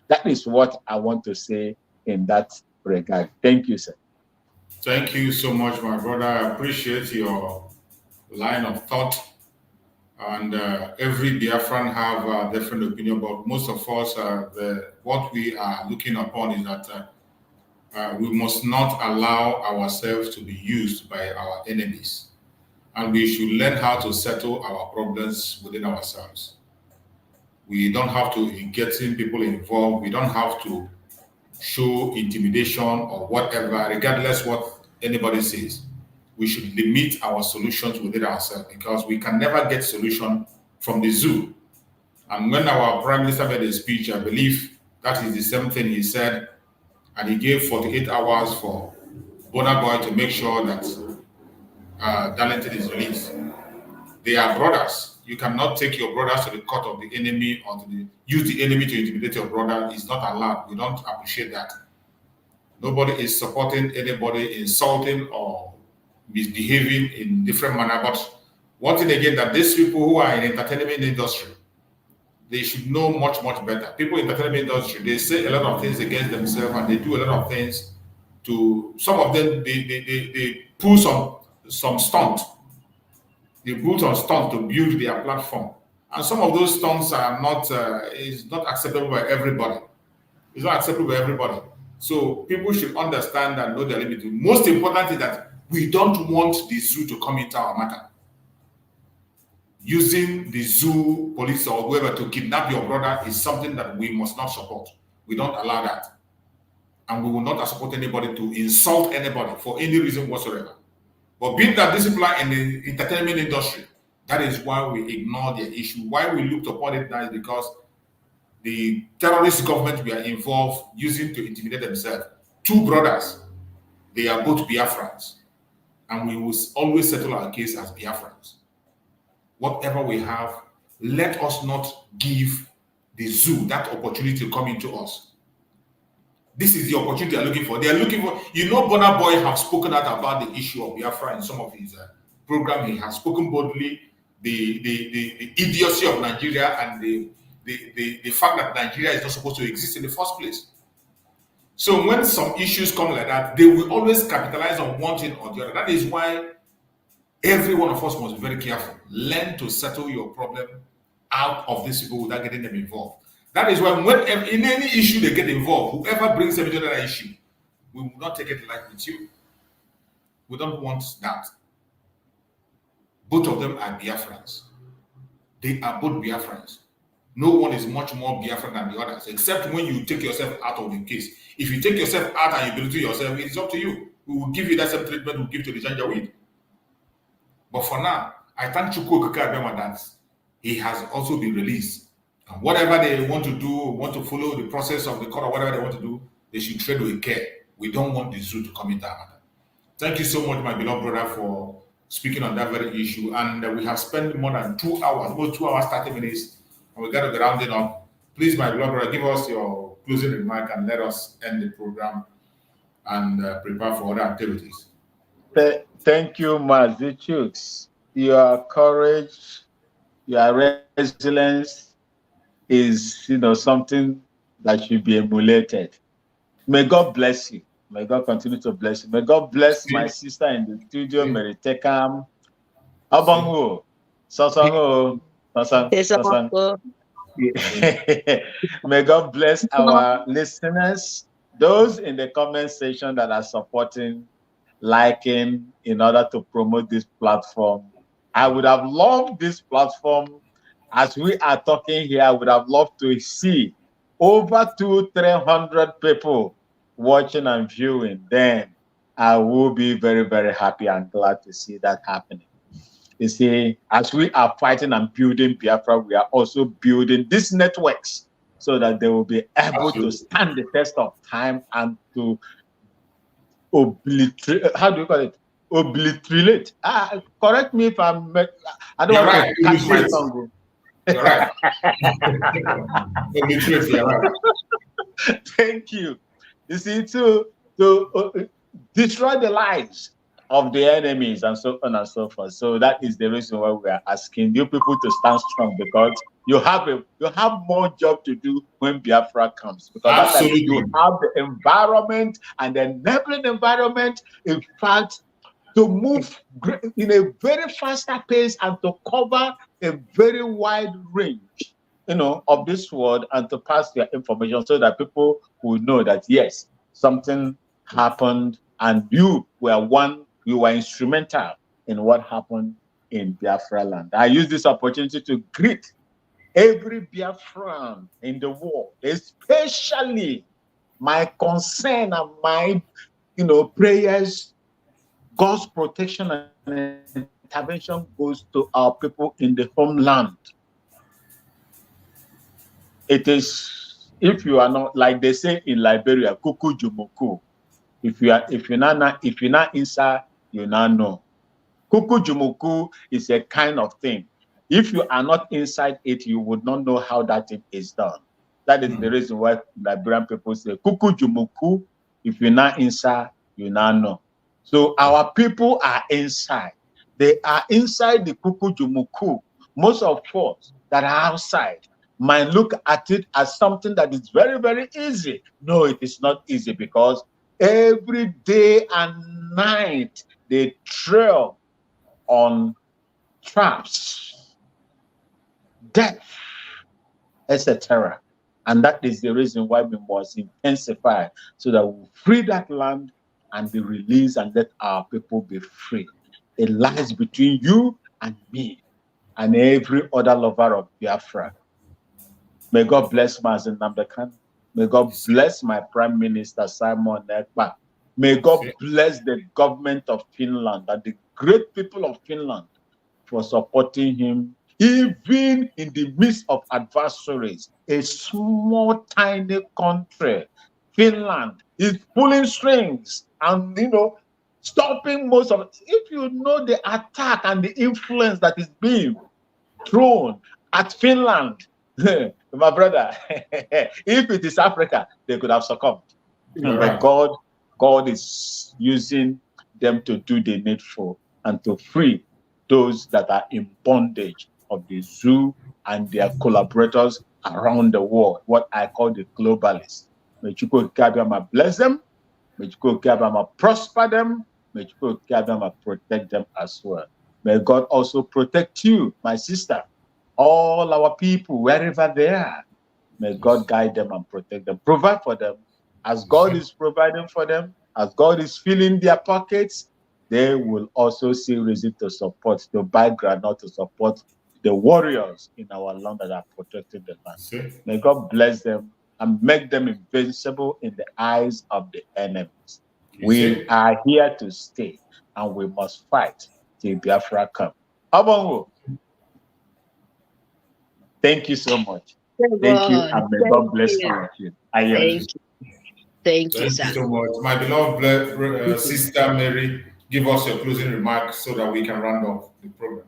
That is what I want to say in that regard. Thank you, sir. Thank you so much, my brother. I appreciate your line of thought. And every Biafran have a different opinion, but most of us, what we are looking upon is that we must not allow ourselves to be used by our enemies. And we should learn how to settle our problems within ourselves. We don't have to be getting people involved. We don't have to show intimidation or whatever, regardless what anybody says. We should limit our solutions within ourselves, because we can never get solution from the zoo. And when our Prime Minister made a speech, I believe that is the same thing he said, and he gave 48 hours for Burna Boy to make sure that Darlington is released. They are brothers. You cannot take your brothers to the court of the enemy or use the enemy to intimidate your brother. It's not allowed. We don't appreciate that. Nobody is supporting anybody insulting or misbehaving in different manner. But one thing again, that these people who are in entertainment industry, they should know much, much better. People in the entertainment industry, they say a lot of things against themselves and they do a lot of things to, some of them, they pull some stunts. They pull some stunts to build their platform. And some of those stunts are not, is not acceptable by everybody. It's not acceptable by everybody. So people should understand and know their limits. Most important is that we don't want the zoo to come into our matter. Using the zoo, police, or whoever to kidnap your brother is something that we must not support. We don't allow that. And we will not support anybody to insult anybody for any reason whatsoever. But being that these people are in the entertainment industry, that is why we ignore their issue. Why we looked upon it now is because the terrorist government we are involved using to intimidate themselves. Two brothers, they are both Biafrans. And we will always settle our case as Biafrans. Whatever we have, let us not give the zoo that opportunity to come into us. This is the opportunity they're looking for. They're looking for, you know, Burna Boy have spoken out about the issue of Biafra in some of his program. He has spoken boldly the idiocy of Nigeria and the fact that Nigeria is not supposed to exist in the first place. So when some issues come like that, they will always capitalize on one thing or the other. That is why every one of us must be very careful. Learn to settle your problem out of these people without getting them involved. That is why when in any issue they get involved, whoever brings them into that issue, we will not take it like with you. We don't want that. Both of them are Biafrans. They are both Biafrans. No one is much more Biafran than the others, except when you take yourself out of the case. If you take yourself out and you belittle yourself, it is up to you. We will give you that same treatment we give to the Janjaweed. But for now, I thank Chukwu Okike Abịama that he has also been released. And whatever they want to do, want to follow the process of the court or whatever they want to do, they should tread with care. We don't want the zoo to come into our matter. Thank you so much, my beloved brother, for speaking on that very issue. And we have spent more than 2 hours, about 2 hours, 30 minutes, and we got to be rounding up. Please, my beloved brother, give us your closing remark and let us end the program and prepare for other activities. Thank you, Mazichux. Your courage, your resilience is, something that should be emulated. May God bless you. May God continue to bless you. May God bless my sister in the studio, Mary Tekam. Abango, Sasango, Sasan. May God bless our listeners, those in the comment section that are supporting, liking, in order to promote this platform. I would have loved this platform, as we are talking here, I would have loved to see over 200-300 people watching and viewing. Then I will be very, very happy and glad to see that happening. You see, as we are fighting and building Biafra, we are also building these networks so that they will be able to stand the test of time and to obliterate. How do you call it? Obliterate. Correct me if I'm. I don't want to cut my tongue. You're right. Obliterate. You're right. Thank you. You see, to destroy the lives of the enemies and so on and so forth. So that is the reason why we are asking you people to stand strong, because you have more job to do when Biafra comes. Because absolutely, you have the environment and the enabling environment, in fact, to move in a very faster pace and to cover a very wide range, of this world, and to pass their information so that people will know that yes, something happened and you were instrumental in what happened in Biafra land. I use this opportunity to greet every Biafran in the world, especially my concern and my, prayers. God's protection and intervention goes to our people in the homeland. It is, if you are not, like they say in Liberia, kuku jumuku. If you're not inside, you not know. Kuku jumuku is a kind of thing. If you are not inside it, you would not know how that thing is done. That is the reason why Liberian people say, Kuku Jumuku, if you're not inside, you now know. So our people are inside. They are inside the Kuku Jumuku. Most of us that are outside might look at it as something that is very, very easy. No, it is not easy, because every day and night they trail on traps, death, etc. And that is the reason why we must intensify, so that we free that land and be released and let our people be free. It lies between you and me and every other lover of Biafra. May God bless Mazen Namdekan. May God bless my Prime Minister Simon Ekpa. May God bless the government of Finland and the great people of Finland for supporting him, even in the midst of adversaries. A small, tiny country, Finland, is pulling strings and, stopping most of it. If you know the attack and the influence that is being thrown at Finland, my brother, if it is Africa, they could have succumbed. But God is using them to do the needful and to free those that are in bondage of the zoo and their collaborators around the world, what I call the globalists. May Chukwu Kabiyama bless them. May Chukwu Kabiyama prosper them. May Chukwu Kabiyama protect them as well. May God also protect you, my sister, all our people, wherever they are. May God guide them and protect them. Provide for them. As God is providing for them, as God is filling their pockets, they will also see reason to support, to buy granite to support the warriors in our land that are protecting the land. May God bless them and make them invincible in the eyes of the enemies. We are here to stay, and we must fight till Biafra come. Abongo, thank you so much. Thank you, and may God bless you. Thank you, sir. So much. My beloved sister Mary, give us your closing remarks so that we can round off the program.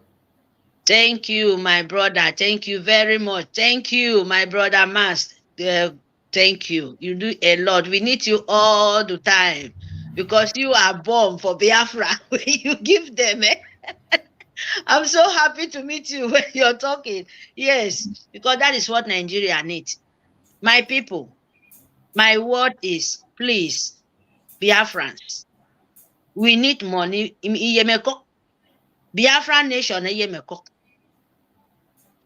Thank you, my brother. Thank you very much. Thank you, my brother Mas. Thank you. You do a lot. We need you all the time because you are born for Biafra. You give them. I'm so happy to meet you when you're talking. Yes, because that is what Nigeria needs. My people, my word is, please, Biafrans, we need money. Biafran nation,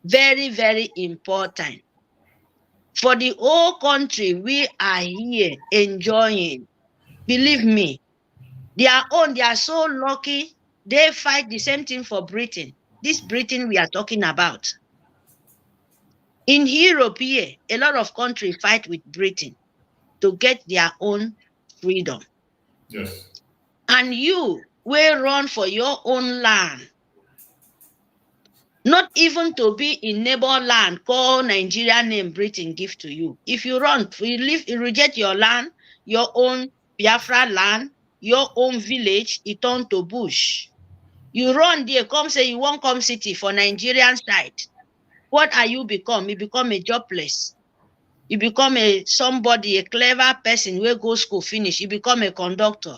very, very important. For the whole country, we are here enjoying. Believe me, they are so lucky. They fight the same thing for Britain. This Britain we are talking about. In Europe here, a lot of countries fight with Britain to get their own freedom. Yes. And you will run for your own land. Not even to be in neighbor land called Nigeria name Britain give to you. If you run, you reject your land, your own Biafra land, your own village, it turn to bush. You run there, come say you won't come city for Nigerian side. What are you become? You become a jobless. You become a clever person who go school finish. You become a conductor.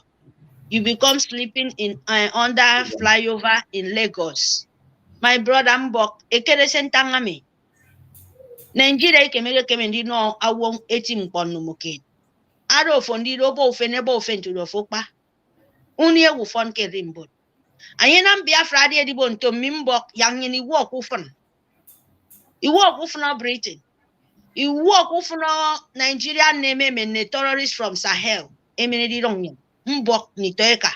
You become sleeping in under flyover in Lagos. My brother Mbok, ekeresentangami. Nigeria ikemege kemendi no awon eti mponumuke. Aro fondi robo ofenebo ofentu fokpa. Uni ewu fon ke rimbo. Ayena Biafra de edibo nto Mbok yang ni walk ufon. You walk ufon Britain. You walk ufon Nigeria name men terrorists from Sahel. Emenedi rongye. Mbok ni toeka.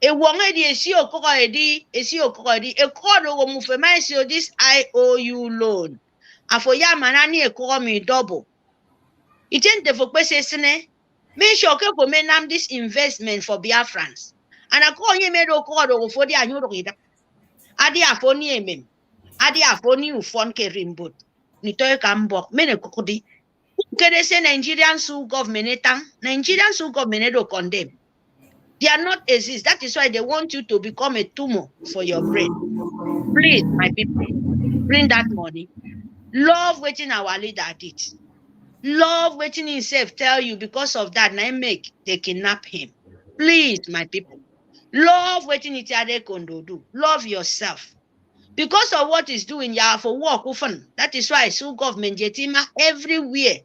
Ewonge di esi okoko edi ekodo wo mufema esi this IOU loan afoya manani ekoko mi double itente for pese sene make sure ke for menam this investment for Biafrans and akonye me do kodo wo for di anyoro ida adi afoni emem adi afoni ufon ke rimbot ni toy ka mbok mene kokodi kede se Nigerian su government do condemn. They are not exist. That is why they want you to become a tumor for your brain. Please, my people, bring that money. Love waiting our leader did. Love waiting himself tell you because of that, now make they kidnap him. Please, my people. Love waiting Itiade Kondo do. Love yourself. Because of what he's doing, you have for work often. That is why so government Jetima everywhere.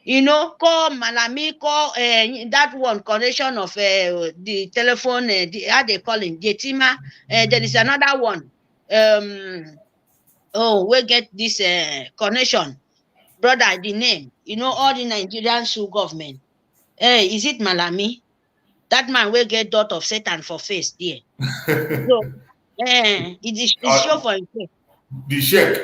You know, call Malami, call that one connection of the telephone, how they call him, Jetima. There is another one. We get this connection. Brother, the name. You know, all the Nigerian shoe government. Is it Malami? That man will get dot of Satan for face there. So, it's sure for himself. The sheikh.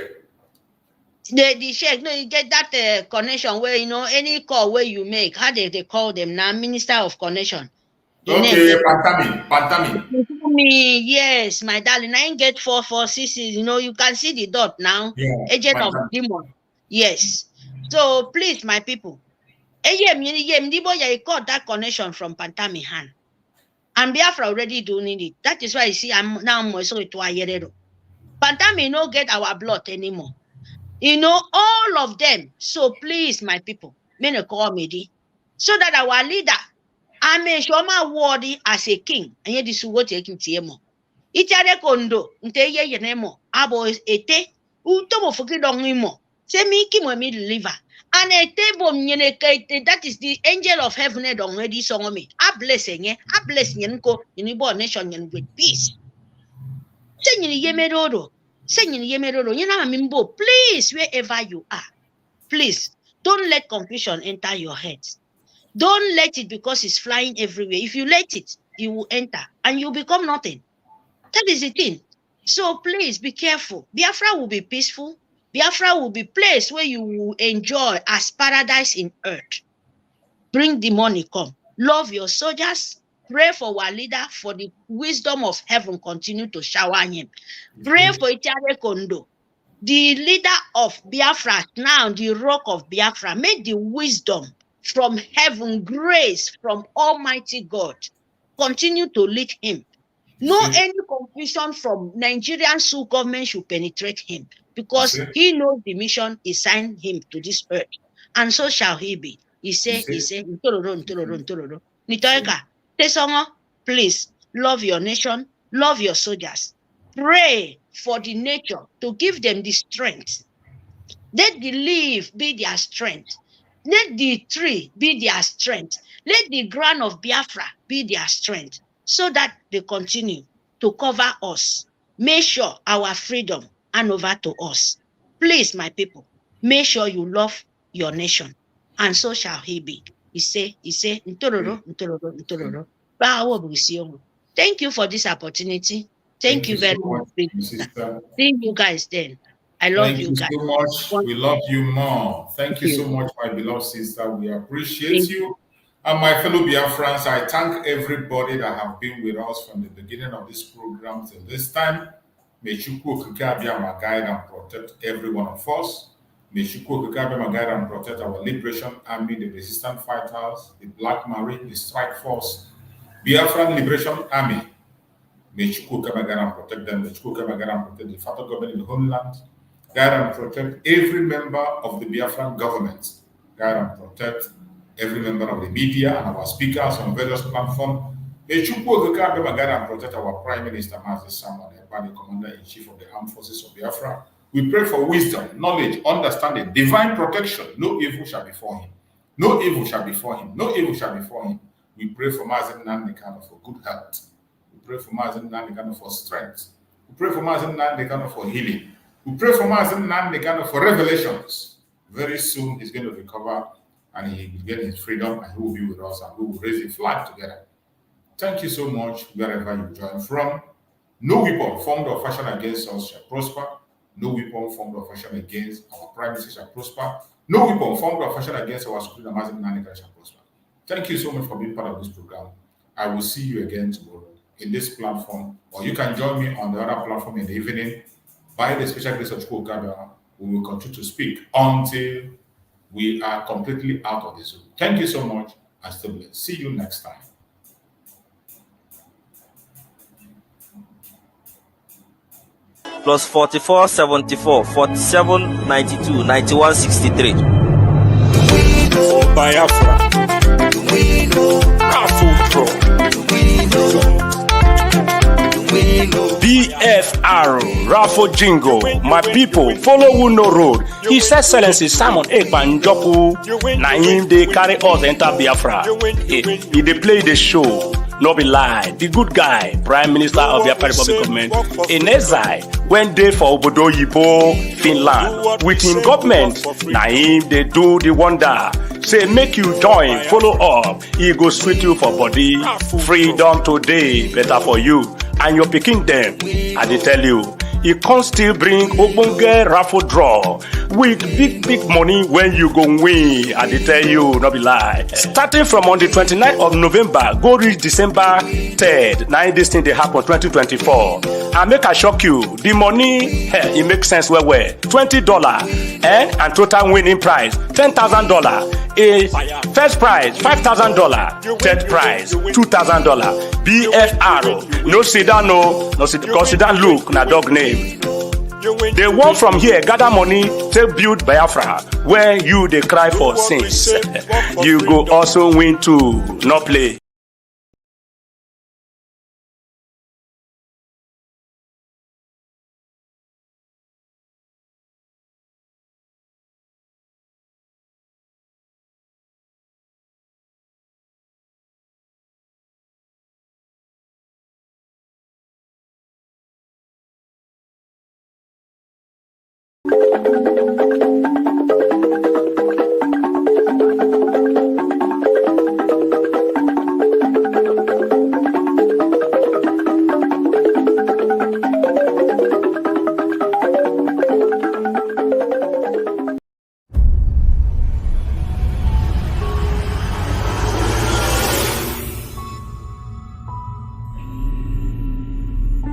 The sheikh, no, you get that connection where, you know, any call where you make, how they call them now, Minister of Connection. Okay, Pantami. Yes, my darling, I ain't get 446, you know, you can see the dot now. Yeah, Agent of demon. Yes. So, please, my people, you got that connection from Pantami hand. And Biafra already doing it. That is why you see I'm now so to Ayerero. Pantami no get our blood anymore. You know, all of them. So please, my people, me call me so that our leader, I may show my worthy as a king. And yet this will take him to Itare kondo, nte ye nemo, abo ete, utomo forget on him. Say me kim me deliver. And a table that is the angel of heaven already saw me. I blessing I blessing ko in the nation with peace. Sing in Yemerodo. Sing in Yemerodo. You know, Mimbo, please, wherever you are, please don't let confusion enter your head. Don't let it because it's flying everywhere. If you let it, you will enter and you become nothing. That is the thing. So please be careful. Biafra will be peaceful. Biafra will be place where you will enjoy as paradise in earth. Bring the money, come. Love your soldiers. Pray for our leader, for the wisdom of heaven continue to shower him. Pray for Itiare Kondo, the leader of Biafra, now the rock of Biafra. May the wisdom from heaven, grace from Almighty God continue to lead him. No any confusion from Nigerian Sioux government should penetrate him because he knows the mission is signed him to this earth. And so shall he be. He said, Nitoeka, Tesongo, please love your nation, love your soldiers. Pray for the nature to give them the strength. Let the leaf be their strength. Let the tree be their strength. Let the ground of Biafra be their strength, so that they continue to cover us. Make sure our freedom hand over to us. Please, my people, make sure you love your nation, and so shall he be. He say, Ntororo. Thank you for this opportunity. Thank you very much. See you guys then. I love you guys. Thank you so much. We love you more. Thank you so much, my beloved sister. We appreciate you. And my fellow Biafrans, I thank everybody that have been with us from the beginning of this program till this time. May Chukwu Okike Abiyama guide and protect every one of us. May Chukwu Okike Abiyama guide and protect our Liberation Army, the resistant fighters, the Black Marine, the Strike Force, Biafran Liberation Army. May Chukwu Okike guide and protect them. May Chukwu Okike guide and protect the federal government in the homeland. Guide and protect every member of the Biafran government. Guide and protect every member of the media and our speakers on various platforms. May Chukwu Okike Abiyama guide and protect our Prime Minister, Mazi Samuel Ekpa, the Commander-in-Chief of the Armed Forces of Biafra. We pray for wisdom, knowledge, understanding, divine protection. No evil shall befall him. No evil shall befall him. No evil shall befall him. We pray for Mazi Nnamdi Kanu for good health. We pray for Mazi Nnamdi Kanu for strength. We pray for Mazi Nnamdi Kanu for healing. We pray for Mazi Nnamdi Kanu for revelations. Very soon he's going to recover and he will get his freedom and he will be with us and we will raise a flag together. Thank you so much wherever you join from. No weapon formed or fashioned against us shall prosper. No weapon formed or fashioned against our privacy shall prosper. No weapon formed or fashioned against our Supreme Mazi Nnamdi Kanu shall prosper. Thank you so much for being part of this program. I will see you again tomorrow in this platform, or you can join me on the other platform in the evening. By the special grace of Chukwu Okike Abiyama, we will continue to speak until we are completely out of this room. Thank you so much and stay blessed. See you next time. plus 44 74 47 92 91 63. Biafra. Raffle. BFR, Raffle Jingle, my people, follow who no road. His Excellency Simon Ekpa Njoku, na him they carry us enter Biafra. He they play the show, no be lie. The good guy, Prime Minister of Biafra Republic Government, in exile, when they for Obodo Yibo, Finland, with him government, na him they do the wonder. Say make you join, follow up, he go sweet you for body. Freedom today, better for you. And your picking them, I dey tell you, he can still bring ogbonge raffle draw with big money when you go win. I dey tell you, no be lie. Starting from on the 29th of November, go reach December 3rd. Now this thing they happen 2024. And make I shock you, the money, it makes sense well. $20 and total winning prize $10,000. A first prize $5,000, third prize $2,000. BFR, no sit down, no sit down. Look, na dog name. They want from here gather money to build Biafra, where you they cry for sins. You go also win too, no play.